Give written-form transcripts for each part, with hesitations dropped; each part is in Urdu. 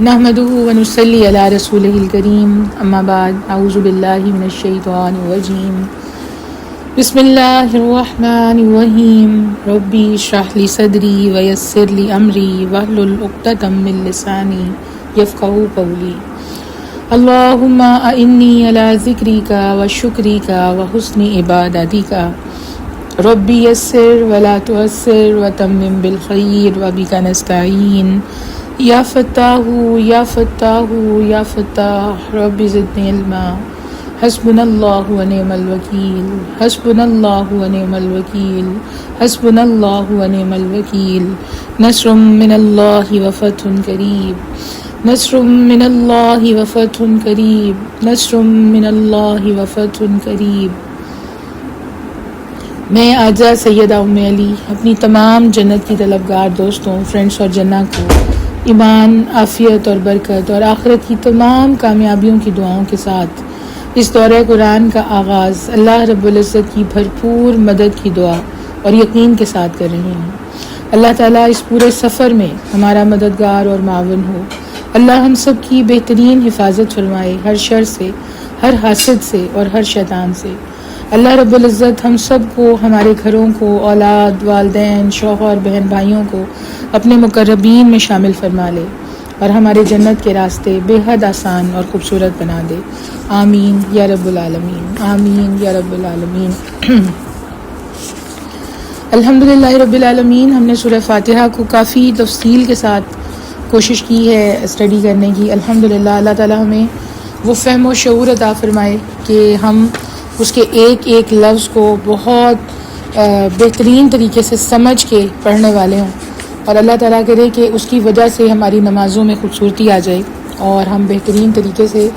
نحمدہ ونصلی علی رسولہ الکریم اما بعد اعوذ باللہ من الشیطان الرجیم بسم اللہ الرحمن الرحیم ربی اشرح لی صدری ویسر لی امری واحلل عقدۃ من لسانی یفقہوا قولی اللہم اعنی علی ذکرک وشکرک وحسن عبادتک ربی یسر ولا تعسر وتمم بالخیر وبک نستعین یا فتاح یا فتاح یا فتاح رب زدنی علما حسبنا اللہ ونعم الوکیل حسبنا اللہ ونعم الوکیل حسبنا اللہ ونعم الوکیل نصر من اللہ وفتح قریب نصر من اللہ وفتح قریب نصر من اللہ وفتح قریب۔ میں آجا سیدہ ام علی اپنی تمام جنت کی طلبگار دوستوں، فرینڈس اور جنہ کو ایمان، عافیت اور برکت اور آخرت کی تمام کامیابیوں کی دعاؤں کے ساتھ اس دورہ قرآن کا آغاز اللہ رب العزت کی بھرپور مدد کی دعا اور یقین کے ساتھ کر رہے ہیں۔ اللہ تعالیٰ اس پورے سفر میں ہمارا مددگار اور معاون ہو۔ اللہ ہم سب کی بہترین حفاظت فرمائے، ہر شر سے، ہر حاسد سے اور ہر شیطان سے۔ اللہ رب العزت ہم سب کو، ہمارے گھروں کو، اولاد، والدین، شوہر، بہن بھائیوں کو اپنے مقربین میں شامل فرما لے اور ہمارے جنت کے راستے بے حد آسان اور خوبصورت بنا دے۔ آمین یا رب العالمین، آمین یا رب العالمین۔ الحمدللہ رب العالمین، ہم نے سورہ فاتحہ کو کافی تفصیل کے ساتھ کوشش کی ہے اسٹڈی کرنے کی۔ الحمدللہ اللہ تعالیٰ ہمیں وہ فہم و شعور عطا فرمائے کہ ہم اس کے ایک ایک لفظ کو بہت بہترین طریقے سے سمجھ کے پڑھنے والے ہوں، اور اللہ تعالیٰ کرے کہ اس کی وجہ سے ہماری نمازوں میں خوبصورتی آ جائے اور ہم بہترین طریقے سے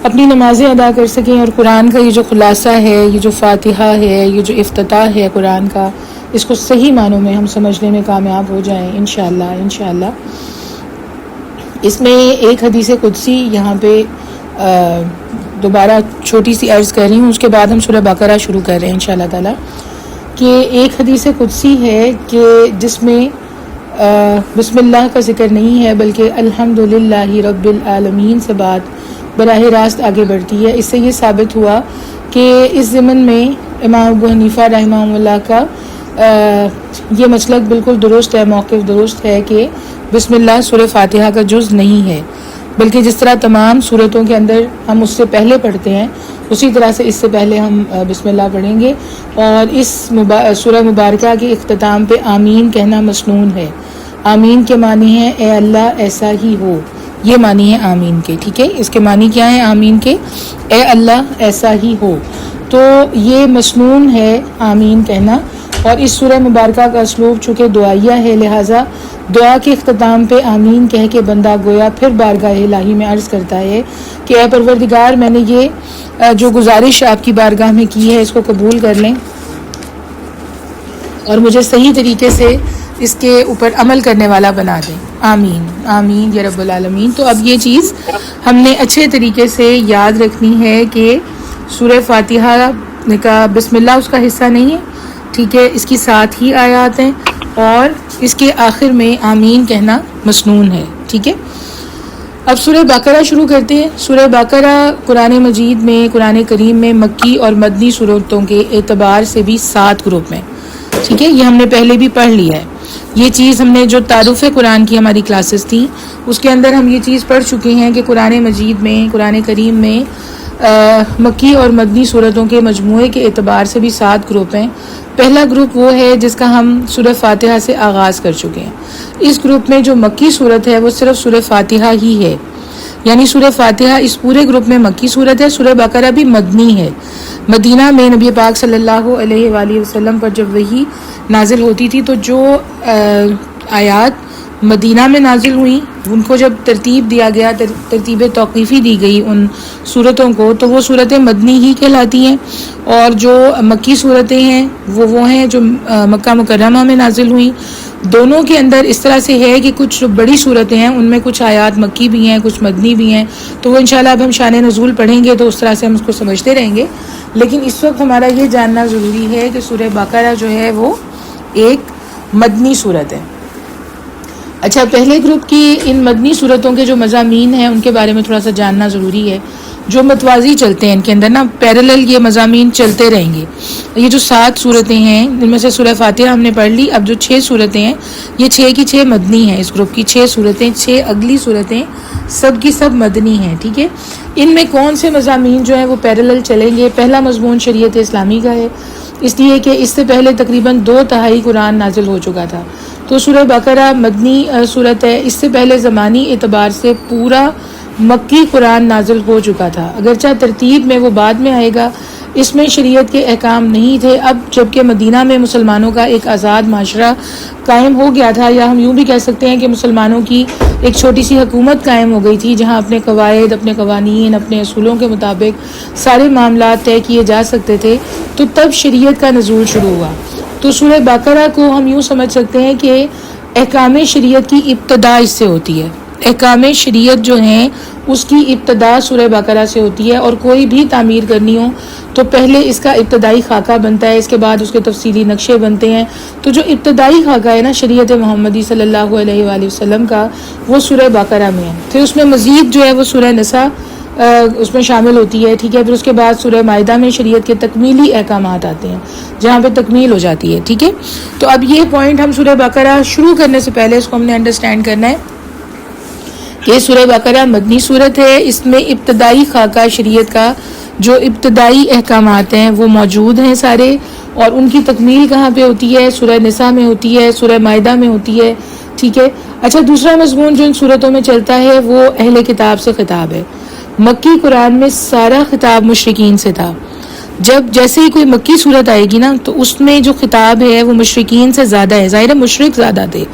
اپنی نمازیں ادا کر سکیں، اور قرآن کا یہ جو خلاصہ ہے، یہ جو فاتحہ ہے، یہ جو افتتاح ہے قرآن کا، اس کو صحیح معنوں میں ہم سمجھنے میں کامیاب ہو جائیں انشاءاللہ۔ اس میں ایک حدیث قدسی یہاں پہ دوبارہ چھوٹی سی عرض کر رہی ہوں، اس کے بعد ہم سورہ بقرہ شروع کر رہے ہیں انشاءاللہ تعالیٰ، کہ ایک حدیث قدسی ہے کہ جس میں بسم اللہ کا ذکر نہیں ہے بلکہ الحمدللہ رب العالمین سے بات براہ راست آگے بڑھتی ہے۔ اس سے یہ ثابت ہوا کہ اس ضمن میں امام ابو حنیفہ رحمہ اللہ کا یہ مسلک بالکل درست ہے، موقف درست ہے کہ بسم اللہ سورہ فاتحہ کا جز نہیں ہے، بلکہ جس طرح تمام صورتوں کے اندر ہم اس سے پہلے پڑھتے ہیں، اسی طرح سے اس سے پہلے ہم بسم اللہ پڑھیں گے، اور اس سورہ مبارکہ کے اختتام پہ آمین کہنا مسنون ہے۔ آمین کے معنی ہے اے اللہ ایسا ہی ہو، یہ معنی ہے آمین کے، ٹھیک ہے؟ اس کے معنی کیا ہے آمین کے؟ اے اللہ ایسا ہی ہو، تو یہ مسنون ہے آمین کہنا۔ اور اس سورہ مبارکہ کا اسلوب چونکہ دعائیہ ہے، لہٰذا دعا کے اختتام پہ آمین کہہ کے بندہ گویا پھر بارگاہ الہی میں عرض کرتا ہے کہ اے پروردگار، میں نے یہ جو گزارش آپ کی بارگاہ میں کی ہے اس کو قبول کر لیں اور مجھے صحیح طریقے سے اس کے اوپر عمل کرنے والا بنا دیں۔ آمین آمین یا رب العالمین۔ تو اب یہ چیز ہم نے اچھے طریقے سے یاد رکھنی ہے کہ سورہ فاتحہ کا بسم اللہ اس کا حصہ نہیں ہے، ٹھیک ہے؟ اس کی ساتھ ہی آیات ہیں اور اس کے آخر میں آمین کہنا مسنون ہے، ٹھیک ہے؟ اب سورہ بقرہ شروع کرتے ہیں۔ سورہ بقرہ قرآن مجید میں، قرآن کریم میں مکی اور مدنی صورتوں کے اعتبار سے بھی 7 گروپ میں، ٹھیک ہے؟ یہ ہم نے پہلے بھی پڑھ لیا ہے یہ چیز۔ ہم نے جو تعارف قرآن کی ہماری کلاسز تھیں اس کے اندر ہم یہ چیز پڑھ چکے ہیں کہ قرآن مجید میں، قرآن کریم میں مکی اور مدنی صورتوں کے مجموعے کے اعتبار سے بھی 7 گروپ ہیں۔ پہلا گروپ وہ ہے جس کا ہم سورہ فاتحہ سے آغاز کر چکے ہیں۔ اس گروپ میں جو مکی صورت ہے وہ صرف سورہ فاتحہ ہی ہے، یعنی سورہ فاتحہ اس پورے گروپ میں مکی صورت ہے۔ سورہ بقرہ بھی مدنی ہے۔ مدینہ میں نبی پاک صلی اللہ علیہ وآلہ وسلم پر جب وحی نازل ہوتی تھی تو جو آیات مدینہ میں نازل ہوئیں ان کو جب ترتیب دیا گیا، ترتیب توقیفی دی گئی ان صورتوں کو، تو وہ صورتیں مدنی ہی کہلاتی ہیں، اور جو مکی صورتیں ہیں وہ ہیں جو مکہ مکرمہ میں نازل ہوئیں۔ دونوں کے اندر اس طرح سے ہے کہ کچھ جو بڑی صورتیں ہیں ان میں کچھ آیات مکی بھی ہیں، کچھ مدنی بھی ہیں، تو وہ انشاءاللہ اب ہم شان نزول پڑھیں گے تو اس طرح سے ہم اس کو سمجھتے رہیں گے۔ لیکن اس وقت ہمارا یہ جاننا ضروری ہے کہ سورہ بقرہ جو ہے وہ ایک مدنی صورت ہے۔ اچھا، پہلے گروپ کی ان مدنی صورتوں کے جو مضامین ہیں ان کے بارے میں تھوڑا سا جاننا ضروری ہے. جو متوازی چلتے ہیں ان کے اندر نا، پیرالل یہ مضامین چلتے رہیں گے. یہ جو 7 صورتیں ہیں ان میں سے سورہ فاتحہ ہم نے پڑھ لی. اب جو 6 صورتیں ہیں یہ 6 کی 6 مدنی ہیں. اس گروپ کی 6 صورتیں، 6 اگلی صورتیں سب کی سب مدنی ہیں. ٹھیک ہے، ان میں کون سے مضامین جو ہیں وہ پیرالل چلیں گے؟ پہلا مضمون شریعت اسلامی کا ہے، اس لیے کہ اس سے پہلے تقریباً 2/3 قرآن نازل ہو چکا تھا. تو سورہ بقرہ مدنی صورت ہے. اس سے پہلے زمانی اعتبار سے پورا مکی قرآن نازل ہو چکا تھا، اگرچہ ترتیب میں وہ بعد میں آئے گا. اس میں شریعت کے احکام نہیں تھے. اب جبکہ مدینہ میں مسلمانوں کا ایک آزاد معاشرہ قائم ہو گیا تھا، یا ہم یوں بھی کہہ سکتے ہیں کہ مسلمانوں کی ایک چھوٹی سی حکومت قائم ہو گئی تھی، جہاں اپنے قواعد، اپنے قوانین، اپنے اصولوں کے مطابق سارے معاملات طے کیے جا سکتے تھے، تو تب شریعت کا نزول شروع ہوا. تو سورہ بقرہ کو ہم یوں سمجھ سکتے ہیں کہ احکام شریعت کی ابتدا اس سے ہوتی ہے. احکام شریعت جو ہیں اس کی ابتدا سورہ بقرہ سے ہوتی ہے، اور کوئی بھی تعمیر کرنی ہو تو پہلے اس کا ابتدائی خاکہ بنتا ہے، اس کے بعد اس کے تفصیلی نقشے بنتے ہیں. تو جو ابتدائی خاکہ ہے نا شریعت محمدی صلی اللہ علیہ وآلہ وسلم کا، وہ سورہ بقرہ میں ہے. پھر اس میں مزید جو ہے وہ سورہ نساء اس میں شامل ہوتی ہے. ٹھیک ہے، پھر اس کے بعد سورہ مائدہ میں شریعت کے تکمیلی احکامات آتے ہیں، جہاں پہ تکمیل ہو جاتی ہے. ٹھیک ہے، تو اب یہ پوائنٹ ہم سورہ بقرہ شروع کرنے سے پہلے اس کو ہم نے انڈرسٹینڈ کرنا ہے کہ سورہ بقرہ مدنی صورت ہے. اس میں ابتدائی خاکہ شریعت کا جو ابتدائی احکامات ہیں وہ موجود ہیں سارے، اور ان کی تکمیل کہاں پہ ہوتی ہے؟ سورہ نساء میں ہوتی ہے، سورہ مائدہ میں ہوتی ہے. ٹھیک ہے. اچھا، دوسرا مضمون جو ان صورتوں میں چلتا ہے وہ اہل کتاب سے خطاب ہے. مکی قرآن میں سارا خطاب مشرکین سے تھا. جب جیسے ہی کوئی مکی صورت آئے گی نا تو اس میں جو خطاب ہے وہ مشرکین سے زیادہ ہے. ظاہر ہے مشرک زیادہ تھے،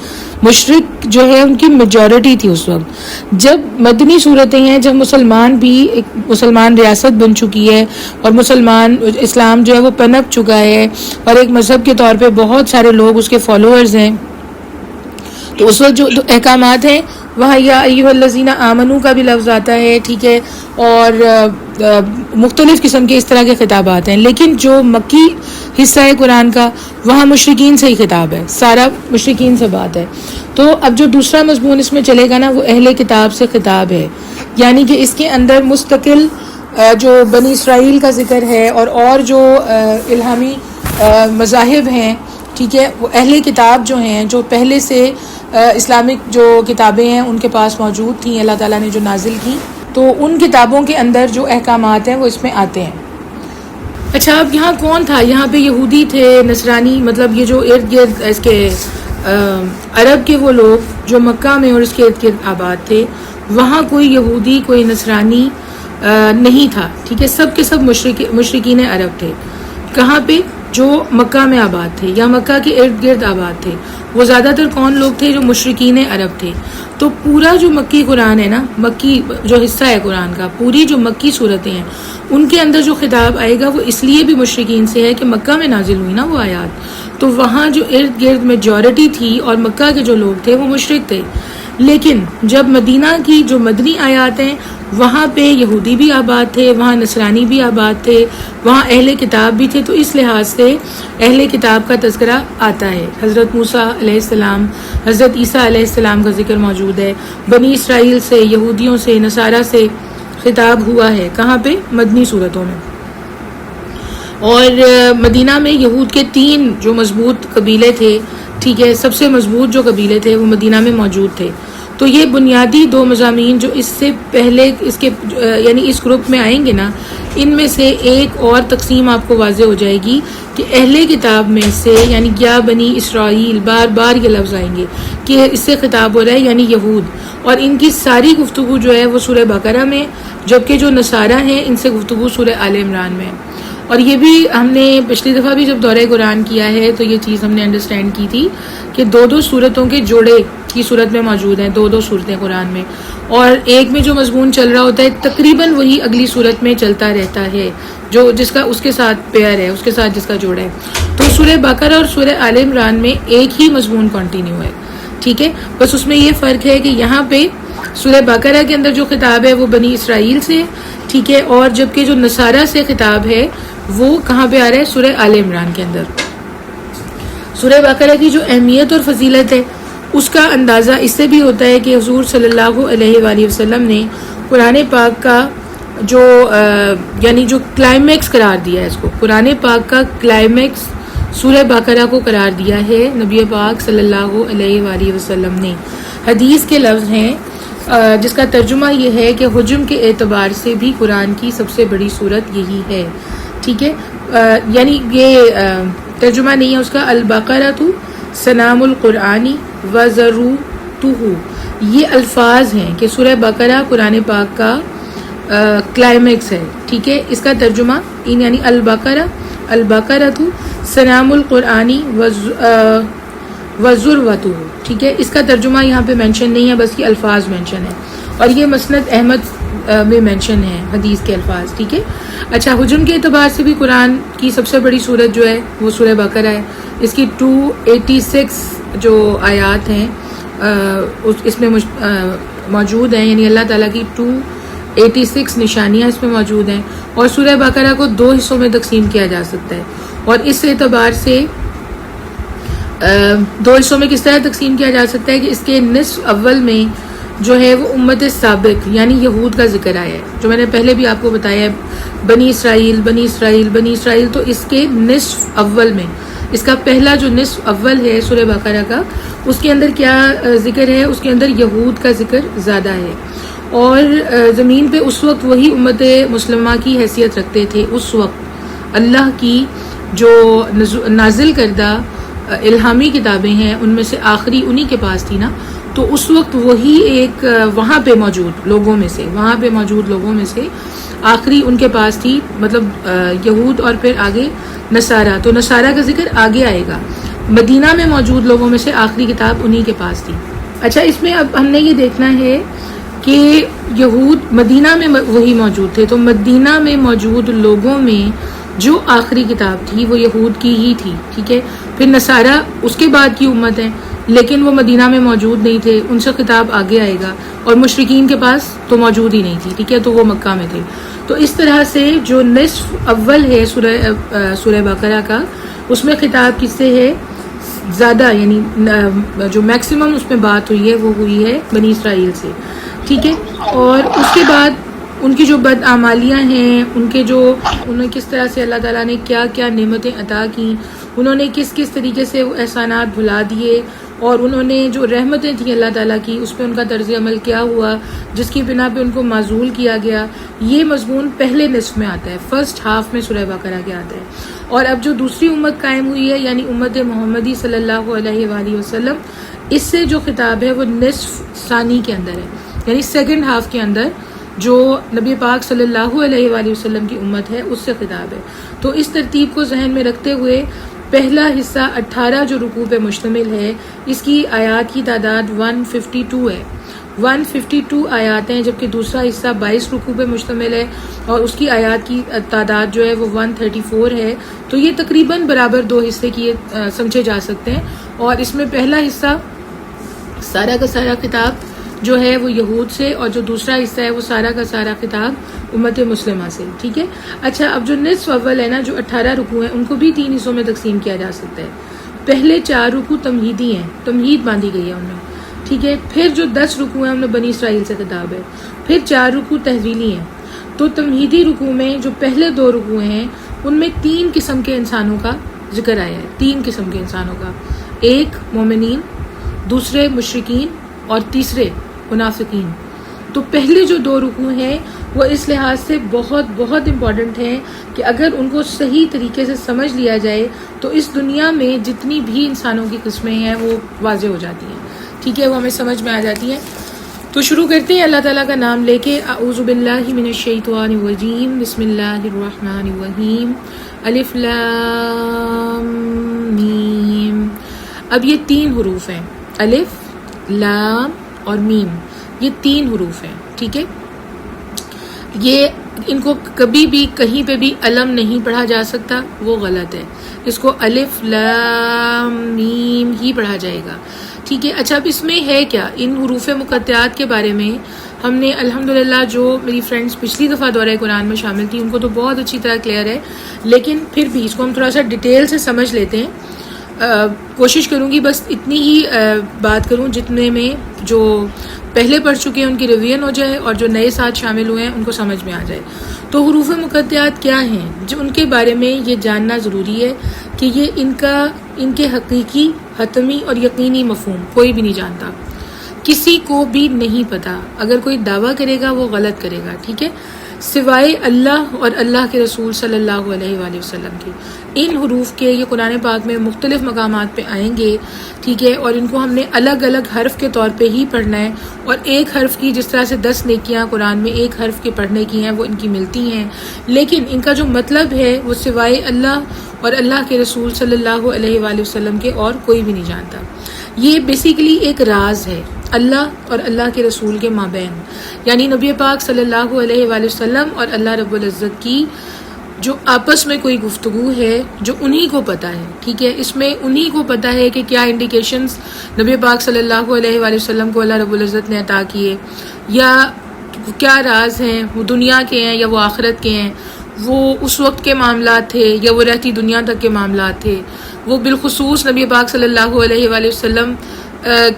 مشرک جو ہے ان کی میجورٹی تھی اس وقت. جب مدنی صورتیں ہیں، جب مسلمان بھی ایک مسلمان ریاست بن چکی ہے اور مسلمان اسلام جو ہے وہ پنپ چکا ہے اور ایک مذہب کے طور پہ بہت سارے لوگ اس کے فالوورز ہیں، تو اس وقت جو احکامات ہیں وہاں یا ایھا الذین آمنو کا بھی لفظ آتا ہے. ٹھیک ہے، اور مختلف قسم کے اس طرح کے خطابات ہیں. لیکن جو مکی حصہ ہے قرآن کا وہاں مشرکین سے ہی خطاب ہے، سارا مشرکین سے بات ہے. تو اب جو دوسرا مضمون اس میں چلے گا نا وہ اہل کتاب سے خطاب ہے، یعنی کہ اس کے اندر مستقل جو بنی اسرائیل کا ذکر ہے اور جو الہامی مذاہب ہیں. ٹھیک ہے، وہ اہل کتاب جو ہیں، جو پہلے سے اسلامک جو کتابیں ہیں ان کے پاس موجود تھیں، اللہ تعالیٰ نے جو نازل کی، تو ان کتابوں کے اندر جو احکامات ہیں وہ اس میں آتے ہیں. اچھا، اب یہاں کون تھا؟ یہاں پہ یہودی تھے، نصرانی، مطلب یہ جو ارد گرد اس کے عرب کے وہ لوگ جو مکہ میں اور اس کے ارد گرد آباد تھے، وہاں کوئی یہودی، کوئی نصرانی نہیں تھا. ٹھیک ہے، سب کے سب مشرکین عرب تھے. کہاں پہ؟ جو مکہ میں آباد تھے یا مکہ کے ارد گرد آباد تھے. وہ زیادہ تر کون لوگ تھے؟ جو مشرکین عرب تھے. تو پورا جو مکی قرآن ہے نا، مکی جو حصہ ہے قرآن کا، پوری جو مکی صورتیں ہیں ان کے اندر جو خطاب آئے گا وہ اس لیے بھی مشرکین سے ہے کہ مکہ میں نازل ہوئی نا وہ آیات، تو وہاں جو ارد گرد میجورٹی تھی اور مکہ کے جو لوگ تھے وہ مشرک تھے. لیکن جب مدینہ کی جو مدنی آیات ہیں وہاں پہ یہودی بھی آباد تھے، وہاں نصرانی بھی آباد تھے، وہاں اہل کتاب بھی تھے. تو اس لحاظ سے اہل کتاب کا تذکرہ آتا ہے. حضرت موسیٰ علیہ السلام، حضرت عیسیٰ علیہ السلام کا ذکر موجود ہے. بنی اسرائیل سے، یہودیوں سے، نصارہ سے خطاب ہوا ہے. کہاں پہ؟ مدنی صورتوں میں. اور مدینہ میں یہود کے 3 جو مضبوط قبیلے تھے، ٹھیک ہے، سب سے مضبوط جو قبیلے تھے وہ مدینہ میں موجود تھے. تو یہ بنیادی 2 مضامین جو اس سے پہلے اس کے یعنی اس گروپ میں آئیں گے نا، ان میں سے ایک اور تقسیم آپ کو واضح ہو جائے گی کہ اہل کتاب میں سے، یعنی یا بنی اسرائیل، بار بار یہ لفظ آئیں گے کہ اس سے خطاب ہو رہا ہے، یعنی یہود. اور ان کی ساری گفتگو جو ہے وہ سورہ بقرہ میں، جبکہ جو نصارہ ہیں ان سے گفتگو سورہ آل عمران میں. اور یہ بھی ہم نے پچھلی دفعہ بھی جب دورہ قرآن کیا ہے تو یہ چیز ہم نے انڈرسٹینڈ کی تھی کہ 2 صورتوں کے جوڑے کی صورت میں موجود ہیں، 2 صورتیں قرآن میں، اور ایک میں جو مضمون چل رہا ہوتا ہے تقریباً وہی اگلی صورت میں چلتا رہتا ہے، جو جس کا اس کے ساتھ پیئر ہے، اس کے ساتھ جس کا جوڑا ہے. تو سورہ بقرہ اور سورہ آل عمران میں ایک ہی مضمون کنٹینیو ہے. ٹھیک ہے، بس اس میں یہ فرق ہے کہ یہاں پہ سورہ بقرہ کے اندر جو خطاب ہے وہ بنی اسرائیل سے، ٹھیک ہے، اور جبکہ جو نصارہ سے خطاب ہے وہ کہاں پہ آ رہا ہے؟ سورہ آل عمران کے اندر. سورہ بقرہ کی جو اہمیت اور فضیلت ہے اس کا اندازہ اس سے بھی ہوتا ہے کہ حضور صلی اللہ علیہ وآلہ وسلم نے قرآن پاک کا جو یعنی جو کلائمیکس قرار دیا ہے، اس کو قرآن پاک کا کلائمیکس سورہ بقرہ کو قرار دیا ہے نبی پاک صلی اللہ علیہ وآلہ وسلم نے۔ حدیث کے لفظ ہیں جس کا ترجمہ یہ ہے کہ حجم کے اعتبار سے بھی قرآن کی سب سے بڑی صورت یہی ہے، ٹھیک ہے۔ یعنی یہ ترجمہ نہیں ہے اس کا، البقرۃ سنام القرآنی وذروتہ، یہ الفاظ ہیں کہ سورہ بقرہ قرآن پاک کا کلائمیکس ہے، ٹھیک ہے۔ اس کا ترجمہ یعنی البقرۃ سنام القرآنی وذروتہ، ٹھیک ہے۔ اس کا ترجمہ یہاں پہ مینشن نہیں ہے، بس یہ الفاظ مینشن ہے، اور یہ مسند احمد میں مینشن ہے حدیث کے الفاظ، ٹھیک ہے۔ اچھا، حجم کے اعتبار سے بھی قرآن کی سب سے بڑی سورت جو ہے وہ سورہ بقرہ ہے۔ اس کی 286 جو آیات ہیں اس میں موجود ہیں، یعنی اللہ تعالیٰ کی 286 نشانیاں اس میں موجود ہیں، اور سورہ بقرہ کو 2 حصوں میں تقسیم کیا جا سکتا ہے، اور اس اعتبار سے 2 حصوں میں کس طرح تقسیم کیا جا سکتا ہے کہ اس کے نصف اول میں جو ہے وہ امت سابق یعنی یہود کا ذکر آیا ہے، جو میں نے پہلے بھی آپ کو بتایا ہے، بنی اسرائیل، تو اس کے نصف اول میں اس کا پہلا جو نصف اول ہے سورہ بقرہ کا، اس کے اندر کیا ذکر ہے؟ اس کے اندر یہود کا ذکر زیادہ ہے، اور زمین پہ اس وقت وہی امت مسلمہ کی حیثیت رکھتے تھے۔ اس وقت اللہ کی جو نازل کردہ الہامی کتابیں ہیں ان میں سے آخری انہی کے پاس تھی نا، تو اس وقت وہی ایک وہاں پہ موجود لوگوں میں سے آخری ان کے پاس تھی، مطلب یہود، اور پھر آگے نصارہ، تو نصارہ کا ذکر آگے آئے گا۔ مدینہ میں موجود لوگوں میں سے آخری کتاب انہی کے پاس تھی۔ اچھا، اس میں اب ہم نے یہ دیکھنا ہے کہ یہود مدینہ میں وہی موجود تھے، تو مدینہ میں موجود لوگوں میں جو آخری کتاب تھی وہ یہود کی ہی تھی، ٹھیک ہے۔ پھر نصارہ اس کے بعد کی امت ہے، لیکن وہ مدینہ میں موجود نہیں تھے، ان سے خطاب آگے آئے گا، اور مشرکین کے پاس تو موجود ہی نہیں تھی، ٹھیک ہے، تو وہ مکہ میں تھے۔ تو اس طرح سے جو نصف اول ہے سورہ بقرہ کا، اس میں خطاب کس سے ہے زیادہ، یعنی جو میکسیمم اس میں بات ہوئی ہے وہ ہوئی ہے بنی اسرائیل سے، ٹھیک ہے۔ اور اس کے بعد ان کی جو بدعمالیاں ہیں، انہیں کس طرح سے اللہ تعالیٰ نے کیا کیا نعمتیں عطا کی، انہوں نے کس کس طریقے سے وہ احسانات بھلا دیے، اور انہوں نے جو رحمتیں تھیں اللہ تعالیٰ کی اس پہ ان کا طرز عمل کیا ہوا، جس کی بنا پہ ان کو معزول کیا گیا، یہ مضمون پہلے نصف میں آتا ہے، فرسٹ ہاف میں سورہ بقرہ کے آتا ہے۔ اور اب جو دوسری امت قائم ہوئی ہے یعنی امت محمدی صلی اللہ علیہ وآلہ وسلم، اس سے جو خطاب ہے وہ نصف ثانی کے اندر ہے، یعنی سیکنڈ ہاف کے اندر جو نبی پاک صلی اللہ علیہ وآلہ وسلم کی امت ہے اس سے خطاب ہے۔ تو اس ترتیب کو ذہن میں رکھتے ہوئے پہلا حصہ 18 جو رکوع پہ مشتمل ہے، اس کی آیات کی تعداد 152 ہے، 152 آیات ہیں، جبکہ دوسرا حصہ 22 رکوع پہ مشتمل ہے، اور اس کی آیات کی تعداد جو ہے وہ 134 ہے۔ تو یہ تقریباً برابر 2 حصے کی سمجھے جا سکتے ہیں، اور اس میں پہلا حصہ سارا کا سارا خطاب جو ہے وہ یہود سے، اور جو دوسرا حصہ ہے وہ سارا کا سارا خطاب امت مسلمہ سے، ٹھیک ہے۔ اچھا، اب جو نصف اول ہے نا، جو 18 رکوع ہیں، ان کو بھی 3 حصوں میں تقسیم کیا جا سکتا ہے۔ پہلے 4 رکوع تمہیدی ہیں، تمہید باندھی گئی ہے ان میں، ٹھیک ہے۔ پھر جو 10 رکوع ہیں ان میں بنی اسرائیل سے خطاب ہے، پھر 4 رکوع تحویلی ہیں۔ تو تمہیدی رکوع میں جو پہلے 2 رکوع ہیں ان میں 3 قسم کے انسانوں کا ذکر آیا ہے، 3 قسم کے انسانوں کا، ایک مومنین، دوسرے مشرکین، اور تیسرے منافقین۔ تو پہلے جو 2 رکوع ہیں وہ اس لحاظ سے بہت بہت امپورٹنٹ ہیں کہ اگر ان کو صحیح طریقے سے سمجھ لیا جائے تو اس دنیا میں جتنی بھی انسانوں کی قسمیں ہیں وہ واضح ہو جاتی ہیں، ٹھیک ہے، وہ ہمیں سمجھ میں آ جاتی ہیں۔ تو شروع کرتے ہیں اللہ تعالیٰ کا نام لے کے، اعوذ باللہ من الشیطان الرجیم، بسم اللہ الرحمن الرحیم، الف لام میم۔ اب یہ 3 حروف ہیں، الف، لام اور میم، یہ 3 حروف ہیں، ٹھیک ہے۔ یہ ان کو کبھی بھی کہیں پہ بھی علم نہیں پڑھا جا سکتا، وہ غلط ہے، اس کو الف لام میم ہی پڑھا جائے گا، ٹھیک ہے۔ اچھا، اب اس میں ہے کیا، ان حروف مقطعات کے بارے میں ہم نے الحمدللہ، جو میری فرینڈز پچھلی دفعہ دورہ قرآن میں شامل تھیں ان کو تو بہت اچھی طرح کلیئر ہے، لیکن پھر بھی اس کو ہم تھوڑا سا ڈیٹیل سے سمجھ لیتے ہیں۔ کوشش کروں گی بس اتنی ہی بات کروں جتنے میں جو پہلے پڑھ چکے ہیں ان کی ریویژن ہو جائے اور جو نئے ساتھ شامل ہوئے ہیں ان کو سمجھ میں آ جائے. تو حروف مقطعات کیا ہیں جو ان کے بارے میں یہ جاننا ضروری ہے کہ یہ ان کے حقیقی، حتمی اور یقینی مفہوم کوئی بھی نہیں جانتا، کسی کو بھی نہیں پتا. اگر کوئی دعویٰ کرے گا وہ غلط کرے گا، ٹھیک ہے، سوائے اللہ اور اللہ کے رسول صلی اللہ علیہ وآلہ وسلم کے. ان حروف کے یہ قرآن پاک میں مختلف مقامات پہ آئیں گے، ٹھیک ہے، اور ان کو ہم نے الگ الگ حرف کے طور پہ ہی پڑھنا ہے. اور ایک حرف کی جس طرح سے 10 نیکیاں قرآن میں ایک حرف کے پڑھنے کی ہیں وہ ان کی ملتی ہیں، لیکن ان کا جو مطلب ہے وہ سوائے اللہ اور اللہ کے رسول صلی اللہ علیہ وآلہ وسلم کے اور کوئی بھی نہیں جانتا. یہ بیسیکلی ایک راز ہے اللہ اور اللہ کے رسول کے مابین، یعنی نبی پاک صلی اللہ علیہ وآلہ وسلم اور اللہ رب العزت کی جو آپس میں کوئی گفتگو ہے جو انہی کو پتہ ہے، ٹھیک ہے. اس میں انہی کو پتہ ہے کہ کیا انڈیکیشنز نبی پاک صلی اللہ علیہ وآلہ وسلم کو اللہ رب العزت نے عطا کیے، یا کیا راز ہیں، وہ دنیا کے ہیں یا وہ آخرت کے ہیں، وہ اس وقت کے معاملات تھے یا وہ رہتی دنیا تک کے معاملات تھے، وہ بالخصوص نبی پاک صلی اللہ علیہ وآلہ وسلم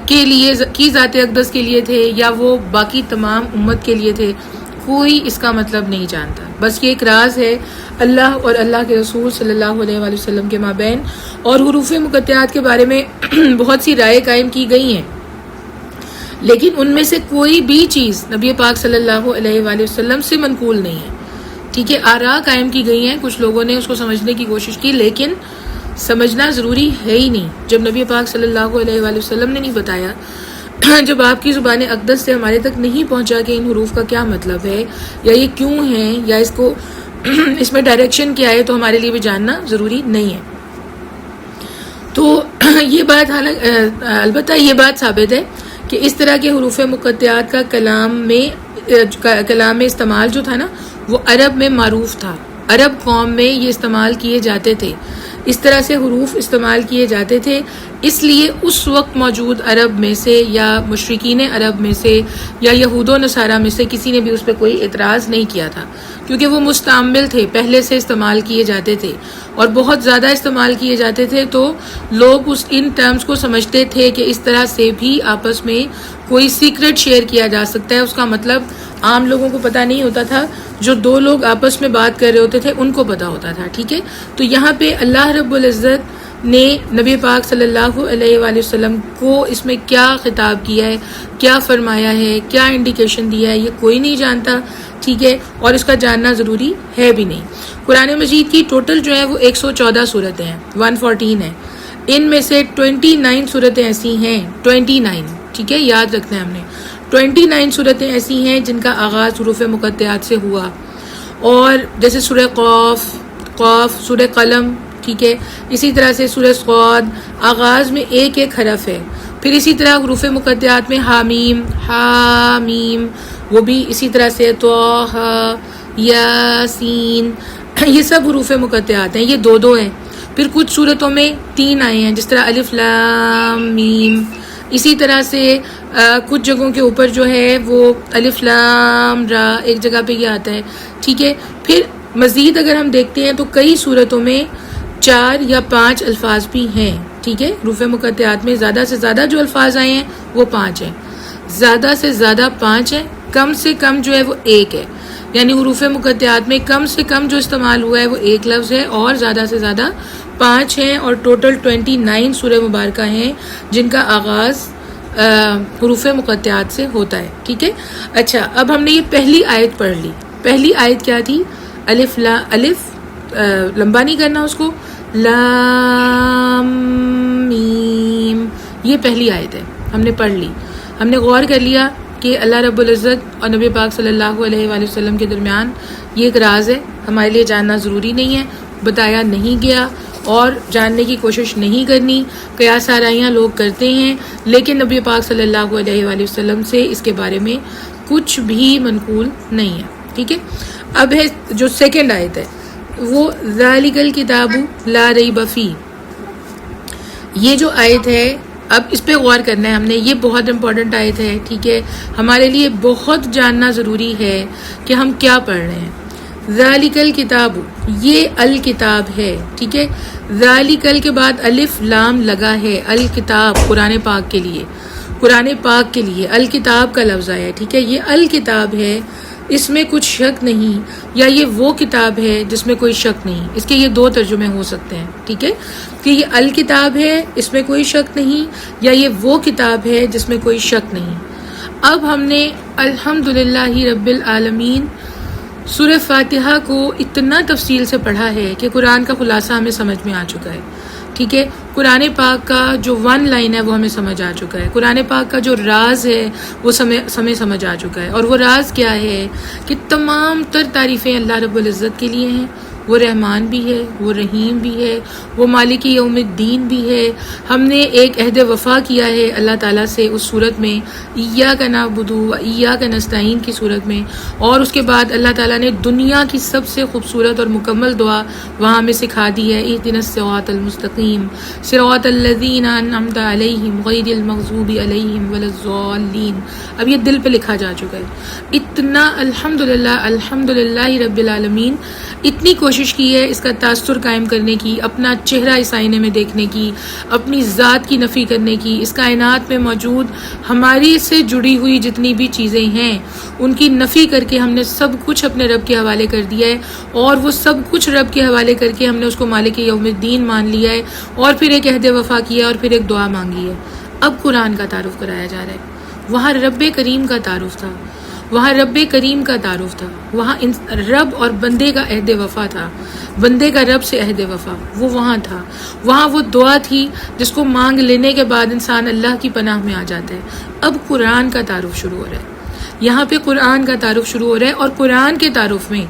کے لیے کی ذات اقدس کے لیے تھے یا وہ باقی تمام امت کے لیے تھے. کوئی اس کا مطلب نہیں جانتا. بس یہ ایک راز ہے اللہ اور اللہ کے رسول صلی اللہ علیہ وآلہ وسلم کے مابین. اور حروف مقطعات کے بارے میں بہت سی رائے قائم کی گئی ہیں، لیکن ان میں سے کوئی بھی چیز نبی پاک صلی اللہ علیہ وآلہ وسلم سے منقول نہیں ہے، ٹھیک ہے. آراء قائم کی گئی ہیں، کچھ لوگوں نے اس کو سمجھنے کی کوشش کی، لیکن سمجھنا ضروری ہے ہی نہیں. جب نبی پاک صلی اللہ علیہ وآلہ وسلم نے نہیں بتایا، جب آپ کی زبان اقدس سے ہمارے تک نہیں پہنچا کہ ان حروف کا کیا مطلب ہے یا یہ کیوں ہیں یا اس میں ڈائریکشن کیا ہے، تو ہمارے لیے بھی جاننا ضروری نہیں ہے. تو یہ بات البتہ یہ بات ثابت ہے کہ اس طرح کے حروف مقطعات کا کلام میں استعمال جو تھا نا وہ عرب میں معروف تھا. عرب قوم میں یہ استعمال کیے جاتے تھے، اس طرح سے حروف استعمال کیے جاتے تھے. اس لیے اس وقت موجود عرب میں سے یا مشرکین عرب میں سے یا یہود و نصارہ میں سے کسی نے بھی اس پہ کوئی اعتراض نہیں کیا تھا، کیونکہ وہ مستعمل تھے، پہلے سے استعمال کیے جاتے تھے اور بہت زیادہ استعمال کیے جاتے تھے. تو لوگ ان ٹرمز کو سمجھتے تھے کہ اس طرح سے بھی آپس میں کوئی سیکرٹ شیئر کیا جا سکتا ہے. اس کا مطلب عام لوگوں کو پتہ نہیں ہوتا تھا، جو دو لوگ آپس میں بات کر رہے ہوتے تھے ان کو پتہ ہوتا تھا، ٹھیک ہے. تو یہاں پہ اللہ رب العزت نے نبی پاک صلی اللہ علیہ وآلہ وسلم کو اس میں کیا خطاب کیا ہے، کیا فرمایا ہے، کیا انڈیکیشن دیا ہے، یہ کوئی نہیں جانتا، ٹھیک ہے، اور اس کا جاننا ضروری ہے بھی نہیں. قرآن مجید کی ٹوٹل جو ہے وہ 114 صورتیں ہیں، 114 ہیں. ان میں سے 29 صورتیں ایسی ہیں، 29، ٹھیک ہے، یاد رکھنا ہے ہم نے 29 صورتیں ایسی ہیں جن کا آغاز حروف مقطعات سے ہوا. اور جیسے سورہ قاف، سورہ قلم، ٹھیک ہے، اسی طرح سے سورہ صاد آغاز میں ایک ایک حرف ہے. پھر اسی طرح حروف مقطعات میں حامیم وہ بھی اسی طرح سے طٰ، یاسین، یہ سب حروف مقطعات ہیں، یہ دو ہیں. پھر کچھ صورتوں میں 3 آئے ہیں، جس طرح الف لام میم. اسی طرح سے کچھ جگہوں کے اوپر جو ہے وہ الف لام را، ایک جگہ پہ یہ آتا ہے، ٹھیک ہے. پھر مزید اگر ہم دیکھتے ہیں تو کئی صورتوں میں 4 یا 5 الفاظ بھی ہیں، ٹھیک ہے. حروف مقطعات میں زیادہ سے زیادہ جو الفاظ آئے ہیں وہ 5 ہیں، زیادہ سے زیادہ 5 ہیں، کم سے کم جو ہے وہ 1 ہے. یعنی حروف مقطعات میں کم سے کم جو استعمال ہوا ہے وہ 1 لفظ ہے اور زیادہ سے زیادہ 5 ہیں. اور ٹوٹل 29 سورہ مبارکہ ہیں جن کا آغاز حروف مقطعات سے ہوتا ہے، ٹھیک ہے. اچھا، اب ہم نے یہ پہلی آیت پڑھ لی. پہلی آیت کیا تھی؟ الف لمبا نہیں کرنا اس کو، لام میم، یہ پہلی آیت ہے، ہم نے پڑھ لی. ہم نے غور کر لیا کہ اللہ رب العزت اور نبی پاک صلی اللہ علیہ وآلہ وسلم کے درمیان یہ ایک راز ہے، ہمارے لیے جاننا ضروری نہیں ہے، بتایا نہیں گیا اور جاننے کی کوشش نہیں کرنی. قیاس آرائیاں لوگ کرتے ہیں، لیکن نبی پاک صلی اللہ علیہ وآلہ وسلم سے اس کے بارے میں کچھ بھی منقول نہیں ہے، ٹھیک ہے. اب ہے جو سیکنڈ آیت ہے وہ ذالک الکتاب لا ریب فیہ. یہ جو آیت ہے اب اس پہ غور کرنا ہے ہم نے، یہ بہت امپورٹنٹ آیت ہے، ٹھیک ہے. ہمارے لیے بہت جاننا ضروری ہے کہ ہم کیا پڑھ رہے ہیں. ذالک الکتاب، یہ الکتاب ہے، ٹھیک ہے. ذالک کے بعد الف لام لگا ہے، الکتاب قرآن پاک کے لیے، قرآن پاک کے لیے الکتاب کا لفظ آیا ہے، ٹھیک ہے. یہ الکتاب ہے، اس میں کچھ شک نہیں، یا یہ وہ کتاب ہے جس میں کوئی شک نہیں. اس کے یہ دو ترجمے ہو سکتے ہیں، ٹھیک ہے، کہ یہ الکتاب ہے اس میں کوئی شک نہیں، یا یہ وہ کتاب ہے جس میں کوئی شک نہیں. اب ہم نے الحمدللہ رب العالمین سورہ فاتحہ کو اتنا تفصیل سے پڑھا ہے کہ قرآن کا خلاصہ ہمیں سمجھ میں آ چکا ہے، ٹھیک ہے. قرآن پاک کا جو ون لائن ہے وہ ہمیں سمجھ آ چکا ہے. قرآن پاک کا جو راز ہے وہ ہمیں سمجھ آ چکا ہے. اور وہ راز کیا ہے کہ تمام تر تعریفیں اللہ رب العزت کے لیے ہیں. وہ رحمان بھی ہے، وہ رحیم بھی ہے، وہ مالک یوم الدین بھی ہے. ہم نے ایک عہد وفا کیا ہے اللہ تعالیٰ سے اس صورت میں، ایاک نعبد و ایاک نستعین کی صورت میں. اور اس کے بعد اللہ تعالیٰ نے دنیا کی سب سے خوبصورت اور مکمل دعا وہاں ہمیں سکھا دی ہے، اہدنا الصراط المستقیم صراط الذین انعمت علیہم غیر المغضوب علیہم ولا الضالین. اب یہ دل پہ لکھا جا چکا ہے. اتنا الحمدللہ رب العالمین اتنی کوشش کی ہے اس کا تاثر قائم کرنے کی، اپنا چہرہ اس آئینے میں دیکھنے کی، اپنی ذات کی نفی کرنے کی. اس کائنات میں موجود ہماری سے جڑی ہوئی جتنی بھی چیزیں ہیں ان کی نفی کر کے ہم نے سب کچھ اپنے رب کے حوالے کر دیا ہے، اور وہ سب کچھ رب کے حوالے کر کے ہم نے اس کو مالک یوم الدین مان لیا ہے، اور پھر ایک عہد وفا کیا اور پھر ایک دعا مانگی ہے. اب قرآن کا تعارف کرایا جا رہا ہے. وہاں رب کریم کا تعارف تھا، وہاں رب کریم کا تعارف تھا، وہاں رب اور بندے کا عہد وفا تھا، بندے کا رب سے عہد وفا وہ وہاں تھا. وہاں وہ دعا تھی جس کو مانگ لینے کے بعد انسان اللہ کی پناہ میں آ جاتا ہے. اب قرآن کا تعارف شروع ہو رہا ہے، یہاں پہ قرآن کا تعارف شروع ہو رہا ہے. اور قرآن کے تعارف میں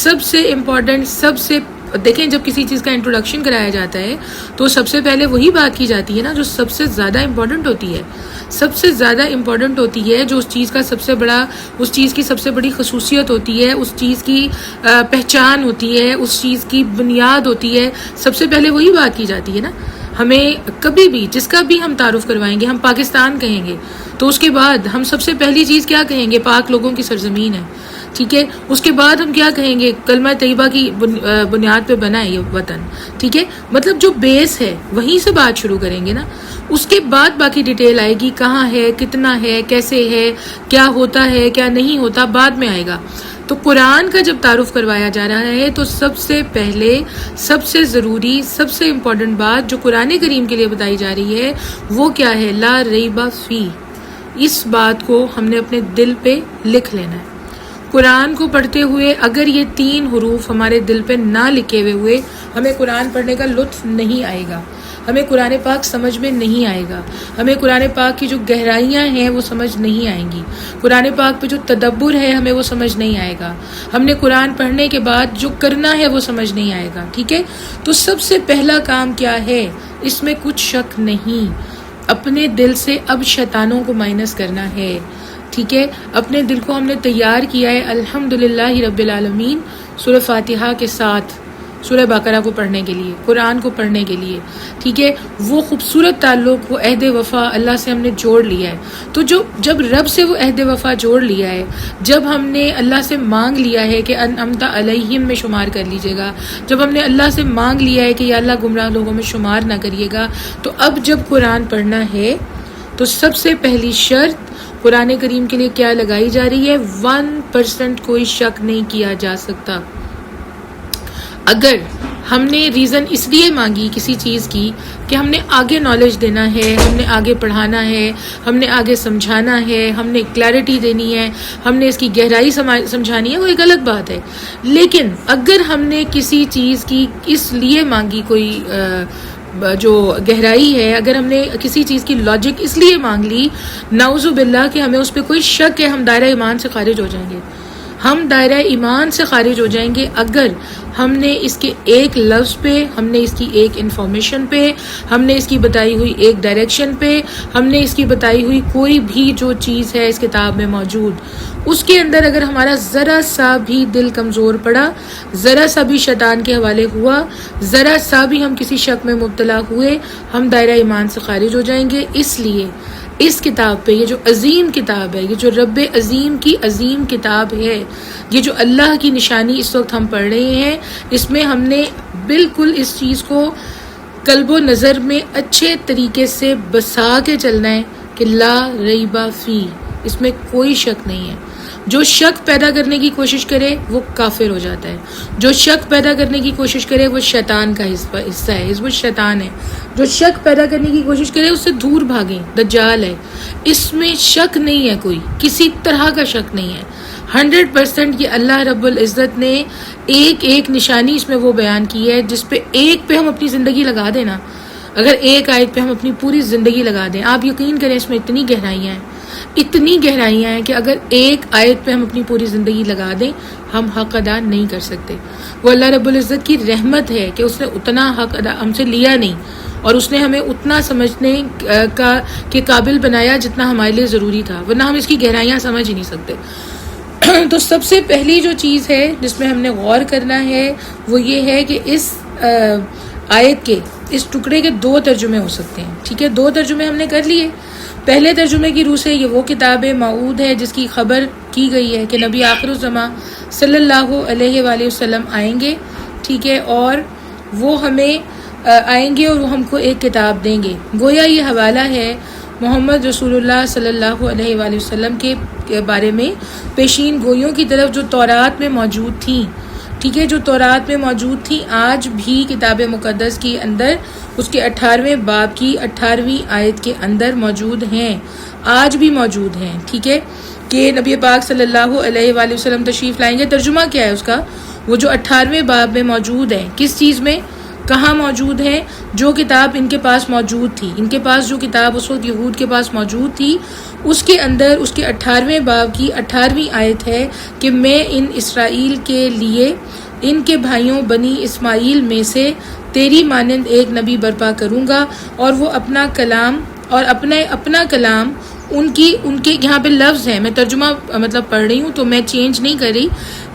سب سے امپورٹنٹ، سب سے دیکھیں جب کسی چیز کا انٹروڈکشن کرایا جاتا ہے تو سب سے پہلے وہی بات کی جاتی ہے نا جو سب سے زیادہ امپورٹنٹ ہوتی ہے. سب سے زیادہ امپورٹنٹ ہوتی ہے جو اس چیز کا سب سے بڑا، اس چیز کی سب سے بڑی خصوصیت ہوتی ہے، اس چیز کی پہچان ہوتی ہے، اس چیز کی بنیاد ہوتی ہے. سب سے پہلے وہی بات کی جاتی ہے نا. ہمیں کبھی بھی جس کا بھی ہم تعارف کروائیں گے، ہم پاکستان کہیں گے تو اس کے بعد ہم سب سے پہلی چیز کیا کہیں گے؟ پاک لوگوں کی سرزمین ہے، ٹھیک ہے. اس کے بعد ہم کیا کہیں گے؟ کلمہ طیبہ کی بنیاد پہ بنا ہے یہ وطن، ٹھیک ہے. مطلب جو بیس ہے وہیں سے بات شروع کریں گے نا. اس کے بعد باقی ڈیٹیل آئے گی، کہاں ہے، کتنا ہے، کیسے ہے، کیا ہوتا ہے، کیا نہیں ہوتا، بعد میں آئے گا. تو قرآن کا جب تعارف کروایا جا رہا ہے تو سب سے پہلے، سب سے ضروری، سب سے امپورٹنٹ بات جو قرآن کریم کے لیے بتائی جا رہی ہے وہ کیا ہے؟ لا ریب فی. اس بات کو ہم نے اپنے دل پہ لکھ لینا ہے. قرآن کو پڑھتے ہوئے اگر یہ 3 حروف ہمارے دل پہ نہ لکھے ہوئے ہمیں قرآن پڑھنے کا لطف نہیں آئے گا، ہمیں قرآن پاک سمجھ میں نہیں آئے گا، ہمیں قرآن پاک کی جو گہرائیاں ہیں وہ سمجھ نہیں آئیں گی، قرآن پاک پہ جو تدبر ہے ہمیں وہ سمجھ نہیں آئے گا، ہم نے قرآن پڑھنے کے بعد جو کرنا ہے وہ سمجھ نہیں آئے گا، ٹھیک ہے. تو سب سے پہلا کام کیا ہے؟ اس میں کچھ شک نہیں، اپنے دل سے اب شیطانوں کو مائنس کرنا ہے، ٹھیک ہے. اپنے دل کو ہم نے تیار کیا ہے الحمدللہ رب العالمین سورہ فاتحہ کے ساتھ، سورہ بقرہ کو پڑھنے کے لیے، قرآن کو پڑھنے کے لیے، ٹھیک ہے. وہ خوبصورت تعلق، وہ عہد وفا اللہ سے ہم نے جوڑ لیا ہے. تو جب رب سے وہ عہد وفا جوڑ لیا ہے، جب ہم نے اللہ سے مانگ لیا ہے کہ انعمت علیہم میں شمار کر لیجیے گا، جب ہم نے اللہ سے مانگ لیا ہے کہ یا اللہ گمراہ لوگوں میں شمار نہ کریے گا، تو اب جب قرآن پڑھنا ہے تو سب سے پہلی شرط قرآن کریم کے لیے کیا لگائی جا رہی ہے؟ 1% کوئی شک نہیں کیا جا سکتا. اگر ہم نے ریزن اس لیے مانگی کسی چیز کی کہ ہم نے آگے نالج دینا ہے، ہم نے آگے پڑھانا ہے، ہم نے آگے سمجھانا ہے، ہم نے کلیئرٹی دینی ہے، ہم نے اس کی گہرائی سمجھانی ہے، وہ ایک الگ بات ہے. لیکن اگر ہم نے کسی چیز کی اس لیے مانگی کوئی جو گہرائی ہے، اگر ہم نے کسی چیز کی لاجک اس لیے مانگ لی نعوذ باللہ کہ ہمیں اس پہ کوئی شک ہے، ہم دائرہ ایمان سے خارج ہو جائیں گے. ہم دائرہ ایمان سے خارج ہو جائیں گے اگر ہم نے اس کے ایک لفظ پہ، ہم نے اس کی ایک انفارمیشن پہ، ہم نے اس کی بتائی ہوئی ایک ڈائریکشن پہ، ہم نے اس کی بتائی ہوئی کوئی بھی جو چیز ہے اس کتاب میں موجود، اس کے اندر اگر ہمارا ذرا سا بھی دل کمزور پڑا، ذرا سا بھی شیطان کے حوالے ہوا، ذرا سا بھی ہم کسی شک میں مبتلا ہوئے، ہم دائرہ ایمان سے خارج ہو جائیں گے. اس لیے اس کتاب پہ، یہ جو عظیم کتاب ہے، یہ جو رب عظیم کی عظیم کتاب ہے، یہ جو اللہ کی نشانی اس وقت ہم پڑھ رہے ہیں، اس میں ہم نے بالکل اس چیز کو قلب و نظر میں اچھے طریقے سے بسا کے چلنا ہے کہ لا ریب فی، اس میں کوئی شک نہیں ہے۔ جو شک پیدا کرنے کی کوشش کرے وہ کافر ہو جاتا ہے، جو شک پیدا کرنے کی کوشش کرے وہ شیطان کا حصہ ہے، حزب الشیطان ہے۔ جو شک پیدا کرنے کی کوشش کرے اس سے دور بھاگیں، دجال ہے۔ اس میں شک نہیں ہے، کوئی کسی طرح کا شک نہیں ہے۔ 100% یہ اللہ رب العزت نے ایک ایک نشانی اس میں وہ بیان کی ہے جس پہ ایک پہ ہم اپنی زندگی لگا دیں نا، اگر ایک آیت پہ ہم اپنی پوری زندگی لگا دیں، آپ یقین کریں اس میں اتنی گہرائیاں ہیں، اتنی گہرائیاں ہیں کہ اگر ایک آیت پہ ہم اپنی پوری زندگی لگا دیں ہم حق ادا نہیں کر سکتے۔ وہ اللہ رب العزت کی رحمت ہے کہ اس نے اتنا حق ادا ہم سے لیا نہیں، اور اس نے ہمیں اتنا سمجھنے کے قابل بنایا جتنا ہمارے لیے ضروری تھا، ورنہ ہم اس کی گہرائیاں سمجھ ہی نہیں سکتے۔ تو سب سے پہلی جو چیز ہے جس میں ہم نے غور کرنا ہے وہ یہ ہے کہ اس آیت کے اس ٹکڑے کے 2 ترجمے ہو سکتے ہیں، ٹھیک ہے؟ 2 ترجمے ہم نے کر لیے۔ پہلے ترجمے کی روح سے یہ وہ کتاب موعود ہے جس کی خبر کی گئی ہے کہ نبی آخر الزماں صلی اللہ علیہ وآلہ وسلم آئیں گے، ٹھیک ہے؟ اور وہ ہمیں آئیں گے اور وہ ہم کو ایک کتاب دیں گے۔ گویا یہ حوالہ ہے محمد رسول اللہ صلی اللہ علیہ وآلہ وسلم کے بارے میں پیشین گوئیوں کی طرف جو تورات میں موجود تھیں، ٹھیک ہے؟ جو تورات میں موجود تھیں آج بھی کتاب مقدس کے اندر اس کے 18ویں باب کی 18ویں آیت کے اندر موجود ہیں، آج بھی موجود ہیں، ٹھیک ہے؟ کہ نبی پاک صلی اللہ علیہ وآلہ وسلم تشریف لائیں گے۔ ترجمہ کیا ہے اس کا؟ وہ جو 18ویں باب میں موجود ہے، کس چیز میں، کہاں موجود ہے؟ جو کتاب ان کے پاس موجود تھی، ان کے پاس جو کتاب اس وقت یہود کے پاس موجود تھی، اس کے اندر اس کے 18ویں باب کی 18ویں آیت ہے کہ میں ان اسرائیل کے لیے ان کے بھائیوں بنی اسماعیل میں سے تیری مانند ایک نبی برپا کروں گا، اور وہ اپنا کلام اور اپنا کلام ان کے یہاں پہ لفظ ہے، میں ترجمہ مطلب پڑھ رہی ہوں تو میں چینج نہیں کر رہی،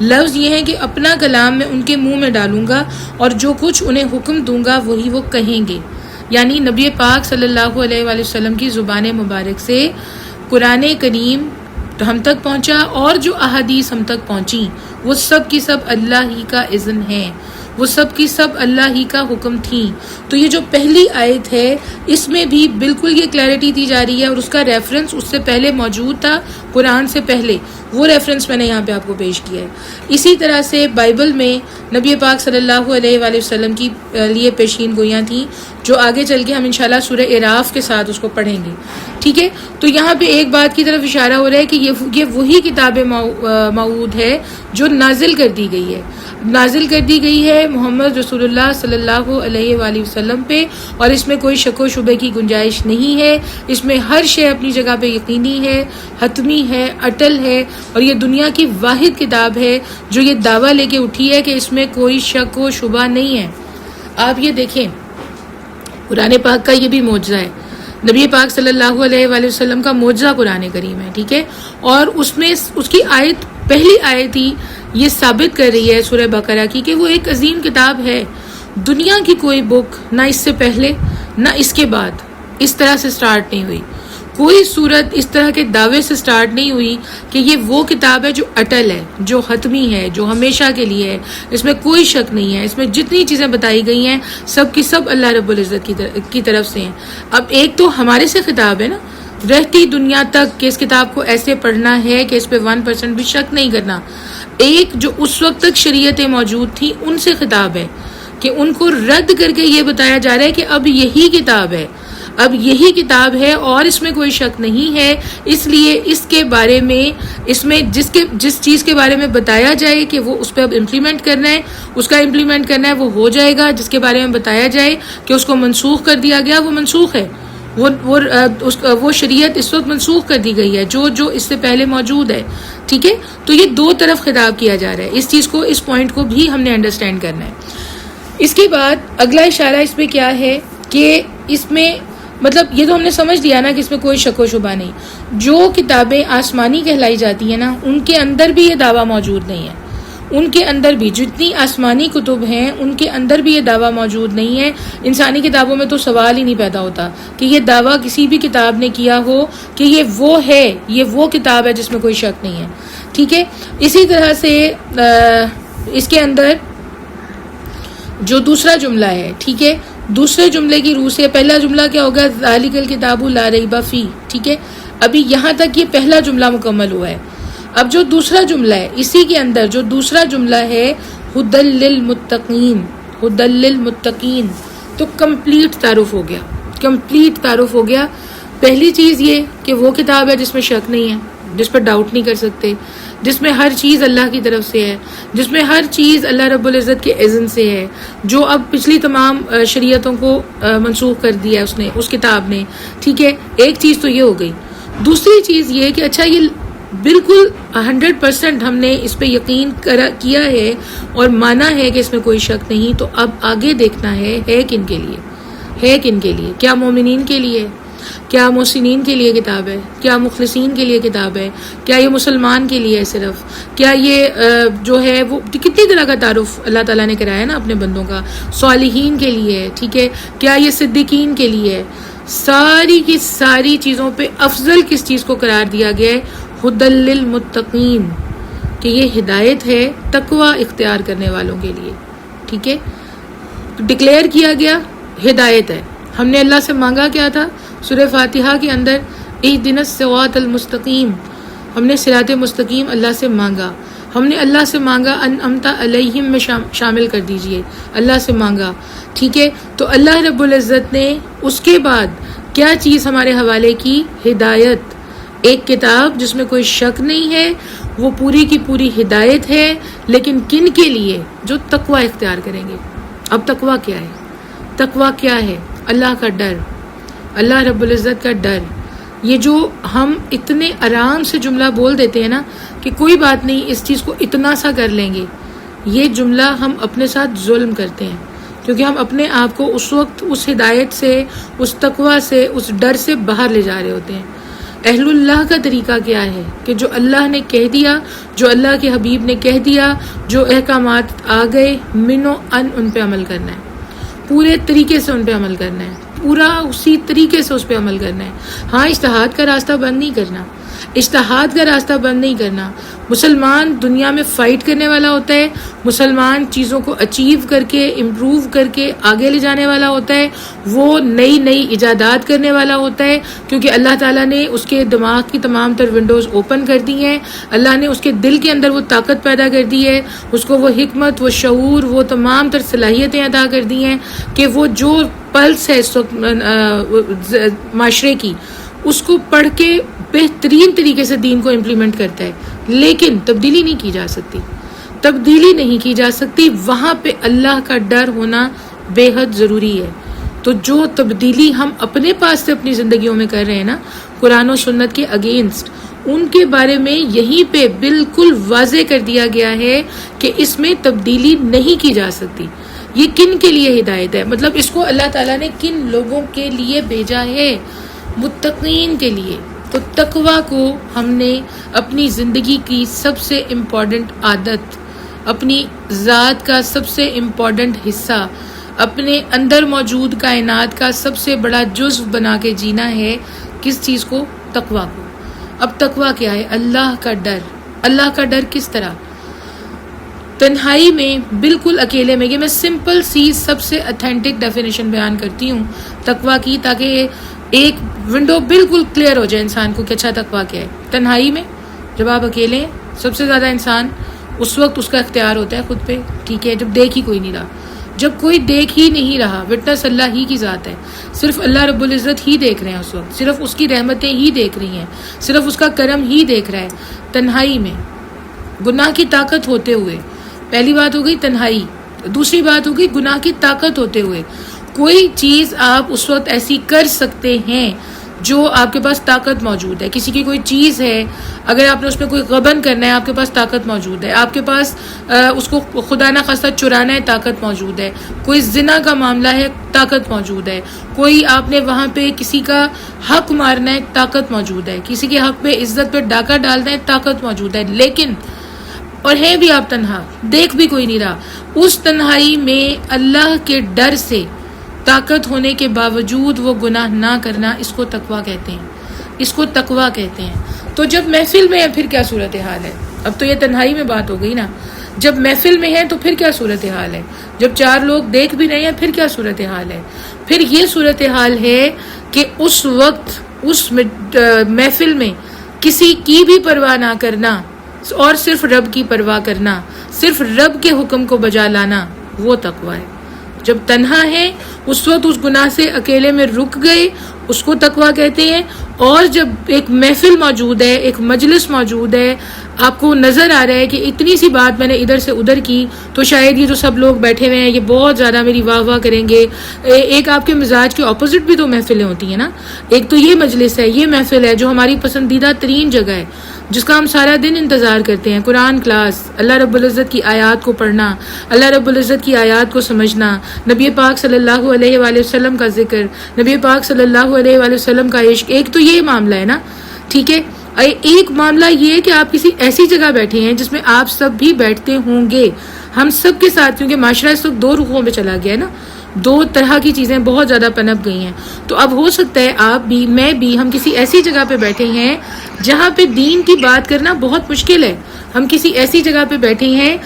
لفظ یہ ہے کہ اپنا کلام میں ان کے منہ میں ڈالوں گا اور جو کچھ انہیں حکم دوں گا وہی وہ کہیں گے۔ یعنی نبی پاک صلی اللہ علیہ وآلہ وسلم کی زبان مبارک سے قرآن کریم ہم تک پہنچا، اور جو احادیث ہم تک پہنچی وہ سب کی سب اللہ ہی کا اذن ہے، وہ سب کی سب اللہ ہی کا حکم تھیں۔ تو یہ جو پہلی آیت ہے اس میں بھی بالکل یہ کلیئرٹی دی جا رہی ہے، اور اس کا ریفرنس اس سے پہلے موجود تھا، قرآن سے پہلے، وہ ریفرنس میں نے یہاں پہ آپ کو پیش کیا ہے۔ اسی طرح سے بائبل میں نبی پاک صلی اللہ علیہ وآلہ وسلم کی لیے پیشین گوئیاں تھیں، جو آگے چل کے ہم انشاءاللہ سورہ اعراف کے ساتھ اس کو پڑھیں گے، ٹھیک ہے؟ تو یہاں پہ ایک بات کی طرف اشارہ ہو رہا ہے کہ یہ وہی کتاب موعود ہے جو نازل کر دی گئی ہے، نازل کر دی گئی ہے محمد رسول اللہ صلی اللہ علیہ وآلہ وسلم پہ، اور اس میں کوئی شک و شبہ کی گنجائش نہیں ہے، اس میں ہر شے اپنی جگہ پہ یقینی ہے، حتمی ہے، اٹل ہے، اور یہ دنیا کی واحد کتاب ہے جو یہ دعویٰ لے کے اٹھی ہے کہ اس میں کوئی شک و شبہ نہیں ہے۔ آپ یہ دیکھیں، قرآن پاک کا یہ بھی معجزہ ہے، نبی پاک صلی اللہ علیہ وآلہ وسلم کا معجزہ قرآن کریم ہے، ٹھیک ہے؟ اور اس میں اس کی آیت، پہلی آیت ہی یہ ثابت کر رہی ہے سورہ بقرہ کی کہ وہ ایک عظیم کتاب ہے۔ دنیا کی کوئی بک نہ اس سے پہلے نہ اس کے بعد اس طرح سے سٹارٹ نہیں ہوئی، کوئی صورت اس طرح کے دعوے سے سٹارٹ نہیں ہوئی کہ یہ وہ کتاب ہے جو اٹل ہے، جو حتمی ہے، جو ہمیشہ کے لیے ہے، اس میں کوئی شک نہیں ہے۔ اس میں جتنی چیزیں بتائی گئی ہیں سب کی سب اللہ رب العزت کی طرف سے ہیں۔ اب ایک تو ہمارے سے خطاب ہے نا رہتی دنیا تک کہ اس کتاب کو ایسے پڑھنا ہے کہ اس پہ 1% بھی شک نہیں کرنا، ایک جو اس وقت تک شریعتیں موجود تھیں ان سے خطاب ہے کہ ان کو رد کر کے یہ بتایا جا رہا ہے کہ اب یہی کتاب ہے، اب یہی کتاب ہے اور اس میں کوئی شک نہیں ہے، اس لیے اس کے بارے میں، اس میں جس چیز کے بارے میں بتایا جائے کہ وہ اس پہ اب امپلیمنٹ کرنا ہے، اس کا امپلیمنٹ کرنا ہے، وہ ہو جائے گا۔ جس کے بارے میں بتایا جائے کہ اس کو منسوخ کر دیا گیا، وہ منسوخ ہے، وہ شریعت اس وقت منسوخ کر دی گئی ہے جو اس سے پہلے موجود ہے، ٹھیک ہے؟ تو یہ دو طرف خطاب کیا جا رہا ہے، اس چیز کو، اس پوائنٹ کو بھی ہم نے انڈرسٹینڈ کرنا ہے۔ اس کے بعد اگلا اشارہ اس میں کیا ہے کہ اس میں مطلب یہ تو ہم نے سمجھ لیا نا کہ اس میں کوئی شک و شبہ نہیں، جو کتابیں آسمانی کہلائی جاتی ہیں نا ان کے اندر بھی یہ دعویٰ موجود نہیں ہے، ان کے اندر بھی جتنی آسمانی کتب ہیں ان کے اندر بھی یہ دعویٰ موجود نہیں ہے. انسانی کتابوں میں تو سوال ہی نہیں پیدا ہوتا کہ یہ دعویٰ کسی بھی کتاب نے کیا ہو کہ یہ وہ ہے، یہ وہ کتاب ہے جس میں کوئی شک نہیں ہے. ٹھیک ہے. اسی طرح سے اس کے اندر جو دوسرا جملہ ہے، ٹھیک ہے، دوسرے جملے کی روح سے پہلا جملہ کیا ہوگا؟ ذالک الکتاب لا ریب فیہ. ٹھیک ہے، ابھی یہاں تک یہ پہلا جملہ مکمل ہوا ہے. اب جو دوسرا جملہ ہے، اسی کے اندر جو دوسرا جملہ ہے ھدی للمتقین، ھدی للمتقین، تو کمپلیٹ تعارف ہو گیا، کمپلیٹ تعارف ہو گیا. پہلی چیز یہ کہ وہ کتاب ہے جس میں شک نہیں ہے، جس پر ڈاؤٹ نہیں کر سکتے، جس میں ہر چیز اللہ کی طرف سے ہے، جس میں ہر چیز اللہ رب العزت کے اذن سے ہے، جو اب پچھلی تمام شریعتوں کو منسوخ کر دیا ہے اس نے، اس کتاب نے. ٹھیک ہے، ایک چیز تو یہ ہو گئی. دوسری چیز یہ کہ اچھا یہ بالکل 100% ہم نے اس پہ یقین کیا ہے اور مانا ہے کہ اس میں کوئی شک نہیں. تو اب آگے دیکھنا ہے کن کے لیے، ہے کن کے لیے؟ کیا مومنین کے لیے؟ کیا محسنین کے لیے کتاب ہے؟ کیا مخلصین کے لیے کتاب ہے؟ کیا یہ مسلمان کے لیے ہے صرف؟ کیا یہ جو ہے وہ کتنی طرح کا تعارف اللہ تعالیٰ نے کرایا نا اپنے بندوں کا، صالحین کے لیے ہے. ٹھیک ہے، کیا یہ صدیقین کے لیے ہے؟ ساری کی ساری چیزوں پہ افضل کس چیز کو قرار دیا گیا ہے؟ ھدی للمتقین، کہ یہ ہدایت ہے تقوی اختیار کرنے والوں کے لیے. ٹھیک ہے، ڈکلیئر کیا گیا ہدایت ہے. ہم نے اللہ سے مانگا کیا تھا سورہ فاتحہ کے اندر؟ اہدنا الصراط المستقیم. ہم نے صراط مستقیم اللہ سے مانگا. ہم نے اللہ سے مانگا انعمت علیہم میں شامل کر دیجئے، اللہ سے مانگا. ٹھیک ہے، تو اللہ رب العزت نے اس کے بعد کیا چیز ہمارے حوالے کی؟ ہدایت. ایک کتاب جس میں کوئی شک نہیں ہے، وہ پوری کی پوری ہدایت ہے. لیکن کن کے لیے؟ جو تقوی اختیار کریں گے. اب تقوی کیا ہے؟ تقوی کیا ہے؟ اللہ کا ڈر، اللہ رب العزت کا ڈر. یہ جو ہم اتنے آرام سے جملہ بول دیتے ہیں نا کہ کوئی بات نہیں اس چیز کو اتنا سا کر لیں گے، یہ جملہ ہم اپنے ساتھ ظلم کرتے ہیں، کیونکہ ہم اپنے آپ کو اس وقت اس ہدایت سے، اس تقوی سے، اس ڈر سے باہر لے جا رہے ہوتے ہیں. اہل اللہ کا طریقہ کیا ہے کہ جو اللہ نے کہہ دیا، جو اللہ کے حبیب نے کہہ دیا، جو احکامات آ گئے منو ان پہ عمل کرنا ہے، پورے طریقے سے ان پہ عمل کرنا ہے، پورا اسی طریقے سے اس پہ عمل کرنا ہے. ہاں، اجتہاد کا راستہ بند نہیں کرنا، اجتہاد کا راستہ بند نہیں کرنا. مسلمان دنیا میں فائٹ کرنے والا ہوتا ہے، مسلمان چیزوں کو اچیو کر کے، امپروو کر کے آگے لے جانے والا ہوتا ہے، وہ نئی نئی ایجادات کرنے والا ہوتا ہے، کیونکہ اللہ تعالیٰ نے اس کے دماغ کی تمام تر ونڈوز اوپن کر دی ہیں. اللہ نے اس کے دل کے اندر وہ طاقت پیدا کر دی ہے، اس کو وہ حکمت، وہ شعور، وہ تمام تر صلاحیتیں عطا کر دی ہیں کہ وہ جو پلس ہے اس وقت معاشرے کی، اس کو پڑھ کے بہترین طریقے سے دین کو امپلیمنٹ کرتا ہے. لیکن تبدیلی نہیں کی جا سکتی، تبدیلی نہیں کی جا سکتی. وہاں پہ اللہ کا ڈر ہونا بے حد ضروری ہے. تو جو تبدیلی ہم اپنے پاس سے اپنی زندگیوں میں کر رہے ہیں نا قرآن و سنت کے اگینسٹ، ان کے بارے میں یہیں پہ بالکل واضح کر دیا گیا ہے کہ اس میں تبدیلی نہیں کی جا سکتی. یہ کن کے لیے ہدایت ہے؟ مطلب اس کو اللہ تعالیٰ نے کن لوگوں کے لیے بھیجا ہے؟ متقین کے لیے. تو تقوی کو ہم نے اپنی زندگی کی سب سے امپورٹنٹ عادت، اپنی ذات کا سب سے امپورٹنٹ حصہ، اپنے اندر موجود کائنات کا سب سے بڑا جزو بنا کے جینا ہے. کس چیز کو؟ تقوی کو. اب تقوی کیا ہے؟ اللہ کا ڈر. اللہ کا ڈر کس طرح؟ تنہائی میں، بالکل اکیلے میں. یہ میں سمپل سی سب سے اتھینٹک ڈیفینیشن بیان کرتی ہوں تقوی کی، تاکہ ایک ونڈو بالکل کلیئر ہو جائے انسان کو کہ اچھا تقوی کیا ہے. تنہائی میں جب آپ اکیلے ہیں، سب سے زیادہ انسان اس وقت اس کا اختیار ہوتا ہے خود پہ. ٹھیک ہے، جب دیکھ ہی کوئی نہیں رہا، جب کوئی دیکھ ہی نہیں رہا، وٹنس اللہ ہی کی ذات ہے، صرف اللہ رب العزت ہی دیکھ رہے ہیں اس وقت، صرف اس کی رحمتیں ہی دیکھ رہی ہیں، صرف اس کا کرم ہی دیکھ رہا ہے. تنہائی میں گناہ کی طاقت ہوتے ہوئے، پہلی بات ہو گئی تنہائی، دوسری بات ہو گئی گناہ کی طاقت ہوتے ہوئے. کوئی چیز آپ اس وقت ایسی کر سکتے ہیں جو آپ کے پاس طاقت موجود ہے. کسی کی کوئی چیز ہے، اگر آپ نے اس میں کوئی غبن کرنا ہے، آپ کے پاس طاقت موجود ہے. آپ کے پاس اس کو خدا نہ خواستہ چرانا ہے، طاقت موجود ہے. کوئی زنا کا معاملہ ہے، طاقت موجود ہے. کوئی آپ نے وہاں پہ کسی کا حق مارنا ہے، طاقت موجود ہے. کسی کے حق پہ عزت پہ ڈاکہ ڈالنا ہے، طاقت موجود ہے. لیکن اور ہے بھی آپ تنہا، دیکھ بھی کوئی نہیں رہا، اس تنہائی میں اللہ کے ڈر سے طاقت ہونے کے باوجود وہ گناہ نہ کرنا، اس کو تقویٰ کہتے ہیں، اس کو تقویٰ کہتے ہیں۔ تو جب محفل میں ہے پھر کیا صورتحال ہے؟ اب تو یہ تنہائی میں بات ہو گئی نا، جب محفل میں ہے تو پھر کیا صورتحال ہے؟ جب چار لوگ دیکھ بھی رہے ہیں پھر کیا صورتحال ہے؟ پھر یہ صورتحال ہے کہ اس وقت اس محفل میں کسی کی بھی پرواہ نہ کرنا اور صرف رب کی پرواہ کرنا، صرف رب کے حکم کو بجا لانا، وہ تقویٰ ہے۔ جب تنہا ہے اس وقت اس گناہ سے اکیلے میں رک گئے، اس کو تقویٰ کہتے ہیں۔ اور جب ایک محفل موجود ہے، ایک مجلس موجود ہے، آپ کو نظر آ رہا ہے کہ اتنی سی بات میں نے ادھر سے ادھر کی تو شاید یہ جو سب لوگ بیٹھے ہوئے ہیں یہ بہت زیادہ میری واہ واہ کریں گے۔ ایک آپ کے مزاج کے اپوزٹ بھی تو محفلیں ہوتی ہیں نا، ایک تو یہ مجلس ہے، یہ محفل ہے جو ہماری پسندیدہ ترین جگہ ہے، جس کا ہم سارا دن انتظار کرتے ہیں، قرآن کلاس، اللہ رب العزت کی آیات کو پڑھنا، اللہ رب العزت کی آیات کو سمجھنا، نبی پاک صلی اللہ علیہ وآلہ وسلم کا ذکر، نبی پاک صلی اللہ علیہ وآلہ وسلم کا عشق۔ ایک تو یہ معاملہ ہے نا، ٹھیک ہے۔ ایک معاملہ یہ ہے کہ آپ کسی ایسی جگہ بیٹھے ہیں جس میں آپ سب بھی بیٹھتے ہوں گے، ہم سب کے ساتھ، کیونکہ معاشرہ اس وقت دو رخوں میں چلا گیا ہے نا، دو طرح کی چیزیں بہت زیادہ پنپ گئی ہیں۔ تو اب ہو سکتا ہے آپ بھی، میں بھی، ہم کسی ایسی جگہ پہ بیٹھے ہیں جہاں پہ دین کی بات کرنا بہت مشکل ہے، ہم کسی ایسی جگہ پہ بیٹھے ہیں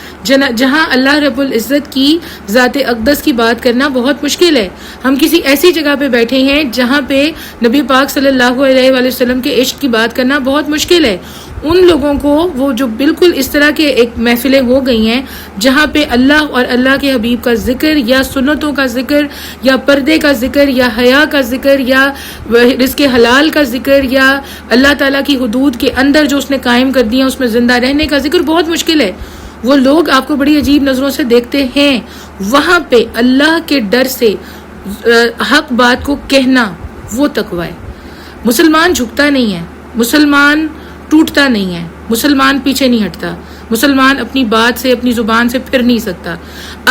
جہاں اللہ رب العزت کی ذات اقدس کی بات کرنا بہت مشکل ہے، ہم کسی ایسی جگہ پہ بیٹھے ہیں جہاں پہ نبی پاک صلی اللہ علیہ وآلہ وسلم کے عشق کی بات کرنا بہت مشکل ہے۔ ان لوگوں کو، وہ جو بالکل اس طرح کے ایک محفلیں ہو گئی ہیں جہاں پہ اللہ اور اللہ کے حبیب کا ذکر، یا سنتوں کا ذکر، یا پردے کا ذکر، یا حیا کا ذکر، یا رزق حلال کا ذکر، یا اللہ تعالیٰ کی حدود کے اندر جو اس نے قائم کر دیا اس میں زندہ رہنے کا ذکر بہت مشکل ہے۔ وہ لوگ آپ کو بڑی عجیب نظروں سے دیکھتے ہیں، وہاں پہ اللہ کے ڈر سے حق بات کو کہنا، وہ تقویٰ ہے۔ مسلمان جھکتا نہیں ہے، مسلمان ٹوٹتا نہیں ہے، مسلمان پیچھے نہیں ہٹتا، مسلمان اپنی بات سے، اپنی زبان سے پھر نہیں سکتا۔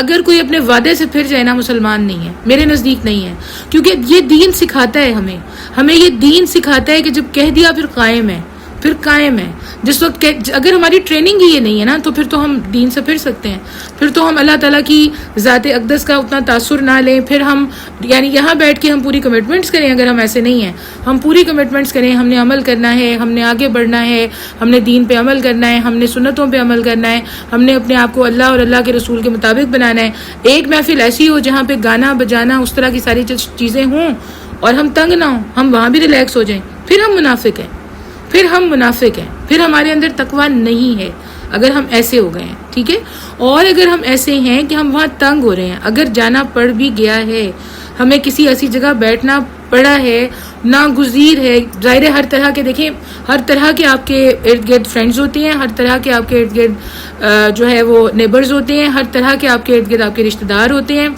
اگر کوئی اپنے وعدے سے پھر جائے نا، مسلمان نہیں ہے، میرے نزدیک نہیں ہے، کیونکہ یہ دین سکھاتا ہے ہمیں یہ دین سکھاتا ہے کہ جب کہہ دیا پھر قائم ہے، پھر قائم ہے۔ جس وقت اگر ہماری ٹریننگ ہی یہ نہیں ہے نا تو پھر تو ہم دین سے پھر سکتے ہیں، پھر تو ہم اللہ تعالیٰ کی ذات اقدس کا اتنا تاثر نہ لیں، پھر ہم یعنی یہاں بیٹھ کے ہم پوری کمٹمنٹس کریں۔ اگر ہم ایسے نہیں ہیں، ہم پوری کمٹمنٹس کریں، ہم نے عمل کرنا ہے، ہم نے آگے بڑھنا ہے، ہم نے دین پہ عمل کرنا ہے، ہم نے سنتوں پہ عمل کرنا ہے، ہم نے اپنے آپ کو اللہ اور اللہ کے رسول کے مطابق بنانا ہے۔ ایک محفل ایسی ہو جہاں پہ گانا بجانا اس طرح کی ساری چیزیں ہوں اور ہم تنگ نہ ہوں، ہم وہاں بھی ریلیکس ہو جائیں، پھر ہم منافق ہیں، پھر ہمارے اندر تقویٰ نہیں ہے اگر ہم ایسے ہو گئے ہیں، ٹھیک ہے۔ اور اگر ہم ایسے ہیں کہ ہم وہاں تنگ ہو رہے ہیں، اگر جانا پڑ بھی گیا ہے، ہمیں کسی ایسی جگہ بیٹھنا پڑا ہے، ناگزیر ہے، ظاہر ہے ہر طرح کے، دیکھیں ہر طرح کے آپ کے ارد گرد فرینڈز ہوتے ہیں، ہر طرح کے آپ کے ارد گرد جو ہے وہ نیبرز ہوتے ہیں، ہر طرح کے آپ کے ارد گرد آپ کے رشتہ دار ہوتے ہیں۔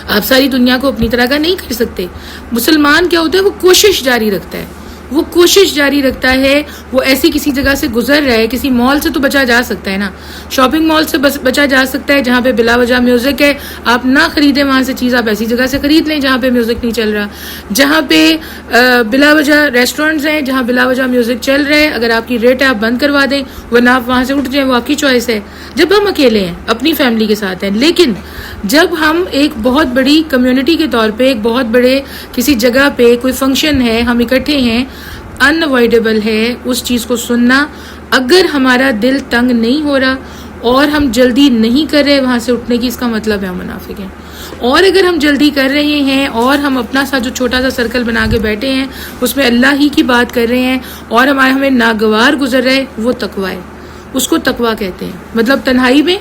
آپ ساری دنیا کو اپنی طرح کا نہیں کر سکتے۔ مسلمان کیا ہوتا ہے، وہ کوشش جاری رکھتا ہے، وہ کوشش جاری رکھتا ہے، وہ ایسی کسی جگہ سے گزر رہا ہے، کسی مال سے تو بچا جا سکتا ہے نا، شاپنگ مال سے بچا جا سکتا ہے جہاں پہ بلا وجہ میوزک ہے، آپ نہ خریدیں وہاں سے چیز، آپ ایسی جگہ سے خرید لیں جہاں پہ میوزک نہیں چل رہا، جہاں پہ بلا وجہ ریسٹورنٹس ہیں جہاں بلا وجہ میوزک چل رہا ہے، اگر آپ کی ریٹ ہے آپ بند کروا دیں، ورنہ آپ وہاں سے اٹھ جائیں، وہ آپ کی چوائس ہے۔ جب ہم اکیلے ہیں، اپنی فیملی کے ساتھ ہیں، لیکن جب ہم ایک بہت بڑی کمیونٹی کے طور پہ، ایک بہت بڑے کسی جگہ پہ کوئی فنکشن ہے، ہم اکٹھے ہیں، انوائڈیبل ہے اس چیز کو سننا۔ اگر ہمارا دل تنگ نہیں ہو رہا اور ہم جلدی نہیں کر رہے وہاں سے اٹھنے کی، اس کا مطلب ہے ہم منافق ہیں۔ اور اگر ہم جلدی کر رہے ہیں اور ہم اپنا سا جو چھوٹا سا سرکل بنا کے بیٹھے ہیں اس میں اللہ ہی کی بات کر رہے ہیں اور ہمیں ناگوار گزر رہے، وہ تقویٰ ہے، اس کو تقویٰ کہتے ہیں۔ مطلب تنہائی میں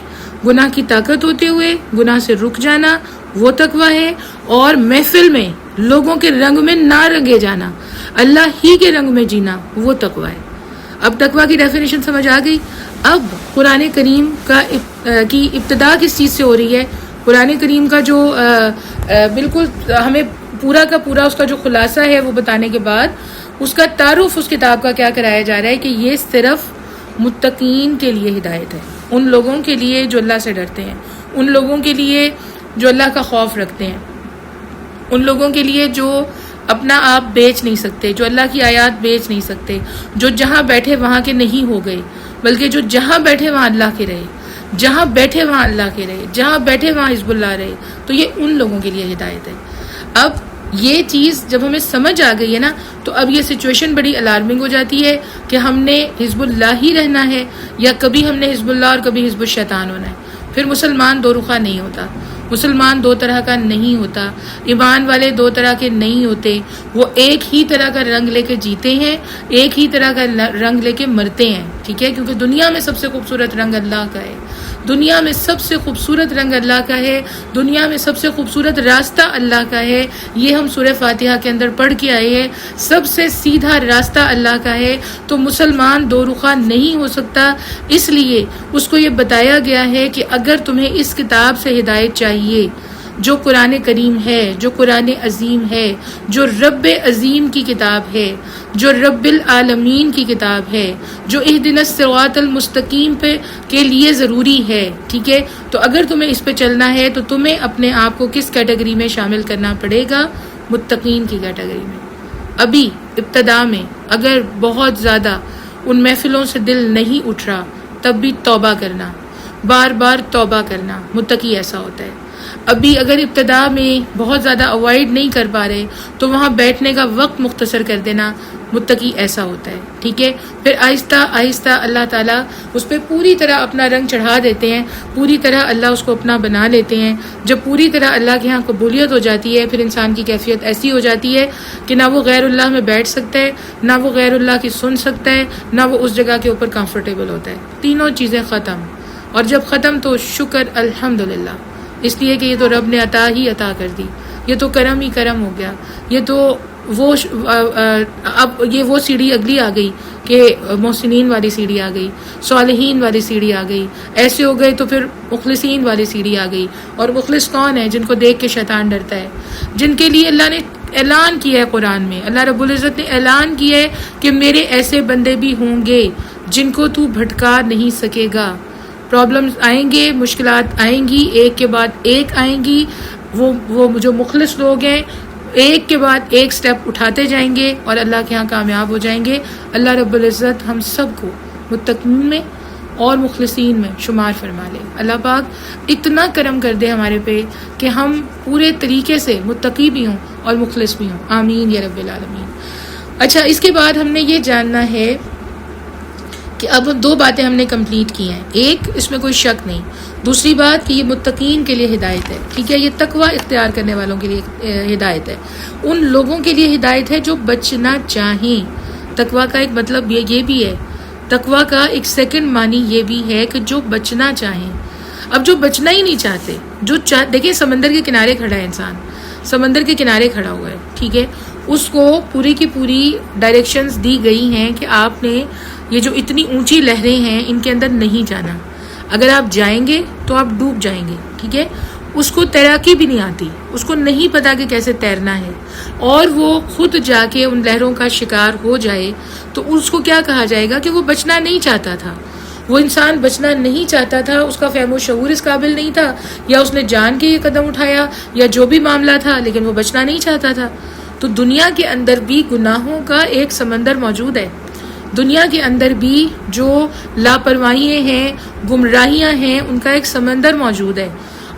گناہ کی طاقت ہوتے ہوئے گناہ سے رک جانا، وہ تقویٰ ہے۔ اور محفل میں لوگوں کے رنگ میں نہ رنگے جانا، اللہ ہی کے رنگ میں جینا، وہ تقویٰ ہے۔ اب تقویٰ کی ڈیفینیشن سمجھ آ گئی۔ اب قرآن کریم کی ابتدا کس چیز سے ہو رہی ہے؟ قرآن کریم کا جو بالکل ہمیں پورا کا پورا اس کا جو خلاصہ ہے وہ بتانے کے بعد اس کا تعارف اس کتاب کا کیا کرایا جا رہا ہے کہ یہ صرف متقین کے لیے ہدایت ہے، ان لوگوں کے لیے جو اللہ سے ڈرتے ہیں، ان لوگوں کے لیے جو اللہ کا خوف رکھتے ہیں، ان لوگوں کے لیے جو اپنا آپ بیچ نہیں سکتے، جو اللہ کی آیات بیچ نہیں سکتے، جو جہاں بیٹھے وہاں کے نہیں ہو گئے، بلکہ جو جہاں بیٹھے وہاں اللہ کے رہے، جہاں بیٹھے وہاں اللہ کے رہے، جہاں بیٹھے وہاں حزب اللہ رہے، تو یہ ان لوگوں کے لیے ہدایت ہے۔ اب یہ چیز جب ہمیں سمجھ آ گئی ہے نا، تو اب یہ سچویشن بڑی الارمنگ ہو جاتی ہے کہ ہم نے حزب اللہ ہی رہنا ہے، یا کبھی ہم نے حزب اللہ اور کبھی حزب الشیطان ہونا ہے۔ پھر مسلمان دو رخا نہیں ہوتا، مسلمان دو طرح کا نہیں ہوتا، ایمان والے دو طرح کے نہیں ہوتے، وہ ایک ہی طرح کا رنگ لے کے جیتے ہیں، ایک ہی طرح کا رنگ لے کے مرتے ہیں، ٹھیک ہے؟ کیونکہ دنیا میں سب سے خوبصورت رنگ اللہ کا ہے، دنیا میں سب سے خوبصورت رنگ اللہ کا ہے، دنیا میں سب سے خوبصورت راستہ اللہ کا ہے۔ یہ ہم سورہ فاتحہ کے اندر پڑھ کے آئے ہیں، سب سے سیدھا راستہ اللہ کا ہے۔ تو مسلمان دو رخا نہیں ہو سکتا، اس لیے اس کو یہ بتایا گیا ہے کہ اگر تمہیں اس کتاب سے ہدایت چاہیے جو قرآن کریم ہے، جو قرآن عظیم ہے، جو رب عظیم کی کتاب ہے، جو رب العالمین کی کتاب ہے، جو اہدنا الصراط المستقیم پہ کے لیے ضروری ہے، ٹھیک ہے؟ تو اگر تمہیں اس پہ چلنا ہے تو تمہیں اپنے آپ کو کس کیٹیگری میں شامل کرنا پڑے گا؟ متقین کی کیٹیگری میں۔ ابھی ابتدا میں اگر بہت زیادہ ان محفلوں سے دل نہیں اٹھ رہا، تب بھی توبہ کرنا، بار بار توبہ کرنا، متقی ایسا ہوتا ہے۔ ابھی اگر ابتدا میں بہت زیادہ اوائڈ نہیں کر پا رہے تو وہاں بیٹھنے کا وقت مختصر کر دینا، متقی ایسا ہوتا ہے، ٹھیک ہے؟ پھر آہستہ آہستہ اللہ تعالیٰ اس پہ پوری طرح اپنا رنگ چڑھا دیتے ہیں، پوری طرح اللہ اس کو اپنا بنا لیتے ہیں۔ جب پوری طرح اللہ کے ہاں قبولیت ہو جاتی ہے، پھر انسان کی کیفیت ایسی ہو جاتی ہے کہ نہ وہ غیر اللہ میں بیٹھ سکتا ہے، نہ وہ غیر اللہ کی سن سکتا ہے، نہ وہ اس جگہ کے اوپر کمفرٹیبل ہوتا ہے۔ تینوں چیزیں ختم، اور جب ختم تو شکر الحمدللہ، اس لیے کہ یہ تو رب نے عطا ہی عطا کر دی، یہ تو کرم ہی کرم ہو گیا، یہ تو وہ اب یہ وہ سیڑھی اگلی آ گئی کہ محسنین والی سیڑھی آ گئی، صالحین والی سیڑھی آ گئی، ایسے ہو گئے تو پھر مخلصین والی سیڑھی آ گئی۔ اور مخلص کون ہے؟ جن کو دیکھ کے شیطان ڈرتا ہے، جن کے لیے اللہ نے اعلان کیا ہے قرآن میں، اللہ رب العزت نے اعلان کیا ہے کہ میرے ایسے بندے بھی ہوں گے جن کو تو بھٹکا نہیں سکے گا۔ پرابلمز آئیں گے، مشکلات آئیں گی، ایک کے بعد ایک آئیں گی، وہ جو مخلص لوگ ہیں ایک کے بعد ایک سٹیپ اٹھاتے جائیں گے اور اللہ کے ہاں کامیاب ہو جائیں گے۔ اللہ رب العزت ہم سب کو متقین میں اور مخلصین میں شمار فرما لے۔ اللہ پاک اتنا کرم کر دے ہمارے پہ کہ ہم پورے طریقے سے متقی بھی ہوں اور مخلص بھی ہوں، آمین یا رب العالمین۔ اچھا، اس کے بعد ہم نے یہ جاننا ہے کہ اب دو باتیں ہم نے کمپلیٹ کی ہیں، ایک اس میں کوئی شک نہیں، دوسری بات کہ یہ متقین کے لیے ہدایت ہے، ٹھیک ہے؟ یہ تقوی اختیار کرنے والوں کے لیے ہدایت ہے، ان لوگوں کے لیے ہدایت ہے جو بچنا چاہیں۔ تقوی کا ایک مطلب یہ بھی ہے، تقوی کا ایک سیکنڈ معنی یہ بھی ہے کہ جو بچنا چاہیں۔ اب جو بچنا ہی نہیں چاہتے، دیکھیں سمندر کے کنارے کھڑا ہے انسان، سمندر کے کنارے کھڑا ہوا ہے، ٹھیک ہے؟ اس کو پوری کی پوری ڈائریکشنز دی گئی ہیں کہ آپ نے یہ جو اتنی اونچی لہریں ہیں ان کے اندر نہیں جانا، اگر آپ جائیں گے تو آپ ڈوب جائیں گے، ٹھیک ہے؟ اس کو تیراکی بھی نہیں آتی، اس کو نہیں پتا کہ کیسے تیرنا ہے، اور وہ خود جا کے ان لہروں کا شکار ہو جائے تو اس کو کیا کہا جائے گا کہ وہ بچنا نہیں چاہتا تھا، وہ انسان بچنا نہیں چاہتا تھا، اس کا فہم و شعور اس قابل نہیں تھا، یا اس نے جان کے یہ قدم اٹھایا یا جو بھی معاملہ تھا، لیکن وہ بچنا نہیں چاہتا تھا۔ تو دنیا کے اندر بھی گناہوں کا ایک سمندر موجود ہے، دنیا کے اندر بھی جو لاپرواہیاں ہیں، گمراہیاں ہیں، ان کا ایک سمندر موجود ہے۔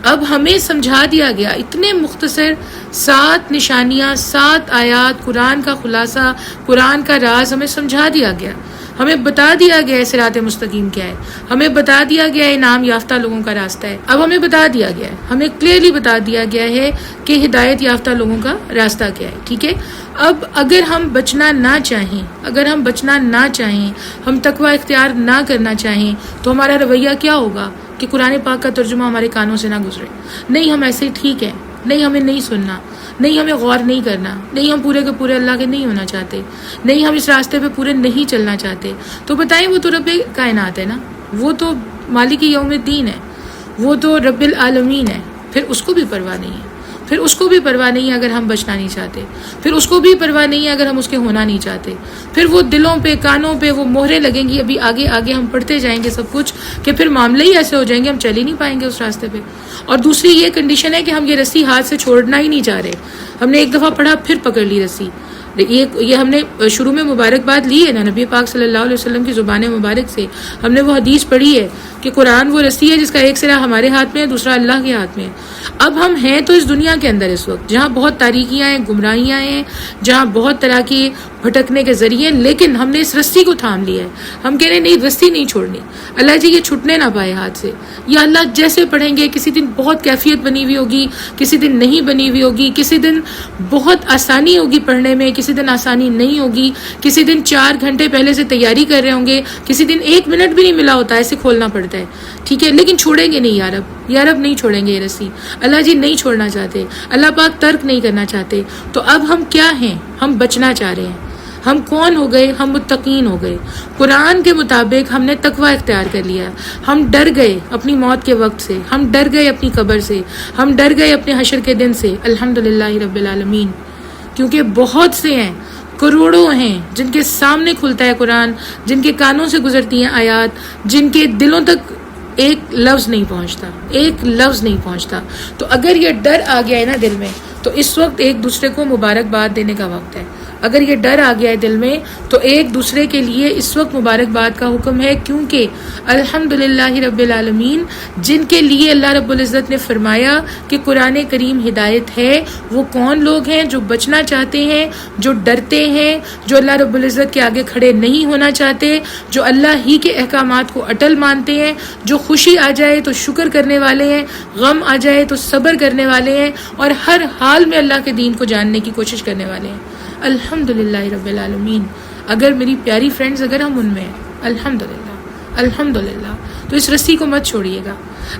اب ہمیں سمجھا دیا گیا اتنے مختصر 7 نشانیاں، 7 آیات، قرآن کا خلاصہ، قرآن کا راز ہمیں سمجھا دیا گیا، ہمیں بتا دیا گیا ہے صراط مستقیم کیا ہے، ہمیں بتا دیا گیا ہے انعام یافتہ لوگوں کا راستہ ہے۔ اب ہمیں بتا دیا گیا ہے، ہمیں کلیئرلی بتا دیا گیا ہے کہ ہدایت یافتہ لوگوں کا راستہ کیا ہے، ٹھیک ہے؟ اب اگر ہم بچنا نہ چاہیں، اگر ہم بچنا نہ چاہیں، ہم تقوی اختیار نہ کرنا چاہیں، تو ہمارا رویہ کیا ہوگا کہ قرآن پاک کا ترجمہ ہمارے کانوں سے نہ گزرے، نہیں ہم ایسے ہی ٹھیک ہیں، نہیں ہمیں نہیں سننا، نہیں ہمیں غور نہیں کرنا، نہیں ہم پورے کے پورے اللہ کے نہیں ہونا چاہتے، نہیں ہم اس راستے پہ پورے نہیں چلنا چاہتے، تو بتائیں وہ تو رب کائنات ہے نا، وہ تو مالک یوم الدین ہے، وہ تو رب العالمین ہے، پھر اس کو بھی پرواہ نہیں ہے، پھر اس کو بھی پرواہ نہیں ہے اگر ہم بچنا نہیں چاہتے، پھر اس کو بھی پرواہ نہیں ہے اگر ہم اس کے ہونا نہیں چاہتے، پھر وہ دلوں پہ کانوں پہ وہ مہریں لگیں گی، ابھی آگے آگے ہم پڑھتے جائیں گے سب کچھ، کہ پھر معاملے ہی ایسے ہو جائیں گے ہم چل ہی نہیں پائیں گے اس راستے پہ۔ اور دوسری یہ کنڈیشن ہے کہ ہم یہ رسی ہاتھ سے چھوڑنا ہی نہیں چاہ رہے، ہم نے ایک دفعہ پڑھا پھر پکڑ لی رسی، یہ ہم نے شروع میں مبارکباد لی ہے نا نبی پاک صلی اللہ علیہ وسلم کی زبان مبارک سے. ہم نے وہ حدیث پڑھی ہے کہ قرآن وہ رسی ہے جس کا ایک سرا ہمارے ہاتھ میں ہے، دوسرا اللہ کے ہاتھ میں ہے. اب ہم ہیں تو اس دنیا کے اندر اس وقت جہاں بہت تاریکیاں ہیں، گمراہیاں ہیں، جہاں بہت طرح کی بھٹکنے کے ذریعے، لیکن ہم نے اس رسی کو تھام لیا ہے. ہم کہہ رہے ہیں نہیں، رسی نہیں چھوڑنی. اللہ جی یہ چھٹنے نہ پائے ہاتھ سے. یا اللہ جیسے پڑھیں گے، کسی دن بہت کیفیت بنی ہوئی ہوگی، کسی دن نہیں بنی ہوئی ہوگی، کسی دن بہت آسانی ہوگی پڑھنے میں، کسی دن آسانی نہیں ہوگی، کسی دن 4 گھنٹے پہلے سے تیاری کر رہے ہوں گے، کسی دن 1 منٹ بھی نہیں ملا ہوتا، ایسے کھولنا پڑتا ہے. ٹھیک ہے، لیکن چھوڑیں گے نہیں یا رب نہیں چھوڑیں گے یہ رسی. اللہ جی نہیں چھوڑنا چاہتے، اللہ پاک ترک نہیں کرنا چاہتے. تو اب ہم کیا ہیں؟ ہم بچنا چاہ رہے ہیں. ہم کون ہو گئے؟ ہم متقین ہو گئے. قرآن کے مطابق ہم نے تقوی اختیار کر لیا. ہم ڈر گئے اپنی موت کے وقت سے، ہم ڈر گئے اپنی قبر سے، ہم ڈر گئے اپنے حشر کے دن سے. الحمدللہ رب العالمین. کیونکہ بہت سے ہیں، کروڑوں ہیں جن کے سامنے کھلتا ہے قرآن، جن کے کانوں سے گزرتی ہیں آیات، جن کے دلوں تک ایک لفظ نہیں پہنچتا، ایک لفظ نہیں پہنچتا. تو اگر یہ ڈر آ گیا ہے نا دل میں، تو اس وقت ایک دوسرے کو مبارکباد دینے کا وقت ہے. اگر یہ ڈر آ گیا ہے دل میں تو ایک دوسرے کے لیے اس وقت مبارکباد کا حکم ہے. کیونکہ الحمدللہ رب العالمین جن کے لیے اللہ رب العزت نے فرمایا کہ قرآن کریم ہدایت ہے، وہ کون لوگ ہیں؟ جو بچنا چاہتے ہیں، جو ڈرتے ہیں، جو اللہ رب العزت کے آگے کھڑے نہیں ہونا چاہتے، جو اللہ ہی کے احکامات کو اٹل مانتے ہیں، جو خوشی آ جائے تو شکر کرنے والے ہیں، غم آ جائے تو صبر کرنے والے ہیں، اور ہر حال میں اللہ کے دین کو جاننے کی کوشش کرنے والے ہیں. الحمدللہ رب العالمین. اگر میری پیاری فرینڈز اگر ہم ان میں ہیں، الحمدللہ، تو اس رسی کو مت چھوڑیے گا،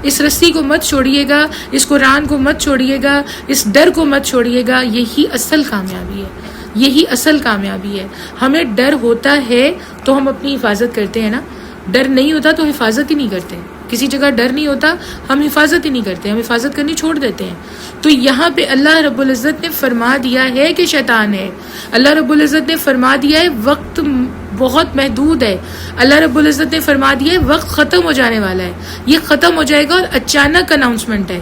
اس رسی کو مت چھوڑیے گا، اس قرآن کو مت چھوڑیے گا، اس ڈر کو مت چھوڑیے گا. یہی اصل کامیابی ہے، یہی اصل کامیابی ہے. ہمیں ڈر ہوتا ہے تو ہم اپنی حفاظت کرتے ہیں نا. ڈر نہیں ہوتا تو حفاظت ہی نہیں کرتے. کسی جگہ ڈر نہیں ہوتا ہم حفاظت ہی نہیں کرتے، ہم حفاظت کرنی چھوڑ دیتے ہیں. تو یہاں پہ اللہ رب العزت نے فرما دیا ہے کہ شیطان ہے. اللہ رب العزت نے فرما دیا ہے وقت بہت محدود ہے. اللہ رب العزت نے فرما دیا ہے وقت ختم ہو جانے والا ہے، یہ ختم ہو جائے گا. اور اچانک اناؤنسمنٹ ہے،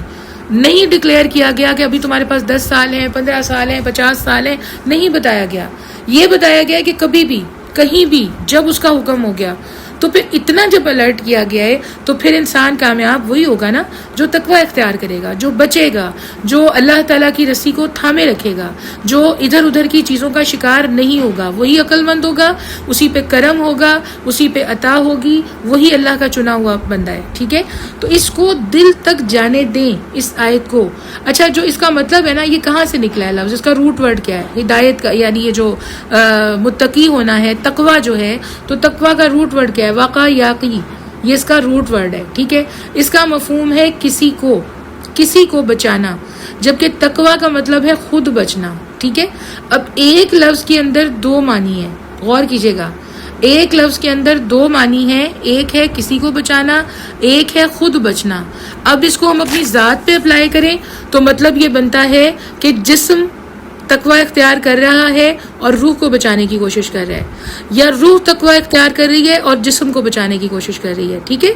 نہیں ڈکلیئر کیا گیا کہ ابھی تمہارے پاس 10 سال ہیں، 15 سال ہیں، 50 سال ہیں. نہیں بتایا گیا. یہ بتایا گیا کہ کبھی بھی کہیں بھی جب اس کا حکم ہو گیا. تو پھر اتنا جب الرٹ کیا گیا ہے تو پھر انسان کامیاب وہی ہوگا نا جو تقوی اختیار کرے گا، جو بچے گا، جو اللہ تعالیٰ کی رسی کو تھامے رکھے گا، جو ادھر ادھر کی چیزوں کا شکار نہیں ہوگا. وہی عقل مند ہوگا، اسی پہ کرم ہوگا، اسی پہ عطا ہوگی، وہی اللہ کا چنا ہوا بندہ ہے. ٹھیک ہے، تو اس کو دل تک جانے دیں اس آیت کو. اچھا، جو اس کا مطلب ہے نا، یہ کہاں سے نکلا ہے لفظ؟ اس کا روٹ ورڈ کیا ہے؟ ہدایت کا، یعنی یہ جو متقی ہونا ہے، تقوی جو ہے، تو تقوی کا روٹ ورڈ کیا ہے؟ واقع یاقی، یہ اس کا روٹ ورڈ ہے. ٹھیک ہے، اس کا مفہوم ہے کسی کو بچانا، جبکہ تقوی کا مطلب ہے خود بچنا. ٹھیک ہے، اب ایک لفظ کے اندر 2 معنی ہیں، غور کیجئے گا. ایک لفظ کے اندر 2 معنی ہیں، ایک ہے کسی کو بچانا، ایک ہے خود بچنا. اب اس کو ہم اپنی ذات پہ اپلائی کریں تو مطلب یہ بنتا ہے کہ جسم تقوی اختیار کر رہا ہے اور روح کو بچانے کی کوشش کر رہا ہے، یا روح تقوی اختیار کر رہی ہے اور جسم کو بچانے کی کوشش کر رہی ہے. ٹھیک ہے،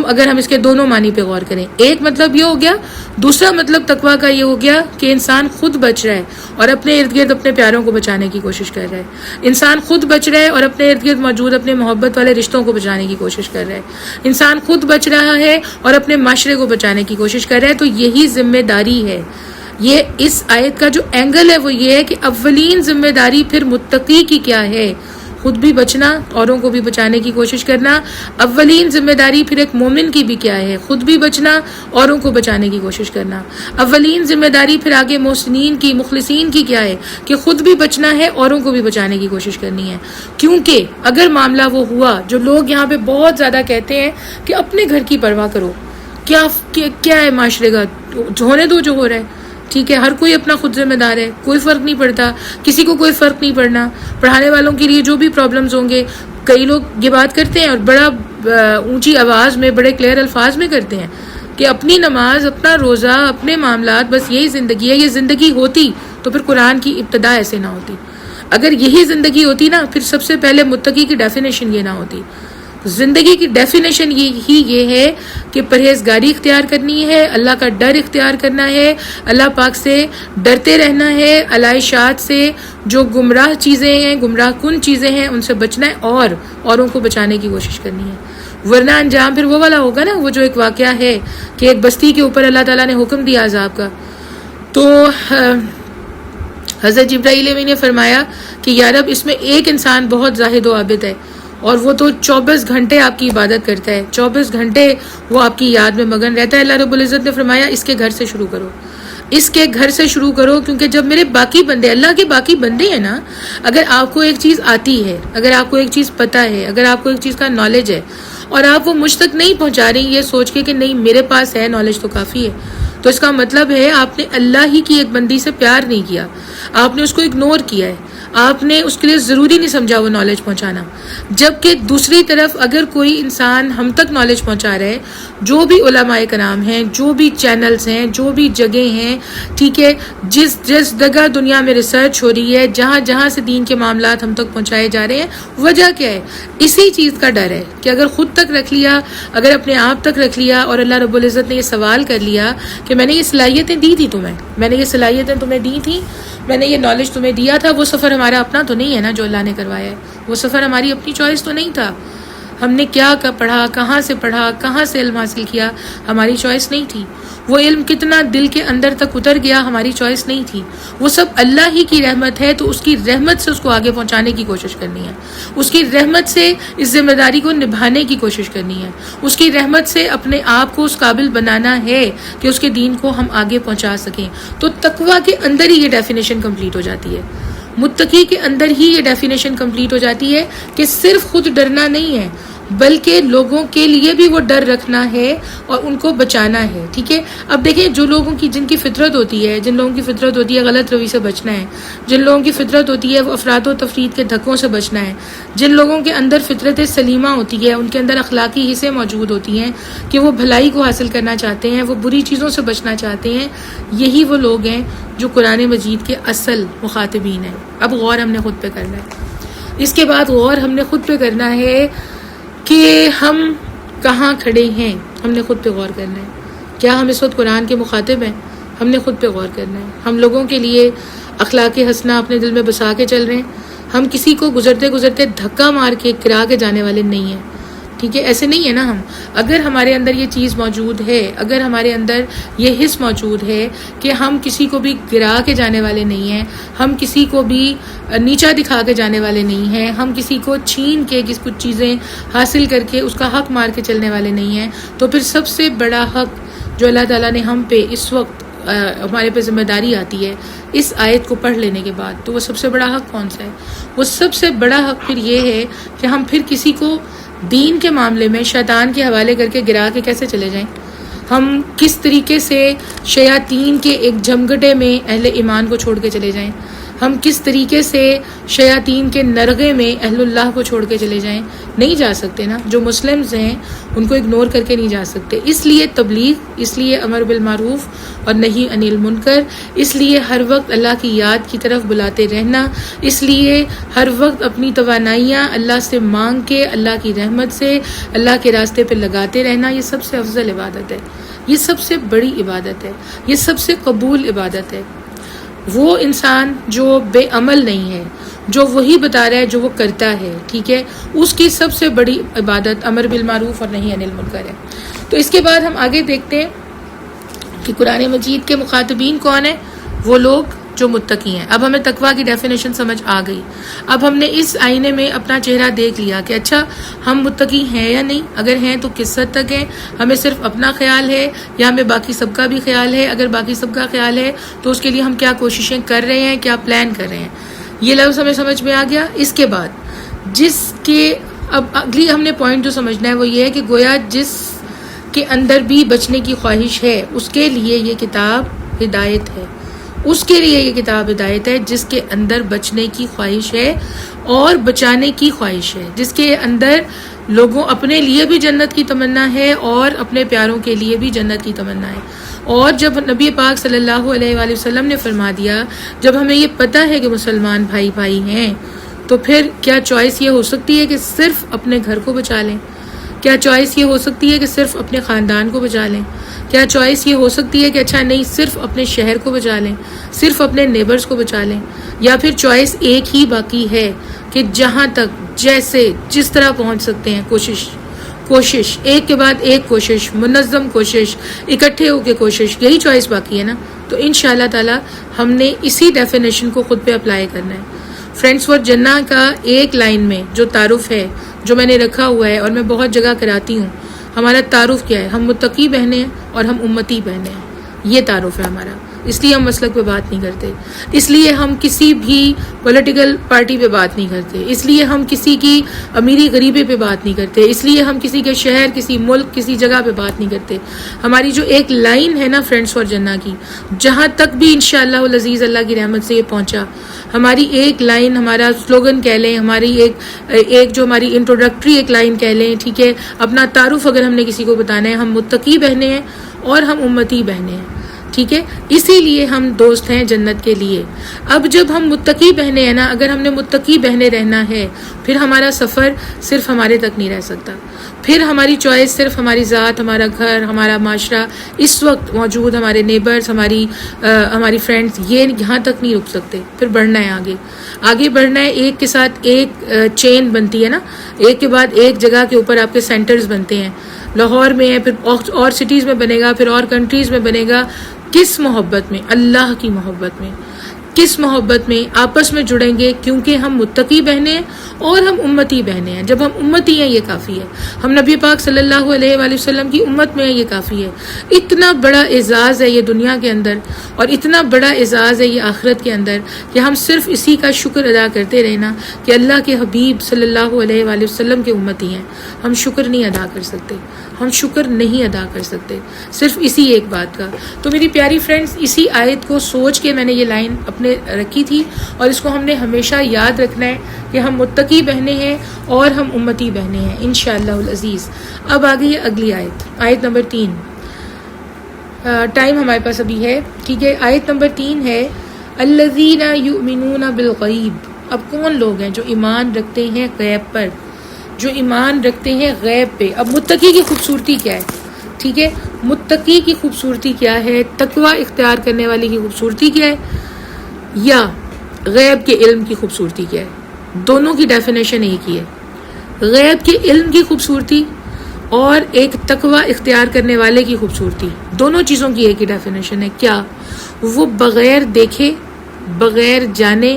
اگر ہم اس کے دونوں معنی پہ غور کریں، ایک مطلب یہ ہو گیا. دوسرا مطلب تقوی کا یہ ہو گیا کہ انسان خود بچ رہا ہے اور اپنے ارد گرد اپنے پیاروں کو بچانے کی کوشش کر رہا ہے. انسان خود بچ رہا ہے اور اپنے ارد گرد موجود اپنے محبت والے رشتوں کو بچانے کی کوشش کر رہا ہے. انسان خود بچ رہا ہے اور اپنے معاشرے کو بچانے کی کوشش کر رہا ہے. تو یہی ذمہ داری ہے. یہ اس آیت کا جو اینگل ہے وہ یہ ہے کہ اولین ذمہ داری پھر متقی کی کیا ہے؟ خود بھی بچنا، اوروں کو بھی بچانے کی کوشش کرنا. اولین ذمہ داری پھر ایک مومن کی بھی کیا ہے؟ خود بھی بچنا، اوروں کو بچانے کی کوشش کرنا. اولین ذمہ داری پھر آگے محسنین کی، مخلصین کی کیا ہے؟ کہ خود بھی بچنا ہے، اوروں کو بھی بچانے کی کوشش کرنی ہے. کیونکہ اگر معاملہ وہ ہوا جو لوگ یہاں پہ بہت زیادہ کہتے ہیں کہ اپنے گھر کی پرواہ کرو، کیا ہے معاشرے کا، ہونے دو جو ہو رہا ہے. ٹھیک ہے، ہر کوئی اپنا خود ذمہ دار ہے، کوئی فرق نہیں پڑتا، کسی کو کوئی فرق نہیں پڑنا. پڑھانے والوں کے لیے جو بھی پرابلمز ہوں گے، کئی لوگ یہ بات کرتے ہیں اور بڑا اونچی آواز میں، بڑے کلیئر الفاظ میں کرتے ہیں کہ اپنی نماز، اپنا روزہ، اپنے معاملات، بس یہی زندگی ہے. یہ زندگی ہوتی تو پھر قرآن کی ابتدا ایسے نہ ہوتی. اگر یہی زندگی ہوتی نا، پھر سب سے پہلے متقی کی ڈیفینیشن یہ نہ ہوتی. زندگی کی ڈیفینیشن یہ ہے کہ پرہیزگاری اختیار کرنی ہے، اللہ کا ڈر اختیار کرنا ہے، اللہ پاک سے ڈرتے رہنا ہے، علائشات سے جو گمراہ چیزیں ہیں، گمراہ کن چیزیں ہیں، ان سے بچنا ہے اور اوروں کو بچانے کی کوشش کرنی ہے، ورنہ انجام پھر وہ والا ہوگا نا، وہ جو ایک واقعہ ہے کہ ایک بستی کے اوپر اللہ تعالیٰ نے حکم دیا عذاب کا، تو حضرت جبرائیل امین نے فرمایا کہ یا رب اس میں ایک انسان بہت زاہد و عابد ہے اور وہ تو 24 گھنٹے آپ کی عبادت کرتا ہے، 24 گھنٹے وہ آپ کی یاد میں مگن رہتا ہے۔ اللہ رب العزت نے فرمایا اس کے گھر سے شروع کرو، اس کے گھر سے شروع کرو، کیونکہ جب میرے باقی بندے، اللہ کے باقی بندے ہیں نا، اگر آپ کو ایک چیز آتی ہے، اگر آپ کو ایک چیز پتہ ہے، اگر آپ کو ایک چیز کا نالج ہے اور آپ وہ مجھ تک نہیں پہنچا رہی یہ سوچ کے کہ نہیں میرے پاس ہے نالج تو کافی ہے، تو اس کا مطلب ہے آپ نے اللہ ہی کی ایک بندی سے پیار نہیں کیا، آپ نے اس کو اگنور کیا ہے، آپ نے اس کے لیے ضروری نہیں سمجھا وہ نالج پہنچانا۔ جبکہ دوسری طرف اگر کوئی انسان ہم تک نالج پہنچا رہا ہے، جو بھی علماء کرام ہیں، جو بھی چینلز ہیں، جو بھی جگہ ہیں، ٹھیک ہے، جس جگہ دنیا میں ریسرچ ہو رہی ہے، جہاں جہاں سے دین کے معاملات ہم تک پہنچائے جا رہے ہیں، وجہ کیا ہے؟ اسی چیز کا ڈر ہے کہ اگر خود تک رکھ لیا، اگر اپنے آپ تک رکھ لیا اور اللہ رب العزت نے یہ سوال کر لیا کہ میں نے یہ صلاحیتیں دی تھی تمہیں، میں نے یہ صلاحیتیں تمہیں دی تھی، میں نے یہ نالج تمہیں دیا تھا، وہ سفر ہمارا اپنا تو نہیں ہے نا جو اللہ نے کروایا ہے، وہ سفر ہماری اپنی چوائس تو نہیں تھا، ہم نے کیا پڑھا، کہاں سے پڑھا، کہاں سے علم حاصل کیا، ہماری چوائس نہیں تھی، وہ علم کتنا دل کے اندر تک اتر گیا، ہماری چوائس نہیں تھی، وہ سب اللہ ہی کی رحمت ہے، تو اس کی رحمت سے اس کو آگے پہنچانے کی کوشش کرنی ہے، اس کی رحمت سے اس ذمہ داری کو نبھانے کی کوشش کرنی ہے، اس کی رحمت سے اپنے آپ کو اس قابل بنانا ہے کہ اس کے دین کو ہم آگے پہنچا سکیں۔ تو تقویٰ کے اندر ہی یہ ڈیفینیشن کمپلیٹ ہو جاتی ہے، متقی کے اندر ہی یہ ڈیفینیشن کمپلیٹ ہو جاتی ہے کہ صرف خود ڈرنا نہیں ہے بلکہ لوگوں کے لیے بھی وہ ڈر رکھنا ہے اور ان کو بچانا ہے، ٹھیک ہے۔ اب دیکھیں جو لوگوں کی جن کی فطرت ہوتی ہے، جن لوگوں کی فطرت ہوتی ہے غلط روی سے بچنا ہے، جن لوگوں کی فطرت ہوتی ہے وہ افراد و تفرید کے دھکوں سے بچنا ہے، جن لوگوں کے اندر فطرت سلیمہ ہوتی ہے، ان کے اندر اخلاقی حصے موجود ہوتی ہیں کہ وہ بھلائی کو حاصل کرنا چاہتے ہیں، وہ بری چیزوں سے بچنا چاہتے ہیں، یہی وہ لوگ ہیں جو قرآن مجید کے اصل مخاطبین ہیں۔ اب غور ہم نے خود پہ کرنا ہے، اس کے بعد غور ہم نے خود پہ کرنا ہے کہ ہم کہاں کھڑے ہیں، ہم نے خود پہ غور کرنا ہے، کیا ہم اس وقت قرآن کے مخاطب ہیں؟ ہم نے خود پہ غور کرنا ہے۔ ہم لوگوں کے لیے اخلاق حسنہ اپنے دل میں بسا کے چل رہے ہیں، ہم کسی کو گزرتے گزرتے دھکا مار کے گرا کے جانے والے نہیں ہیں، ٹھیک ہے، ایسے نہیں ہے نا ہم۔ اگر ہمارے اندر یہ چیز موجود ہے، اگر ہمارے اندر یہ حس موجود ہے کہ ہم کسی کو بھی گرا کے جانے والے نہیں ہیں، ہم کسی کو بھی نیچا دکھا کے جانے والے نہیں ہیں، ہم کسی کو چھین کے کچھ چیزیں حاصل کر کے اس کا حق مار کے چلنے والے نہیں ہیں، تو پھر سب سے بڑا حق جو اللہ تعالیٰ نے ہم پہ اس وقت ہمارے پہ ذمہ داری آتی ہے اس آیت کو پڑھ لینے کے بعد، تو وہ سب سے بڑا حق کون سا ہے؟ وہ سب سے بڑا حق پھر یہ ہے کہ ہم پھر کسی کو دین کے معاملے میں شیطان کے حوالے کر کے گرا کے کیسے چلے جائیں، ہم کس طریقے سے شیاطین کے ایک جھمگٹے میں اہل ایمان کو چھوڑ کے چلے جائیں، ہم کس طریقے سے شیاطین کے نرغے میں اہل اللہ کو چھوڑ کے چلے جائیں، نہیں جا سکتے نا، جو مسلمز ہیں ان کو اگنور کر کے نہیں جا سکتے۔ اس لیے تبلیغ، اس لیے امر بالمعروف اور نہی عن المنکر، اس لیے ہر وقت اللہ کی یاد کی طرف بلاتے رہنا، اس لیے ہر وقت اپنی توانائیاں اللہ سے مانگ کے اللہ کی رحمت سے اللہ کے راستے پہ لگاتے رہنا، یہ سب سے افضل عبادت ہے، یہ سب سے بڑی عبادت ہے، یہ سب سے قبول عبادت ہے۔ وہ انسان جو بے عمل نہیں ہے، جو وہی بتا رہا ہے جو وہ کرتا ہے، ٹھیک ہے، اس کی سب سے بڑی عبادت امر بالمعروف اور نہی عن المنکر ہے۔ تو اس کے بعد ہم آگے دیکھتے ہیں کہ قرآن مجید کے مخاطبین کون ہیں؟ وہ لوگ جو متقی ہیں۔ اب ہمیں تقویٰ کی ڈیفینیشن سمجھ آ گئی، اب ہم نے اس آئینے میں اپنا چہرہ دیکھ لیا کہ اچھا ہم متقی ہیں یا نہیں، اگر ہیں تو کس حد تک ہیں، ہمیں صرف اپنا خیال ہے یا ہمیں باقی سب کا بھی خیال ہے، اگر باقی سب کا خیال ہے تو اس کے لیے ہم کیا کوششیں کر رہے ہیں، کیا پلان کر رہے ہیں، یہ لفظ ہمیں سمجھ میں آ گیا۔ اس کے بعد جس کے اب اگلی ہم نے پوائنٹ جو سمجھنا ہے وہ یہ ہے کہ گویا جس کے اندر بھی بچنے کی خواہش ہے اس کے لیے یہ کتاب ہدایت ہے، اس کے لیے یہ کتاب ہدایت ہے جس کے اندر بچنے کی خواہش ہے اور بچانے کی خواہش ہے، جس کے اندر لوگوں اپنے لیے بھی جنت کی تمنا ہے اور اپنے پیاروں کے لیے بھی جنت کی تمنا ہے۔ اور جب نبی پاک صلی اللہ علیہ وآلہ وسلم نے فرما دیا، جب ہمیں یہ پتہ ہے کہ مسلمان بھائی بھائی ہیں، تو پھر کیا چوائس یہ ہو سکتی ہے کہ صرف اپنے گھر کو بچا لیں؟ کیا چوائس یہ ہو سکتی ہے کہ صرف اپنے خاندان کو بچا لیں؟ کیا چوائس یہ ہو سکتی ہے کہ اچھا نہیں صرف اپنے شہر کو بچا لیں، صرف اپنے نیبرز کو بچا لیں؟ یا پھر چوائس ایک ہی باقی ہے کہ جہاں تک جیسے جس طرح پہنچ سکتے ہیں کوشش ایک کے بعد ایک کوشش، منظم کوشش، اکٹھے ہو کے کوشش، یہی چوائس باقی ہے نا؟ تو انشاءاللہ تعالی ہم نے اسی ڈیفینیشن کو خود پہ اپلائی کرنا ہے۔ فرینڈز فار جنہ کا ایک لائن میں جو تعارف ہے جو میں نے رکھا ہوا ہے اور میں بہت جگہ کراتی ہوں، ہمارا تعارف کیا ہے؟ ہم متقی بہنیں ہیں اور ہم امتی بہنیں ہیں، یہ تعارف ہے ہمارا۔ اس لیے ہم مسلک پہ بات نہیں کرتے، اس لیے ہم کسی بھی پولیٹیکل پارٹی پہ بات نہیں کرتے، اس لیے ہم کسی کی امیری غریبی پہ بات نہیں کرتے، اس لیے ہم کسی کے شہر، کسی ملک، کسی جگہ پہ بات نہیں کرتے۔ ہماری جو ایک لائن ہے نا فرینڈز فار جنہ کی، جہاں تک بھی انشاءاللہ العزیز اللہ کی رحمت سے یہ پہنچا، ہماری ایک لائن، ہمارا سلوگن کہہ لیں، ہماری ایک جو ہماری انٹروڈکٹری ایک لائن کہہ لیں، ٹھیک ہے، اپنا تعارف اگر ہم نے کسی کو بتانا ہے، ہم متقی بہنیں ہیں اور ہم امتی بہنیں ہیں، ٹھیک ہے، اسی لیے ہم دوست ہیں جنت کے لیے۔ اب جب ہم متقی بہنیں ہیں نا، اگر ہم نے متقی بہنیں رہنا ہے، پھر ہمارا سفر صرف ہمارے تک نہیں رہ سکتا، پھر ہماری چوائس صرف ہماری ذات، ہمارا گھر، ہمارا معاشرہ، اس وقت موجود ہمارے نیبرز، ہماری فرینڈز، یہ یہاں تک نہیں رک سکتے، پھر بڑھنا ہے، آگے بڑھنا ہے، ایک کے ساتھ ایک چین بنتی ہے نا، ایک کے بعد ایک جگہ کے اوپر آپ کے سینٹرز بنتے ہیں، لاہور میں ہے، پھر اور سٹیز میں بنے گا، پھر اور کنٹریز میں بنے گا۔ کس محبت میں؟ اللہ کی محبت میں، کس محبت میں؟ آپس میں جڑیں گے، کیونکہ ہم متقی بہنیں ہیں اور ہم امتی بہنیں ہیں۔ جب ہم امتی ہیں یہ کافی ہے، ہم نبی پاک صلی اللہ علیہ وآلہ وسلم کی امت میں ہیں یہ کافی ہے۔ اتنا بڑا اعزاز ہے یہ دنیا کے اندر اور اتنا بڑا اعزاز ہے یہ آخرت کے اندر کہ ہم صرف اسی کا شکر ادا کرتے رہنا کہ اللہ کے حبیب صلی اللہ علیہ وآلہ وسلم کے امتی ہیں۔ ہم شکر نہیں ادا کر سکتے، ہم شکر نہیں ادا کر سکتے صرف اسی ایک بات کا۔ تو میری پیاری فرینڈز، اسی آیت کو سوچ کے میں نے یہ لائن اپنے رکھی تھی اور اس کو ہم نے ہمیشہ یاد رکھنا ہے کہ ہم متقی بہنیں ہیں اور ہم امتی بہنیں ہیں انشاءاللہ العزیز۔ اب آگئی ہے اگلی آیت نمبر 3۔ ٹائم ہمارے پاس ابھی ہے، ٹھیک ہے۔ آیت نمبر 3 ہے الذین یؤمنون بالغیب۔ اب کون لوگ ہیں جو ایمان رکھتے ہیں غیب پر، جو ایمان رکھتے ہیں غیب پہ؟ اب متقی کی خوبصورتی کیا ہے؟ ٹھیک ہے، متقی کی خوبصورتی کیا ہے؟ تقوی اختیار کرنے والے کی خوبصورتی کیا ہے؟ یا غیب کے علم کی خوبصورتی کیا ہے؟ دونوں کی ڈیفینیشن ایک ہی ہے، غیب کے علم کی خوبصورتی اور ایک تقوی اختیار کرنے والے کی خوبصورتی، دونوں چیزوں کی ایک ہی ڈیفینیشن ہے۔ کیا؟ وہ بغیر دیکھے، بغیر جانے،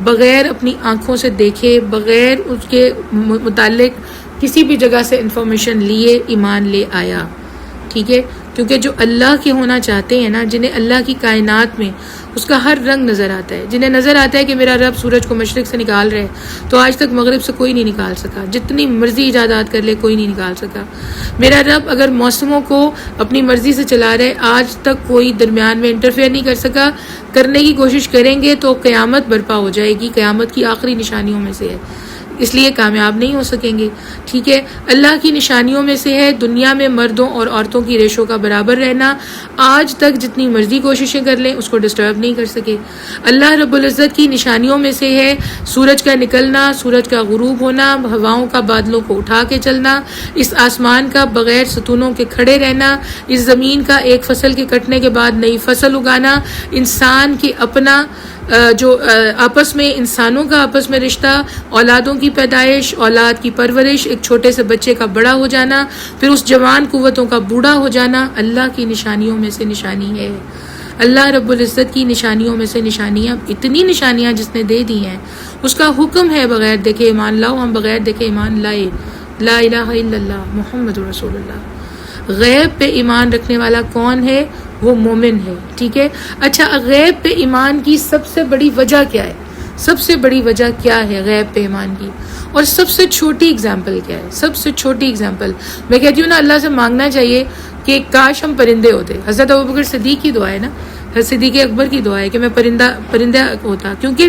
بغیر اپنی آنکھوں سے دیکھے، بغیر اس کے متعلق کسی بھی جگہ سے انفارمیشن لیے ایمان لے آیا، ٹھیک ہے۔ کیونکہ جو اللہ کے ہونا چاہتے ہیں نا، جنہیں اللہ کی کائنات میں اس کا ہر رنگ نظر آتا ہے، جنہیں نظر آتا ہے کہ میرا رب سورج کو مشرق سے نکال رہے تو آج تک مغرب سے کوئی نہیں نکال سکا، جتنی مرضی ایجادات کر لے کوئی نہیں نکال سکا۔ میرا رب اگر موسموں کو اپنی مرضی سے چلا رہے، آج تک کوئی درمیان میں انٹرفیئر نہیں کر سکا، کرنے کی کوشش کریں گے تو قیامت برپا ہو جائے گی، قیامت کی آخری نشانیوں میں سے ہے، اس لیے کامیاب نہیں ہو سکیں گے، ٹھیک ہے۔ اللہ کی نشانیوں میں سے ہے دنیا میں مردوں اور عورتوں کی ریشوں کا برابر رہنا، آج تک جتنی مرضی کوششیں کر لیں اس کو ڈسٹرب نہیں کر سکے۔ اللہ رب العزت کی نشانیوں میں سے ہے سورج کا نکلنا، سورج کا غروب ہونا، ہواؤں کا بادلوں کو اٹھا کے چلنا، اس آسمان کا بغیر ستونوں کے کھڑے رہنا، اس زمین کا ایک فصل کے کٹنے کے بعد نئی فصل اگانا، انسان کی اپنا جو آپس میں انسانوں کا آپس میں رشتہ، اولادوں کی پیدائش، اولاد کی پرورش، ایک چھوٹے سے بچے کا بڑا ہو جانا، پھر اس جوان قوتوں کا بوڑھا ہو جانا، اللہ کی نشانیوں میں سے نشانی ہے۔ اللہ رب العزت کی نشانیوں میں سے نشانیاں، اتنی نشانیاں جس نے دے دی ہیں، اس کا حکم ہے بغیر دیکھے ایمان لاؤ، ہم بغیر دیکھے ایمان لائے، لا الہ الا اللہ محمد رسول اللہ۔ غیب پہ ایمان رکھنے والا کون ہے؟ وہ مومن ہے، ٹھیک ہے۔ اچھا، غیب پہ ایمان کی سب سے بڑی وجہ کیا ہے؟ سب سے بڑی وجہ کیا ہے غیب پہ ایمان کی؟ اور سب سے چھوٹی اگزامپل کیا ہے؟ سب سے چھوٹی اگزامپل میں کہتی ہوں نا، اللہ سے مانگنا چاہیے کہ کاش ہم پرندے ہوتے۔ حضرت ابوبکر صدیق کی دعا ہے نا، حضرت صدیق اکبر کی دعا ہے کہ میں پرندہ ہوتا، کیونکہ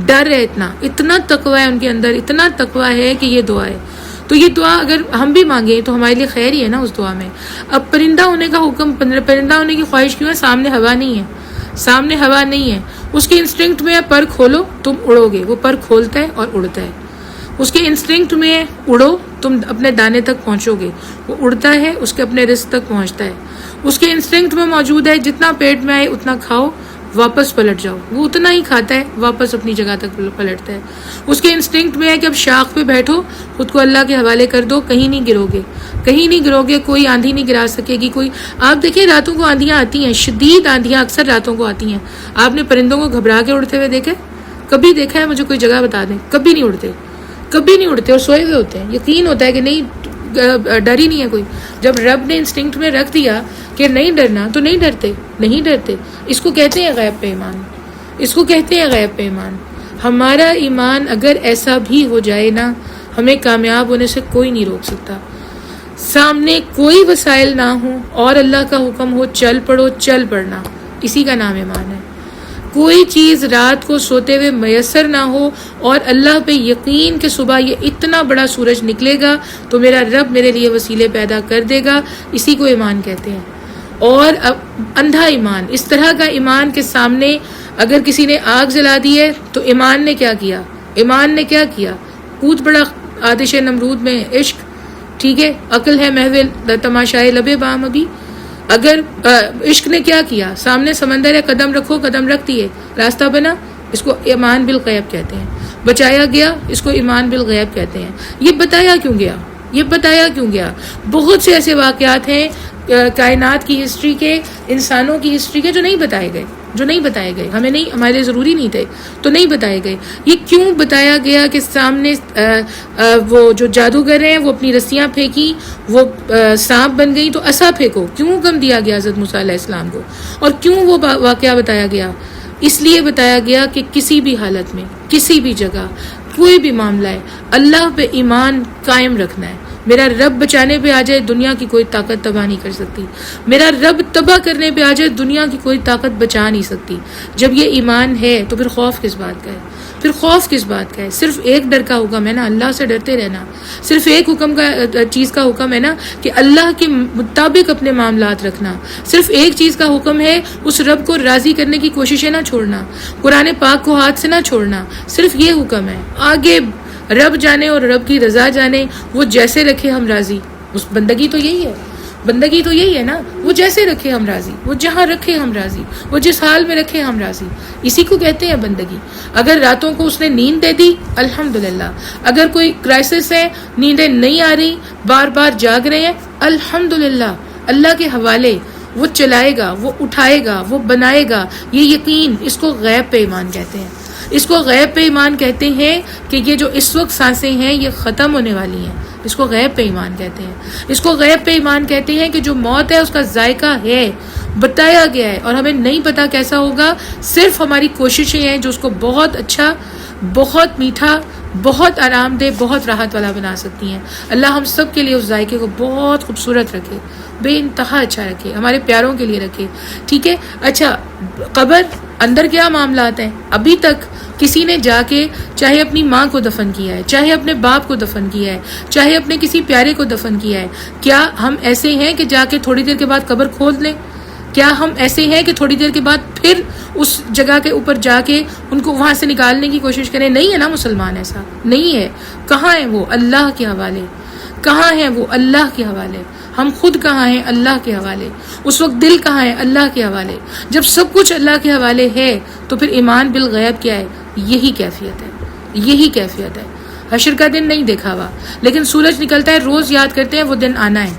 ڈر ہے، اتنا تقوی ہے ان کے اندر، اتنا تقوی ہے کہ یہ دعا ہے۔ تو یہ دعا اگر ہم بھی مانگیں تو ہمارے لیے خیر ہی ہے نا اس دعا میں۔ اب پرندہ ہونے کا حکم، پرندہ ہونے کی خواہش کیوں ہے؟ سامنے ہوا نہیں ہے، سامنے ہوا نہیں ہے، اس کے انسٹنکٹ میں ہے پر کھولو تم اڑو گے، وہ پر کھولتا ہے اور اڑتا ہے. اس کے انسٹنکٹ میں ہے اڑو تم اپنے دانے تک پہنچو گے، وہ اڑتا ہے، اس کے اپنے رزق تک پہنچتا ہے. اس کے انسٹنکٹ میں موجود ہے جتنا پیٹ میں آئے اتنا کھاؤ، واپس پلٹ جاؤ، وہ اتنا ہی کھاتا ہے، واپس اپنی جگہ تک پلٹتا ہے. اس کے انسٹنکٹ میں ہے کہ اب شاخ پہ بیٹھو، خود کو اللہ کے حوالے کر دو، کہیں نہیں گرو گے، کہیں نہیں گرو گے، کوئی آندھی نہیں گرا سکے گی. کوئی آپ دیکھیں راتوں کو آندھیاں آتی ہیں، شدید آندھیاں اکثر راتوں کو آتی ہیں. آپ نے پرندوں کو گھبرا کے اڑتے ہوئے دیکھے؟ کبھی دیکھا ہے؟ مجھے کوئی جگہ بتا دیں. کبھی نہیں اڑتے، کبھی نہیں اڑتے، اور سوئے ہوئے ہوتے ہیں. یقین ہوتا ہے کہ نہیں، ڈر ہی نہیں ہے کوئی. جب رب نے انسٹنکٹ میں رکھ دیا کہ نہیں ڈرنا تو نہیں ڈرتے، نہیں ڈرتے. اس کو کہتے ہیں غیب پہ ایمان، اس کو کہتے ہیں غیب پہ ایمان. ہمارا ایمان اگر ایسا بھی ہو جائے نا، ہمیں کامیاب ہونے سے کوئی نہیں روک سکتا. سامنے کوئی وسائل نہ ہو اور اللہ کا حکم ہو چل پڑو، چل پڑنا، اسی کا نام ایمان ہے. کوئی چیز رات کو سوتے ہوئے میسر نہ ہو اور اللہ پہ یقین کہ صبح یہ اتنا بڑا سورج نکلے گا تو میرا رب میرے لیے وسیلے پیدا کر دے گا، اسی کو ایمان کہتے ہیں. اور اندھا ایمان، اس طرح کا ایمان کے سامنے اگر کسی نے آگ جلا دی ہے تو ایمان نے کیا کیا؟ ایمان نے کیا کیا؟ کود پڑا آتش نمرود میں. عشق ٹھیک ہے، عقل ہے محو تماشائے لبے بام. ابھی اگر عشق نے کیا کیا؟ سامنے سمندر ہے، قدم رکھو، قدم رکھتی ہے، راستہ بنا. اس کو ایمان بالغیب کہتے ہیں. بچایا گیا، اس کو ایمان بالغیب کہتے ہیں. یہ بتایا کیوں گیا؟ یہ بتایا کیوں گیا؟ بہت سے ایسے واقعات ہیں کائنات کی ہسٹری کے، انسانوں کی ہسٹری کے جو نہیں بتائے گئے، جو نہیں بتائے گئے. ہمیں نہیں، ہمارے لیے ضروری نہیں تھے تو نہیں بتائے گئے. یہ کیوں بتایا گیا کہ سامنے وہ جو جادوگر ہیں وہ اپنی رسیاں پھینکی، وہ سانپ بن گئی، تو عصا پھینکو. کیوں حکم دیا گیا حضرت موسیٰ علیہ السلام کو؟ اور کیوں وہ واقعہ بتایا گیا؟ اس لیے بتایا گیا کہ کسی بھی حالت میں، کسی بھی جگہ، کوئی بھی معاملہ ہے، اللہ پہ ایمان قائم رکھنا ہے. میرا رب بچانے پہ آ جائے، دنیا کی کوئی طاقت تباہ نہیں کر سکتی. میرا رب تباہ کرنے پہ آ جائے، دنیا کی کوئی طاقت بچا نہیں سکتی. جب یہ ایمان ہے تو پھر خوف کس بات کا ہے؟ پھر خوف کس بات کا ہے؟ صرف ایک ڈر کا حکم ہے نا، اللہ سے ڈرتے رہنا. صرف ایک حکم کا چیز کا حکم ہے نا کہ اللہ کے مطابق اپنے معاملات رکھنا. صرف ایک چیز کا حکم ہے، اس رب کو راضی کرنے کی کوششیں نہ چھوڑنا، قرآن پاک کو ہاتھ سے نہ چھوڑنا. صرف یہ حکم ہے. آگے رب جانے اور رب کی رضا جانے، وہ جیسے رکھے ہم راضی. اس بندگی تو یہی ہے، بندگی تو یہی ہے نا. وہ جیسے رکھے ہم راضی، وہ جہاں رکھے ہم راضی، وہ جس حال میں رکھے ہم راضی. اسی کو کہتے ہیں بندگی. اگر راتوں کو اس نے نیند دے دی، الحمدللہ. اگر کوئی کرائسس ہے، نیندیں نہیں آ رہی، بار بار جاگ رہے ہیں، الحمدللہ. اللہ کے حوالے، وہ چلائے گا، وہ اٹھائے گا، وہ بنائے گا. یہ یقین، اس کو غیب پہ ایمان کہتے ہیں. اس کو غیب پہ ایمان کہتے ہیں کہ یہ جو اس وقت سانسیں ہیں یہ ختم ہونے والی ہیں. اس کو غیب پہ ایمان کہتے ہیں. اس کو غیب پہ ایمان کہتے ہیں کہ جو موت ہے اس کا ذائقہ ہے، بتایا گیا ہے، اور ہمیں نہیں پتا کیسا ہوگا. صرف ہماری کوششیں ہیں جو اس کو بہت اچھا، بہت میٹھا، بہت آرام دہ، بہت راحت والا بنا سکتی ہیں. اللہ ہم سب کے لیے اس ذائقے کو بہت خوبصورت رکھے، بے انتہا اچھا رکھے، ہمارے پیاروں کے لیے رکھے. ٹھیک ہے. اچھا، قبر اندر کیا معاملات ہیں؟ ابھی تک کسی نے جا کے چاہے اپنی ماں کو دفن کیا ہے، چاہے اپنے باپ کو دفن کیا ہے، چاہے اپنے کسی پیارے کو دفن کیا ہے، کیا ہم ایسے ہیں کہ جا کے تھوڑی دیر کے بعد قبر کھود لیں؟ کیا ہم ایسے ہیں کہ تھوڑی دیر کے بعد پھر اس جگہ کے اوپر جا کے ان کو وہاں سے نکالنے کی کوشش کریں؟ نہیں ہے نا مسلمان، ایسا نہیں ہے. کہاں ہے وہ؟ اللہ کے حوالے. کہاں ہے وہ؟ اللہ کے حوالے. ہم خود کہاں ہیں؟ اللہ کے حوالے. اس وقت دل کہاں ہے؟ اللہ کے حوالے. جب سب کچھ اللہ کے حوالے ہے تو پھر ایمان بالغیب کیا ہے؟ یہی کیفیت ہے، یہی کیفیت ہے. حشر کا دن نہیں دیکھا ہوا، لیکن سورج نکلتا ہے، روز یاد کرتے ہیں وہ دن آنا ہے،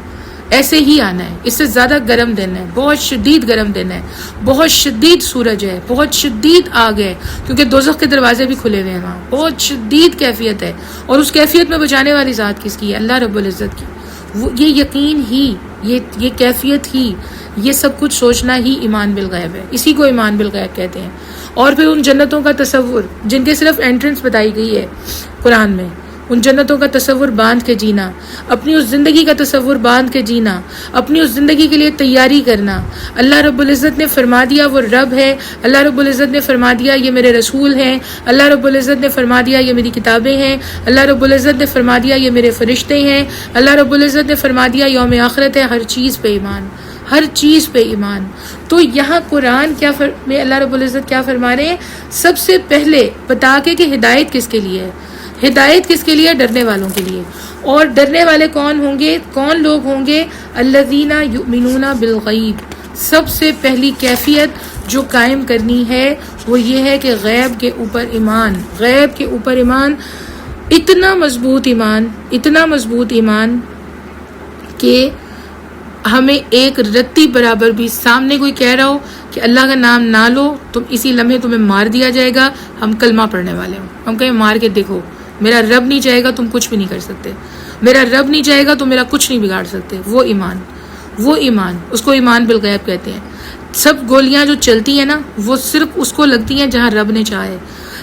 ایسے ہی آنا ہے. اس سے زیادہ گرم دن ہے، بہت شدید گرم دن ہے، بہت شدید سورج ہے، بہت شدید آگ ہے، کیونکہ دوزخ کے دروازے بھی کھلے ہوئے ہیں وہاں. بہت شدید کیفیت ہے، اور اس کیفیت میں بچانے والی ذات کس کی ہے؟ اللہ رب العزت کی. یہ یقین ہی، یہ کیفیت ہی، یہ سب کچھ سوچنا ہی ایمان بالغیب ہے. اسی کو ایمان بالغیب کہتے ہیں. اور پھر ان جنتوں کا تصور جن کے صرف انٹرنس بتائی گئی ہے قرآن میں، ان جنتوں کا تصور باندھ کے جینا، اپنی اس زندگی کا تصور باندھ کے جینا، اپنی اس زندگی کے لیے تیاری کرنا. اللہ رب العزت نے فرما دیا وہ رب ہے، اللہ رب العزت نے فرما دیا یہ میرے رسول ہیں، اللہ رب العزت نے فرما دیا یہ میری کتابیں ہیں، اللہ رب العزت نے فرما دیا یہ میرے فرشتے ہیں، اللہ رب العزت نے فرما دیا یوم آخرت ہے. ہر چیز پہ ایمان، ہر چیز پہ ایمان. تو یہاں قرآن میں اللہ رب العزت کیا فرما رہے ہیں؟ سب سے پہلے بتا کہ ہدایت کس کے لیے ہے. ہدایت کس کے لیے؟ ڈرنے والوں کے لیے. اور ڈرنے والے کون ہوں گے؟ کون لوگ ہوں گے؟ الذین یؤمنون بالغیب. سب سے پہلی کیفیت جو قائم کرنی ہے وہ یہ ہے کہ غیب کے اوپر ایمان. غیب کے اوپر ایمان، اتنا مضبوط ایمان کہ ہمیں ایک رتی برابر بھی سامنے کوئی کہہ رہا ہو کہ اللہ کا نام نہ لو، تم اسی لمحے تمہیں مار دیا جائے گا، ہم کلمہ پڑھنے والے ہوں، ہم کہیں مار کے دیکھو، میرا رب نہیں چاہے گا تم کچھ بھی نہیں کر سکتے، میرا رب نہیں چاہے گا تو میرا کچھ نہیں بگاڑ سکتے. وہ ایمان اس کو ایمان بالغیب کہتے ہیں. سب گولیاں جو چلتی ہیں نا وہ صرف اس کو لگتی ہیں جہاں رب نے چاہے.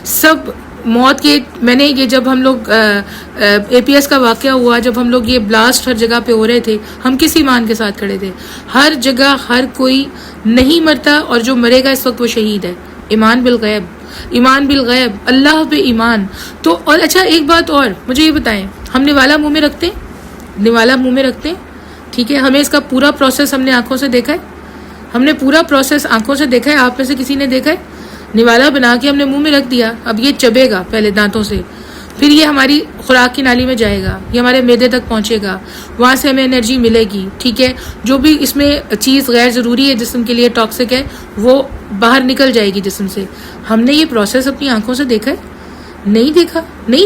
سب موت کے میں نے یہ جب ہم لوگ اے پی ایس کا واقعہ ہوا، جب ہم لوگ یہ بلاسٹ ہر جگہ پہ ہو رہے تھے، ہم کس ایمان کے ساتھ کھڑے تھے؟ ہر جگہ ہر کوئی نہیں مرتا، اور جو مرے گا اس وقت وہ شہید ہے. ایمان بالغیب، اللہ پہ ایمان. تو اور اچھا ایک بات اور مجھے یہ بتائیں، ہم نوالا منہ میں رکھتے ہیں ٹھیک ہے، ہمیں اس کا پورا پروسیس ہم نے آنکھوں سے دیکھا ہے، آپ میں سے کسی نے دیکھا ہے؟ نوالا بنا کے ہم نے منہ میں رکھ دیا، اب یہ چبے گا پہلے دانتوں سے، پھر یہ ہماری خوراک کی نالی میں جائے گا، یہ ہمارے معدے تک پہنچے گا، وہاں سے ہمیں انرجی ملے گی ٹھیک ہے. جو بھی اس میں چیز غیر ضروری ہے جسم کے لیے ٹاکسک ہے وہ باہر نکل جائے گی جسم سے. ہم نے یہ پروسیس اپنی آنکھوں سے دیکھا ہے؟ نہیں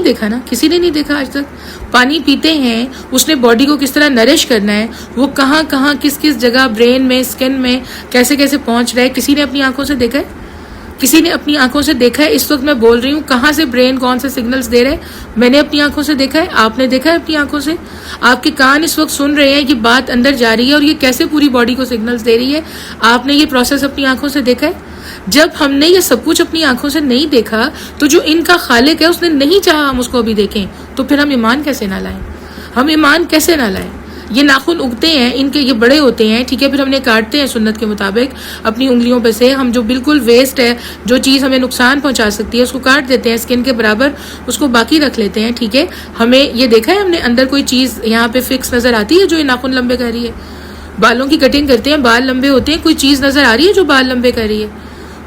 دیکھا نا، کسی نے نہیں دیکھا آج تک. پانی پیتے ہیں، اس نے باڈی کو کس طرح نرش کرنا ہے، وہ کہاں کس جگہ برین میں، اسکن میں کیسے پہنچ رہا ہے، کسی نے اپنی آنکھوں سے دیکھا ہے؟ اس وقت میں بول رہی ہوں کہاں سے برین کون سے سگنلز دے رہے ہیں، میں نے اپنی آنکھوں سے دیکھا ہے، آپ نے دیکھا ہے اپنی آنکھوں سے؟ آپ کے کان اس وقت سن رہے ہیں کہ بات اندر جا رہی ہے اور یہ کیسے پوری باڈی کو سگنلز دے رہی ہے، آپ نے یہ پروسیس اپنی آنکھوں سے دیکھا ہے؟ جب ہم نے یہ سب کچھ اپنی آنکھوں سے نہیں دیکھا تو جو ان کا خالق ہے اس نے نہیں چاہا ہم اس کو ابھی دیکھیں، تو پھر ہم ایمان کیسے نہ لائیں؟ یہ ناخن اگتے ہیں، ان کے یہ بڑے ہوتے ہیں ٹھیک ہے، پھر ہم نے کاٹتے ہیں سنت کے مطابق اپنی انگلیوں پہ سے، ہم جو بالکل ویسٹ ہے، جو چیز ہمیں نقصان پہنچا سکتی ہے اس کو کاٹ دیتے ہیں، اسکن کے برابر اس کو باقی رکھ لیتے ہیں ٹھیک ہے. ہمیں یہ دیکھا ہے ہم نے اندر کوئی چیز یہاں پہ فکس نظر آتی ہے جو یہ ناخن لمبے کر رہی ہے؟ بالوں کی کٹنگ کرتے ہیں، بال لمبے ہوتے ہیں، کوئی چیز نظر آ رہی ہے جو بال لمبے کر رہی ہے؟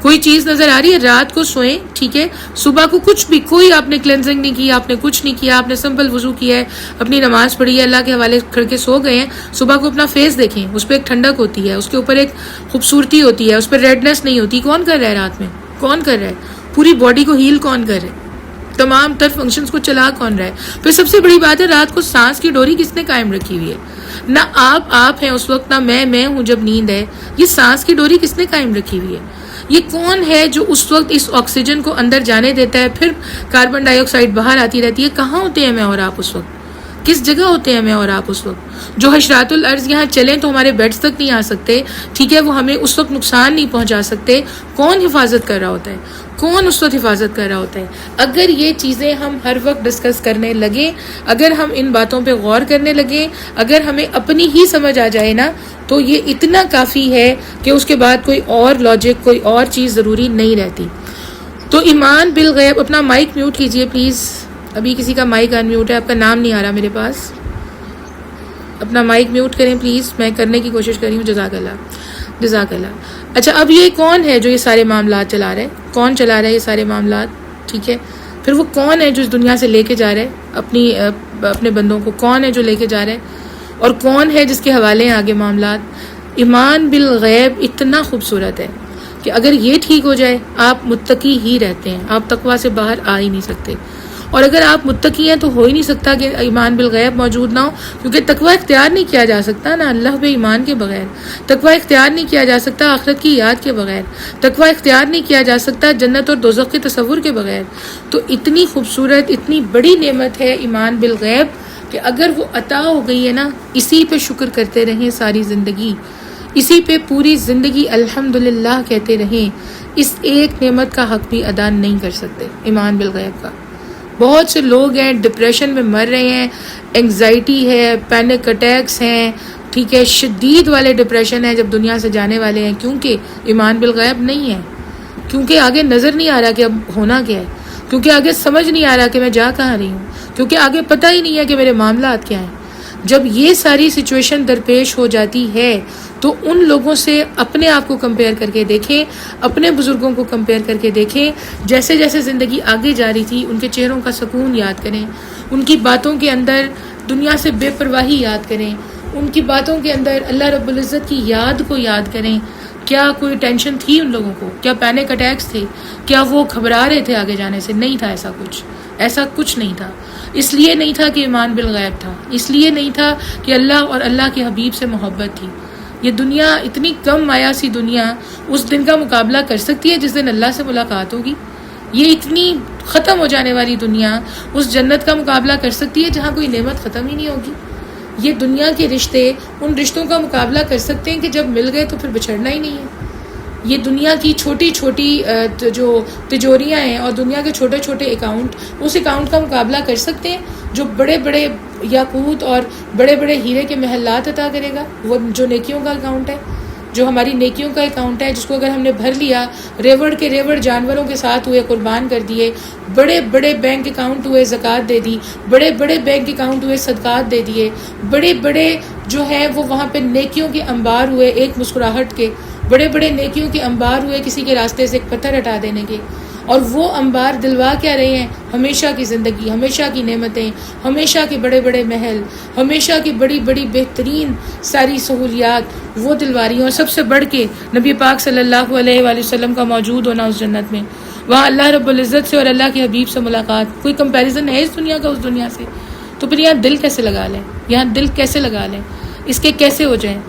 کوئی چیز نظر آ رہی ہے؟ رات کو سوئیں ٹھیک ہے، صبح کو کچھ بھی کوئی آپ نے کلینزنگ نہیں کی، آپ نے کچھ نہیں کیا، آپ نے سمپل وضو کیا ہے، اپنی نماز پڑھی ہے، اللہ کے حوالے کر کے سو گئے ہیں، صبح کو اپنا فیس دیکھیں، اس پہ ایک ٹھنڈک ہوتی ہے، اس کے اوپر ایک خوبصورتی ہوتی ہے، اس پہ ریڈنس نہیں ہوتی. کون کر رہا ہے رات میں؟ کون کر رہا ہے؟ پوری باڈی کو ہیل کون کر رہا ہے؟ تمام تر فنکشنز کو چلا کون رہا ہے؟ پھر سب سے بڑی بات ہے رات کو سانس کی ڈوری کس نے قائم رکھی ہوئی ہے؟ نہ آپ ہیں اس وقت، نہ میں ہوں جب نیند ہے. یہ سانس کی ڈوری کس نے قائم رکھی ہوئی ہے؟ یہ کون ہے جو اس وقت اس آکسیجن کو اندر جانے دیتا ہے، پھر کاربن ڈائی آکسائڈ باہر آتی رہتی ہے؟ کہاں ہوتے ہیں میں اور آپ اس وقت؟ کس جگہ ہوتے ہیں میں اور آپ اس وقت؟ جو حشرات الارض یہاں چلیں تو ہمارے بیڈز تک نہیں آ سکتے ٹھیک ہے، وہ ہمیں اس وقت نقصان نہیں پہنچا سکتے. کون حفاظت کر رہا ہوتا ہے؟ کون اس وقت حفاظت کر رہا ہوتا ہے؟ اگر یہ چیزیں ہم ہر وقت ڈسکس کرنے لگیں، اگر ہم ان باتوں پہ غور کرنے لگیں، اگر ہمیں اپنی ہی سمجھ آ جائے نا، تو یہ اتنا کافی ہے کہ اس کے بعد کوئی اور لاجک، کوئی اور چیز ضروری نہیں رہتی. تو ایمان بالغیب. اپنا مائک میوٹ کیجئے پلیز، ابھی کسی کا مائک ان میوٹ ہے، آپ کا نام نہیں آ رہا میرے پاس. اپنا مائک میوٹ کریں پلیز، میں کرنے کی کوشش کر رہی ہوں. جزاک اللہ. اچھا اب یہ کون ہے جو یہ سارے معاملات چلا رہا ہے؟ کون چلا رہا ہے یہ سارے معاملات ٹھیک ہے؟ پھر وہ کون ہے جو اس دنیا سے لے کے جا رہا ہے اپنے بندوں کو؟ کون ہے جو لے کے جا رہا ہے اور کون ہے جس کے حوالے ہیں آگے معاملات؟ ایمان بالغیب اتنا خوبصورت ہے کہ اگر یہ ٹھیک ہو جائے آپ متقی ہی رہتے ہیں، آپ تقویٰ سے باہر آ ہی نہیں سکتے. اور اگر آپ متقی ہیں تو ہو ہی نہیں سکتا کہ ایمان بالغیب موجود نہ ہو، کیونکہ تقویٰ اختیار نہیں کیا جا سکتا نا اللہ پہ ایمان کے بغیر. تقویٰ اختیار نہیں کیا جا سکتا آخرت کی یاد کے بغیر. تقویٰ اختیار نہیں کیا جا سکتا جنت اور دوزخ کے تصور کے بغیر. تو اتنی خوبصورت، اتنی بڑی نعمت ہے ایمان بالغیب کہ اگر وہ عطا ہو گئی ہے نا، اسی پہ شکر کرتے رہیں ساری زندگی، اسی پہ پوری زندگی الحمدللہ کہتے رہیں. اس ایک نعمت کا حق بھی ادا نہیں کر سکتے ایمان بالغیب کا. بہت سے لوگ ہیں ڈپریشن میں مر رہے ہیں، انگزائٹی ہے، پینک اٹیکس ہیں ٹھیک ہے، شدید والے ڈپریشن ہیں جب دنیا سے جانے والے ہیں، کیونکہ ایمان بالغیب نہیں ہے، کیونکہ آگے نظر نہیں آ رہا کہ اب ہونا کیا ہے، کیونکہ آگے سمجھ نہیں آ رہا کہ میں جا کہاں رہی ہوں، کیونکہ آگے پتہ ہی نہیں ہے کہ میرے معاملات کیا ہیں. جب یہ ساری سچویشن درپیش ہو جاتی ہے تو ان لوگوں سے اپنے آپ کو کمپیئر کر کے دیکھیں، اپنے بزرگوں کو کمپیئر کر کے دیکھیں، جیسے جیسے زندگی آگے جا رہی تھی ان کے چہروں کا سکون یاد کریں، ان کی باتوں کے اندر دنیا سے بے پرواہی یاد کریں، ان کی باتوں کے اندر اللہ رب العزت کی یاد کو یاد کریں۔ کیا کوئی ٹینشن تھی ان لوگوں کو؟ کیا پینک اٹیکس تھے؟ کیا وہ گھبرا رہے تھے آگے جانے سے؟ نہیں تھا ایسا کچھ نہیں تھا۔ اس لیے نہیں تھا کہ ایمان بالغیب تھا، اس لیے نہیں تھا کہ اللہ اور اللہ کے حبیب سے محبت تھی۔ یہ دنیا اتنی کم مایا سی دنیا اس دن کا مقابلہ کر سکتی ہے جس دن اللہ سے ملاقات ہوگی؟ یہ اتنی ختم ہو جانے والی دنیا اس جنت کا مقابلہ کر سکتی ہے جہاں کوئی نعمت ختم ہی نہیں ہوگی؟ یہ دنیا کے رشتے ان رشتوں کا مقابلہ کر سکتے ہیں کہ جب مل گئے تو پھر بچھڑنا ہی نہیں ہے؟ یہ دنیا کی چھوٹی چھوٹی جو تجوریاں ہیں اور دنیا کے چھوٹے چھوٹے اکاؤنٹ اس اکاؤنٹ کا مقابلہ کر سکتے ہیں جو بڑے بڑے یاقوت اور بڑے بڑے ہیرے کے محلات عطا کرے گا؟ وہ جو نیکیوں کا اکاؤنٹ ہے، جو ہماری نیکیوں کا اکاؤنٹ ہے، جس کو اگر ہم نے بھر لیا، ریوڑ کے ریوڑ جانوروں کے ساتھ ہوئے قربان کر دیے، بڑے بڑے بینک اکاؤنٹ ہوئے زکوٰۃ دے دی، بڑے بڑے بینک اکاؤنٹ ہوئے صدقات دے دیے، بڑے بڑے جو ہے وہ وہاں پہ نیکیوں کے انبار ہوئے ایک مسکراہٹ کے، بڑے بڑے نیکیوں کے انبار ہوئے کسی کے راستے سے ایک پتھر ہٹا دینے کے، اور وہ انبار دلوا کیا رہے ہیں؟ ہمیشہ کی زندگی، ہمیشہ کی نعمتیں، ہمیشہ کے بڑے بڑے محل، ہمیشہ کی بڑی بڑی بہترین ساری سہولیات وہ دلوا رہی ہیں۔ اور سب سے بڑھ کے نبی پاک صلی اللہ علیہ وآلہ وسلم کا موجود ہونا اس جنت میں، وہاں اللہ رب العزت سے اور اللہ کے حبیب سے ملاقات۔ کوئی کمپیریزن ہے اس دنیا کا اس دنیا سے؟ تو پھر یہاں دل کیسے لگا لیں؟ یہاں دل کیسے لگا لیں؟ اس کے کیسے ہو جائیں؟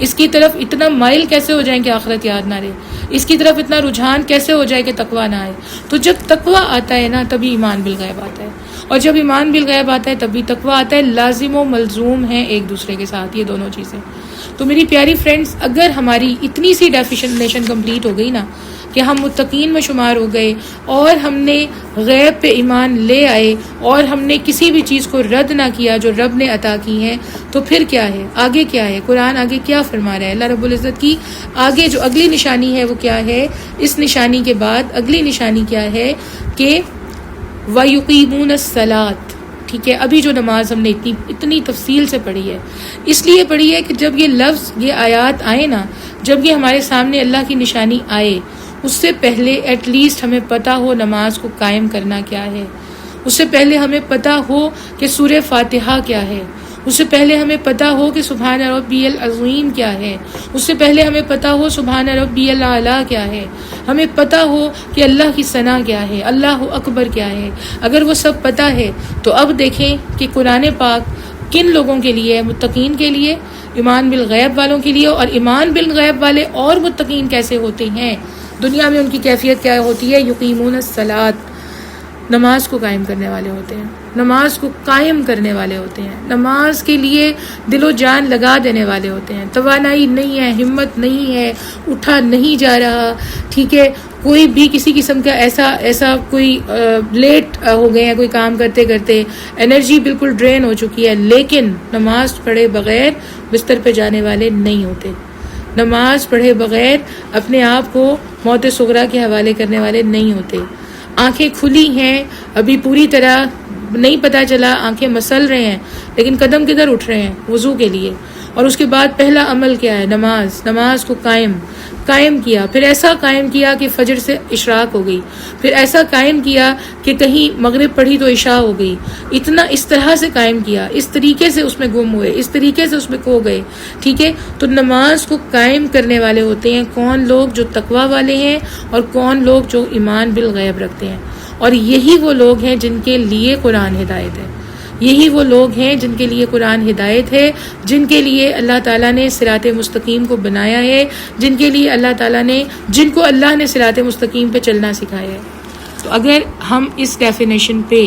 اس کی طرف اتنا مائل کیسے ہو جائیں کہ آخرت یاد نہ رہے؟ اس کی طرف اتنا رجحان کیسے ہو جائے کہ تقویٰ نہ آئے؟ تو جب تقویٰ آتا ہے نا تبھی ایمان بالغیب آتا ہے، اور جب ایمان بالغیب آتا ہے تبھی تقویٰ آتا ہے۔ لازم و ملزوم ہیں ایک دوسرے کے ساتھ یہ دونوں چیزیں۔ تو میری پیاری فرینڈز، اگر ہماری اتنی سی ڈیفینیشن کمپلیٹ ہو گئی نا کہ ہم متقین میں شمار ہو گئے اور ہم نے غیب پہ ایمان لے آئے اور ہم نے کسی بھی چیز کو رد نہ کیا جو رب نے عطا کی ہے، تو پھر کیا ہے؟ آگے کیا ہے؟ قرآن آگے کیا فرما رہا ہے؟ اللہ رب العزت کی آگے جو اگلی نشانی ہے وہ کیا ہے؟ اس نشانی کے بعد اگلی نشانی کیا ہے کہ وَيُقِيمُونَ الصَّلَاةَ۔ ٹھیک ہے، ابھی جو نماز ہم نے اتنی تفصیل سے پڑھی ہے، اس لیے پڑھی ہے کہ جب یہ لفظ، یہ آیات آئے نا، جب یہ ہمارے سامنے اللہ کی نشانی آئے، اس سے پہلے ایٹ لیسٹ ہمیں پتہ ہو نماز کو قائم کرنا کیا ہے، اس سے پہلے ہمیں پتہ ہو کہ سورہ فاتحہ کیا ہے، اس سے پہلے ہمیں پتہ ہو کہ سبحان ربی العظیم کیا ہے، اس سے پہلے ہمیں پتہ ہو سبحان ربی الاعلیٰ کیا ہے، ہمیں پتہ ہو کہ اللہ کی ثنا کیا ہے، اللہ اکبر کیا ہے۔ اگر وہ سب پتہ ہے تو اب دیکھیں کہ قرآن پاک کن لوگوں کے لیے ہے؟ متقین کے لیے، ایمان بالغیب والوں کے لیے۔ اور ایمان بالغیب والے اور متقین کیسے ہوتے ہیں؟ دنیا میں ان کی کیفیت کیا ہوتی ہے؟ یقیمون الصلاۃ، نماز کو قائم کرنے والے ہوتے ہیں، نماز کو قائم کرنے والے ہوتے ہیں، نماز کے لیے دل و جان لگا دینے والے ہوتے ہیں۔ توانائی نہیں ہے، ہمت نہیں ہے، اٹھا نہیں جا رہا، ٹھیک ہے، کوئی بھی کسی قسم کا ایسا کوئی لیٹ ہو گئے ہیں کوئی کام کرتے کرتے، انرجی بالکل ڈرین ہو چکی ہے، لیکن نماز پڑھے بغیر بستر پہ جانے والے نہیں ہوتے، نماز پڑھے بغیر اپنے آپ کو موت صغریٰ کے حوالے کرنے والے نہیں ہوتے۔ آنکھیں کھلی ہیں، ابھی پوری طرح نہیں پتہ چلا، آنکھیں مسل رہے ہیں، لیکن قدم کدھر اٹھ رہے ہیں؟ وضو کے لیے۔ اور اس کے بعد پہلا عمل کیا ہے؟ نماز کو قائم کیا، پھر ایسا قائم کیا کہ فجر سے اشراق ہو گئی، پھر ایسا قائم کیا کہ کہیں مغرب پڑھی تو عشاء ہو گئی، اتنا اس طرح سے قائم کیا، اس طریقے سے اس میں گم ہوئے، اس طریقے سے اس میں کھو گئے، ٹھیک ہے۔ تو نماز کو قائم کرنے والے ہوتے ہیں کون لوگ؟ جو تقویٰ والے ہیں، اور کون لوگ؟ جو ایمان بالغیب رکھتے ہیں۔ اور یہی وہ لوگ ہیں جن کے لیے قرآن ہدایت ہے، یہی وہ لوگ ہیں جن کے لیے قرآن ہدایت ہے، جن کے لیے اللہ تعالیٰ نے صراط مستقیم کو بنایا ہے، جن کے لیے جن کو اللہ نے صراط مستقیم پہ چلنا سکھایا ہے۔ تو اگر ہم اس ڈیفینیشن پہ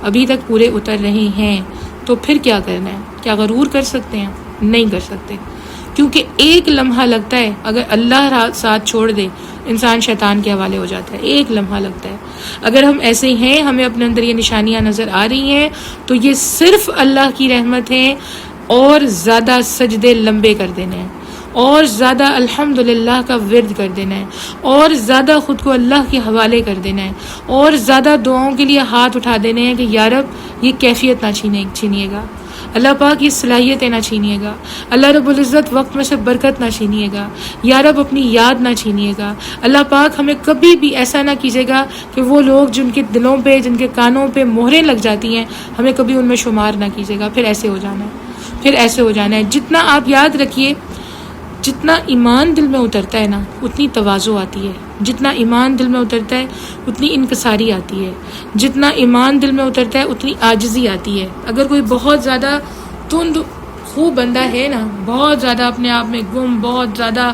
ابھی تک پورے اتر رہے ہیں تو پھر کیا کرنا ہے؟ کیا غرور کر سکتے ہیں؟ نہیں کر سکتے، کیونکہ ایک لمحہ لگتا ہے اگر اللہ ساتھ چھوڑ دے انسان شیطان کے حوالے ہو جاتا ہے، ایک لمحہ لگتا ہے۔ اگر ہم ایسے ہیں، ہمیں اپنے اندر یہ نشانیاں نظر آ رہی ہیں، تو یہ صرف اللہ کی رحمت ہے، اور زیادہ سجدے لمبے کر دینے ہیں، اور زیادہ الحمدللہ کا ورد کر دینا ہے، اور زیادہ خود کو اللہ کے حوالے کر دینا ہے، اور زیادہ دعاؤں کے لیے ہاتھ اٹھا دینے ہیں کہ یا رب یہ کیفیت نہ چھینیے گا، اللہ پاک یہ صلاحیتیں نہ چھینیے گا. اللہ رب العزت وقت میں سے برکت نہ چھینیے گا. یا رب اپنی یاد نہ چھینیے گا. اللہ پاک ہمیں کبھی بھی ایسا نہ کیجیے گا کہ وہ لوگ جن کے دلوں پہ جن کے کانوں پہ مہریں لگ جاتی ہیں ہمیں کبھی ان میں شمار نہ کیجیے گا. پھر ایسے ہو جانا ہے. جتنا آپ یاد رکھیے جتنا ایمان دل میں اترتا ہے نا اتنی تواضع آتی ہے. جتنا ایمان دل میں اترتا ہے اتنی انکساری آتی ہے. جتنا ایمان دل میں اترتا ہے اتنی عاجزی آتی ہے. اگر کوئی بہت زیادہ تند خوب بندہ ہے نا، بہت زیادہ اپنے آپ میں گم، بہت زیادہ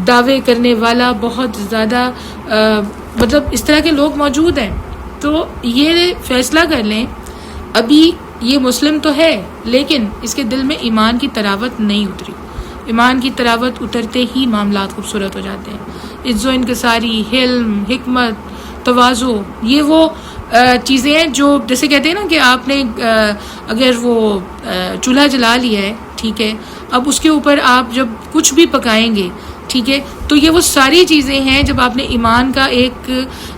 دعوے کرنے والا، بہت زیادہ مطلب اس طرح کے لوگ موجود ہیں، تو یہ فیصلہ کر لیں ابھی یہ مسلم تو ہے لیکن اس کے دل میں ایمان کی تراوت نہیں اتری. ایمان کی تراوت اترتے ہی معاملات خوبصورت ہو جاتے ہیں. عز و انکساری، حلم، حکمت، تواضع، یہ وہ چیزیں ہیں جو جیسے کہتے ہیں نا کہ آپ نے اگر وہ چولہا جلا لیا ہے، ٹھیک ہے، اب اس کے اوپر آپ جب کچھ بھی پکائیں گے، ٹھیک ہے، تو یہ وہ ساری چیزیں ہیں جب آپ نے ایمان کا ایک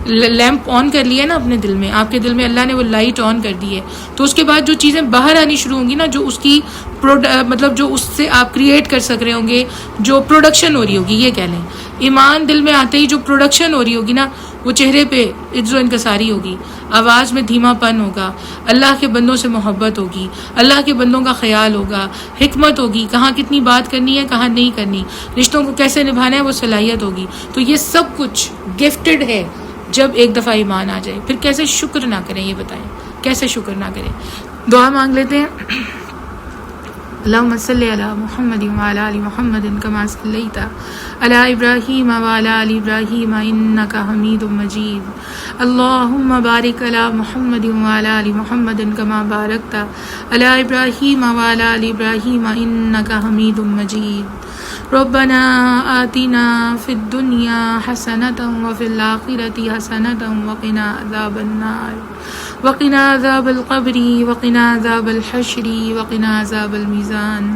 لیمپ آن کر لیا ہے نا اپنے دل میں، آپ کے دل میں اللہ نے وہ لائٹ آن کر دی ہے، تو اس کے بعد جو چیزیں باہر آنی شروع ہوں گی نا، جو اس کی مطلب جو اس سے آپ کریٹ کر سک رہے ہوں گے، جو پروڈکشن ہو رہی ہوگی، یہ کہہ لیں ایمان دل میں آتے ہی جو پروڈکشن ہو رہی ہوگی نا، وہ چہرے پہ عز و انکساری ہوگی، آواز میں دھیما پن ہوگا، اللہ کے بندوں سے محبت ہوگی، اللہ کے بندوں کا خیال ہوگا، حکمت ہوگی، کہاں کتنی بات کرنی ہے کہاں نہیں کرنی، رشتوں کو کیسے نبھانا ہے وہ صلاحیت ہوگی. تو یہ سب کچھ گفٹڈ ہے جب ایک دفعہ ایمان آ جائے. پھر کیسے شکر نہ کریں، یہ بتائیں کیسے شکر نہ کریں. دعا مانگ لیتے ہیں. اللهم صل على محمد وعلى آل محمد كما صليت على إبراهيم وعلى آل إبراهيم إنك حميد مجيد. اللهم بارك على محمد وعلى آل محمد كما باركت على إبراهيم وعلى آل إبراهيم إنك حميد مجيد. ربنا آتنا في الدنيا حسنة وفي الآخرة حسنة وقنا عذاب النار وقنا عذاب القبر وقنا عذاب الحشر وقنا عذاب الميزان.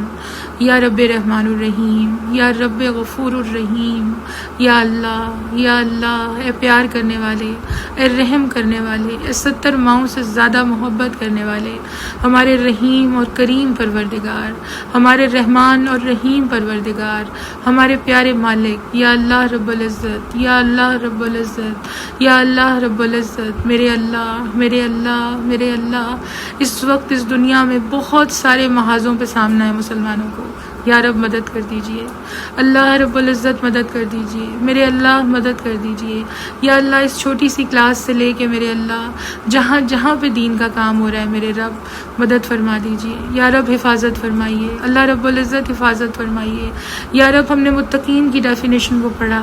یا رب رحمان الرحیم، یا رب غفور الرحیم، یا اللہ اے پیار کرنے والے، اے رحم کرنے والے، اے 70 ماؤں سے زیادہ محبت کرنے والے، ہمارے رحیم اور کریم پروردگار، ہمارے رحمان اور رحیم پروردگار، ہمارے پیارے مالک، یا اللہ رب العزت، یا اللہ رب العزت، یا اللہ رب العزت، میرے اللہ اس وقت اس دنیا میں بہت سارے محاذوں پہ سامنا ہے مسلمانوں کو. یا رب مدد کر دیجئے، اللہ رب العزت مدد کر دیجئے، میرے اللہ مدد کر دیجئے. یا اللہ اس چھوٹی سی کلاس سے لے کے میرے اللہ جہاں جہاں پہ دین کا کام ہو رہا ہے میرے رب مدد فرما دیجئے. یا رب حفاظت فرمائیے، اللہ رب العزت حفاظت فرمائیے. یا رب ہم نے متقین کی ڈیفینیشن کو پڑھا،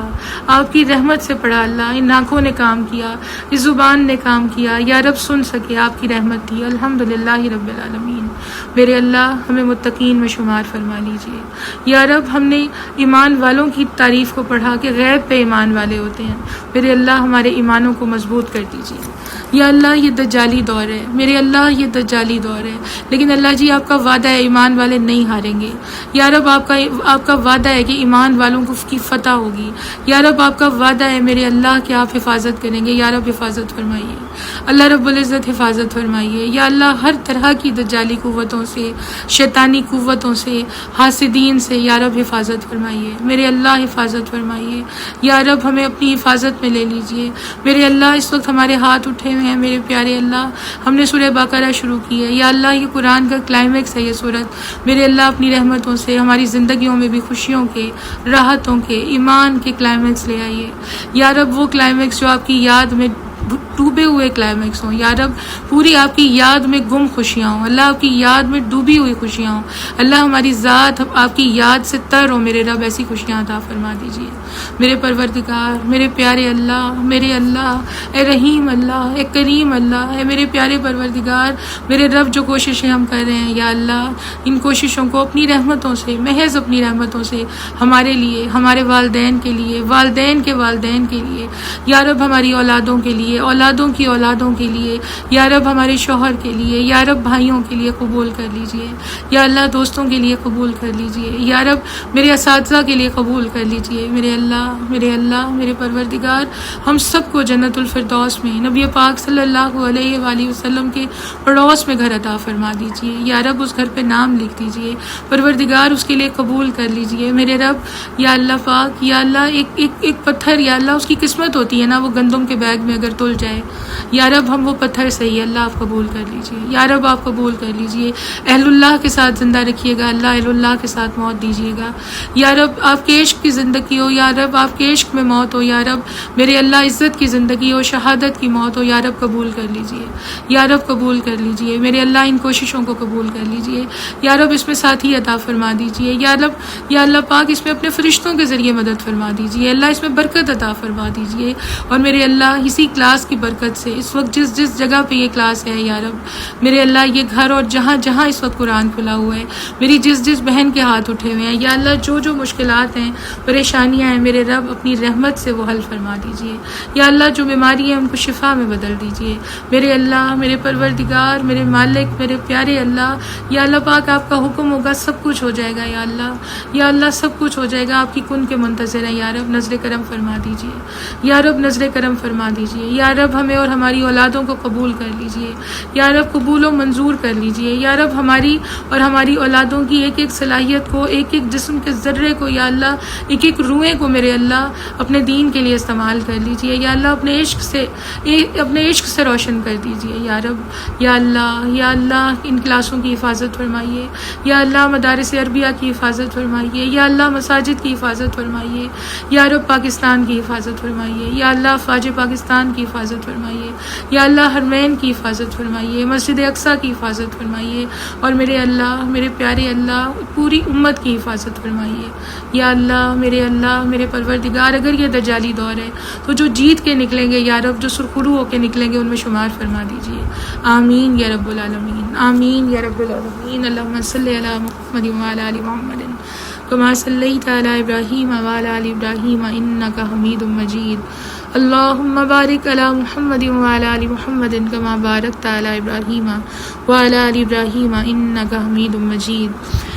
آپ کی رحمت سے پڑھا. اللہ ان آنکھوں نے کام کیا، اس زبان نے کام کیا، یا رب سن سکے، آپ کی رحمت تھی. الحمدللہ رب العالمین. میرے اللہ ہمیں متقین میں شمار فرما لیجیے. یا رب ہم نے ایمان والوں کی تعریف کو پڑھا کہ غیب پہ ایمان والے ہوتے ہیں. میرے اللہ ہمارے ایمانوں کو مضبوط کر دیجیے. یا اللہ یہ دجالی دور ہے، میرے اللہ یہ دجالی دور ہے، لیکن اللہ جی آپ کا وعدہ ہے ایمان والے نہیں ہاریں گے. یا رب آپ کا وعدہ ہے کہ ایمان والوں کو کی فتح ہوگی. یا رب آپ کا وعدہ ہے میرے اللہ کہ آپ حفاظت کریں گے. یا رب حفاظت فرمائیے، اللہ رب العزت حفاظت فرمائیے. یا اللہ ہر طرح کی دجالی قوتوں سے، شیطانی قوتوں سے، حاسدین سے یا رب حفاظت فرمائیے. میرے اللہ حفاظت فرمائیے. یا رب ہمیں اپنی حفاظت میں لے لیجئے. میرے اللہ اس وقت ہمارے ہاتھ اٹھے ہوئے ہیں میرے پیارے اللہ، ہم نے سورہ بقرہ شروع کی ہے. یا اللہ یہ قرآن کا کلائمیکس ہے یہ سورت. میرے اللہ اپنی رحمتوں سے ہماری زندگیوں میں بھی خوشیوں کے، راحتوں کے، ایمان کے کلائمیکس لے آئیے. یا رب وہ کلائمیکس جو آپ کی یاد میں ڈوبے ہوئے کلائمیکس ہوں. یا رب پوری آپ کی یاد میں گم خوشیاں ہوں. اللہ آپ کی یاد میں ڈوبی ہوئی خوشیاں ہوں. اللہ ہماری ذات آپ کی یاد سے تر ہو. میرے رب ایسی خوشیاں عطا فرما دیجیے. میرے پروردگار، میرے پیارے اللہ، میرے اللہ، اے رحیم اللہ، اے کریم اللہ، اے میرے پیارے پروردگار، میرے رب جو کوششیں ہم کر رہے ہیں یا اللہ ان کوششوں کو اپنی رحمتوں سے، محض اپنی رحمتوں سے ہمارے لیے، ہمارے والدین کے لیے، والدین کے والدین کے لیے، یا رب ہماری اولادوں کے لیے، اولادوں کی اولادوں کے لیے، یا رب ہمارے شوہر کے لیے، یا رب بھائیوں کے لیے قبول کر لیجئے، یا اللہ دوستوں کے لیے قبول کر لیجئے، یا رب میرے اساتذہ کے لیے قبول کر لیجئے۔ میرے اللہ میرے پروردگار، ہم سب کو جنت الفردوس میں نبی پاک صلی اللہ علیہ وآلہ وسلم کے پڑوس میں گھر عطا فرما دیجئے، یا رب اس گھر پہ نام لکھ دیجئے، پروردگار اس کے لیے قبول کر لیجئے۔ میرے رب یا اللہ پاک، یا اللہ ایک پتھر، یا اللہ اس کی قسمت ہوتی ہے نا، وہ گندم کے بیگ میں اگر تل جائے، یا رب ہم وہ پتھر صحیح اللہ آپ قبول کر لیجئے، یا رب آپ قبول کر لیجئے۔ اہل اللہ کے ساتھ زندہ رکھیے گا اللہ، اہل اللہ کے ساتھ موت دیجیے گا، یا رب آپ کے عشق کی زندگی ہو، یا رب آپ کے عشق میں موت ہو، یا رب میرے اللہ عزت کی زندگی ہو، شہادت کی موت ہو، یا رب قبول کر لیجئے، یا رب قبول کر لیجئے۔ میرے اللہ ان کوششوں کو قبول کر لیجئے، یا رب اس میں ساتھی عطا فرما دیجئے، یا رب یا اللہ پاک اس میں اپنے فرشتوں کے ذریعے مدد فرما دیجئے، اللہ اس میں برکت عطا فرما دیجئے، اور میرے اللہ اسی کلاس کی برکت سے اس وقت جس جگہ پہ یہ کلاس ہے، یا رب میرے اللہ یہ گھر اور جہاں اس وقت قرآن کھلا ہوا ہے، میری جس بہن کے ہاتھ اٹھے ہوئے ہیں، یا اللہ جو مشکلات ہیں، پریشانیاں ہیں، میرے رب اپنی رحمت سے وہ حل فرما دیجئے، یا اللہ جو بیماری ہے ان کو شفا میں بدل دیجئے۔ میرے اللہ میرے پروردگار، میرے مالک، میرے پیارے اللہ، یا اللہ پاک آپ کا حکم ہوگا سب کچھ ہو جائے گا، یا اللہ سب کچھ ہو جائے گا، آپ کی کن کے منتظر ہیں، یا رب نظر کرم فرما دیجئے، یا رب نظر کرم فرما دیجئے، یا رب ہمیں اور ہماری اولادوں کو قبول کر لیجئے، یا رب قبول و منظور کر لیجئے، یا رب ہماری اور ہماری اولادوں کی ایک صلاحیت کو، ایک جسم کے ذرے کو، یا اللہ ایک روئے کو میرے اللہ اپنے دین کے لیے استعمال کر لیجئے، یا اللہ اپنے عشق سے روشن کر دیجئے، یا رب یا اللہ ان کلاسوں کی حفاظت فرمائیے، یا اللہ مدارس عربیہ کی حفاظت فرمائیے، یا اللہ مساجد کی حفاظت فرمائیے، یا رب پاکستان کی حفاظت فرمائیے، یا اللہ افواج پاکستان کی حفاظت فرمائیے، یا اللہ حرمین کی حفاظت فرمائیے، مسجد اقصیٰ کی حفاظت فرمائیے، اور میرے اللہ میرے پیارے اللہ پوری امت کی حفاظت فرمائیے، یا اللہ میرے پروردگار اگر یہ دجالی دور ہے تو جو جیت کے نکلیں گے، یا رب جو سرخرو ہو کے نکلیں گے ان میں شمار فرما دیجیے، آمین یا رب العالمین، آمین یا رب العالمین۔ اللہم صلی علی محمد وعلی آل محمد کما صلیت علی ابراہیم وعلی آل ابراہیم انک حمید مجید، اللہم بارک علی محمد وعلی آل محمد کما بارکت علی ابراہیم وعلی آل ابراہیم انک حمید مجید۔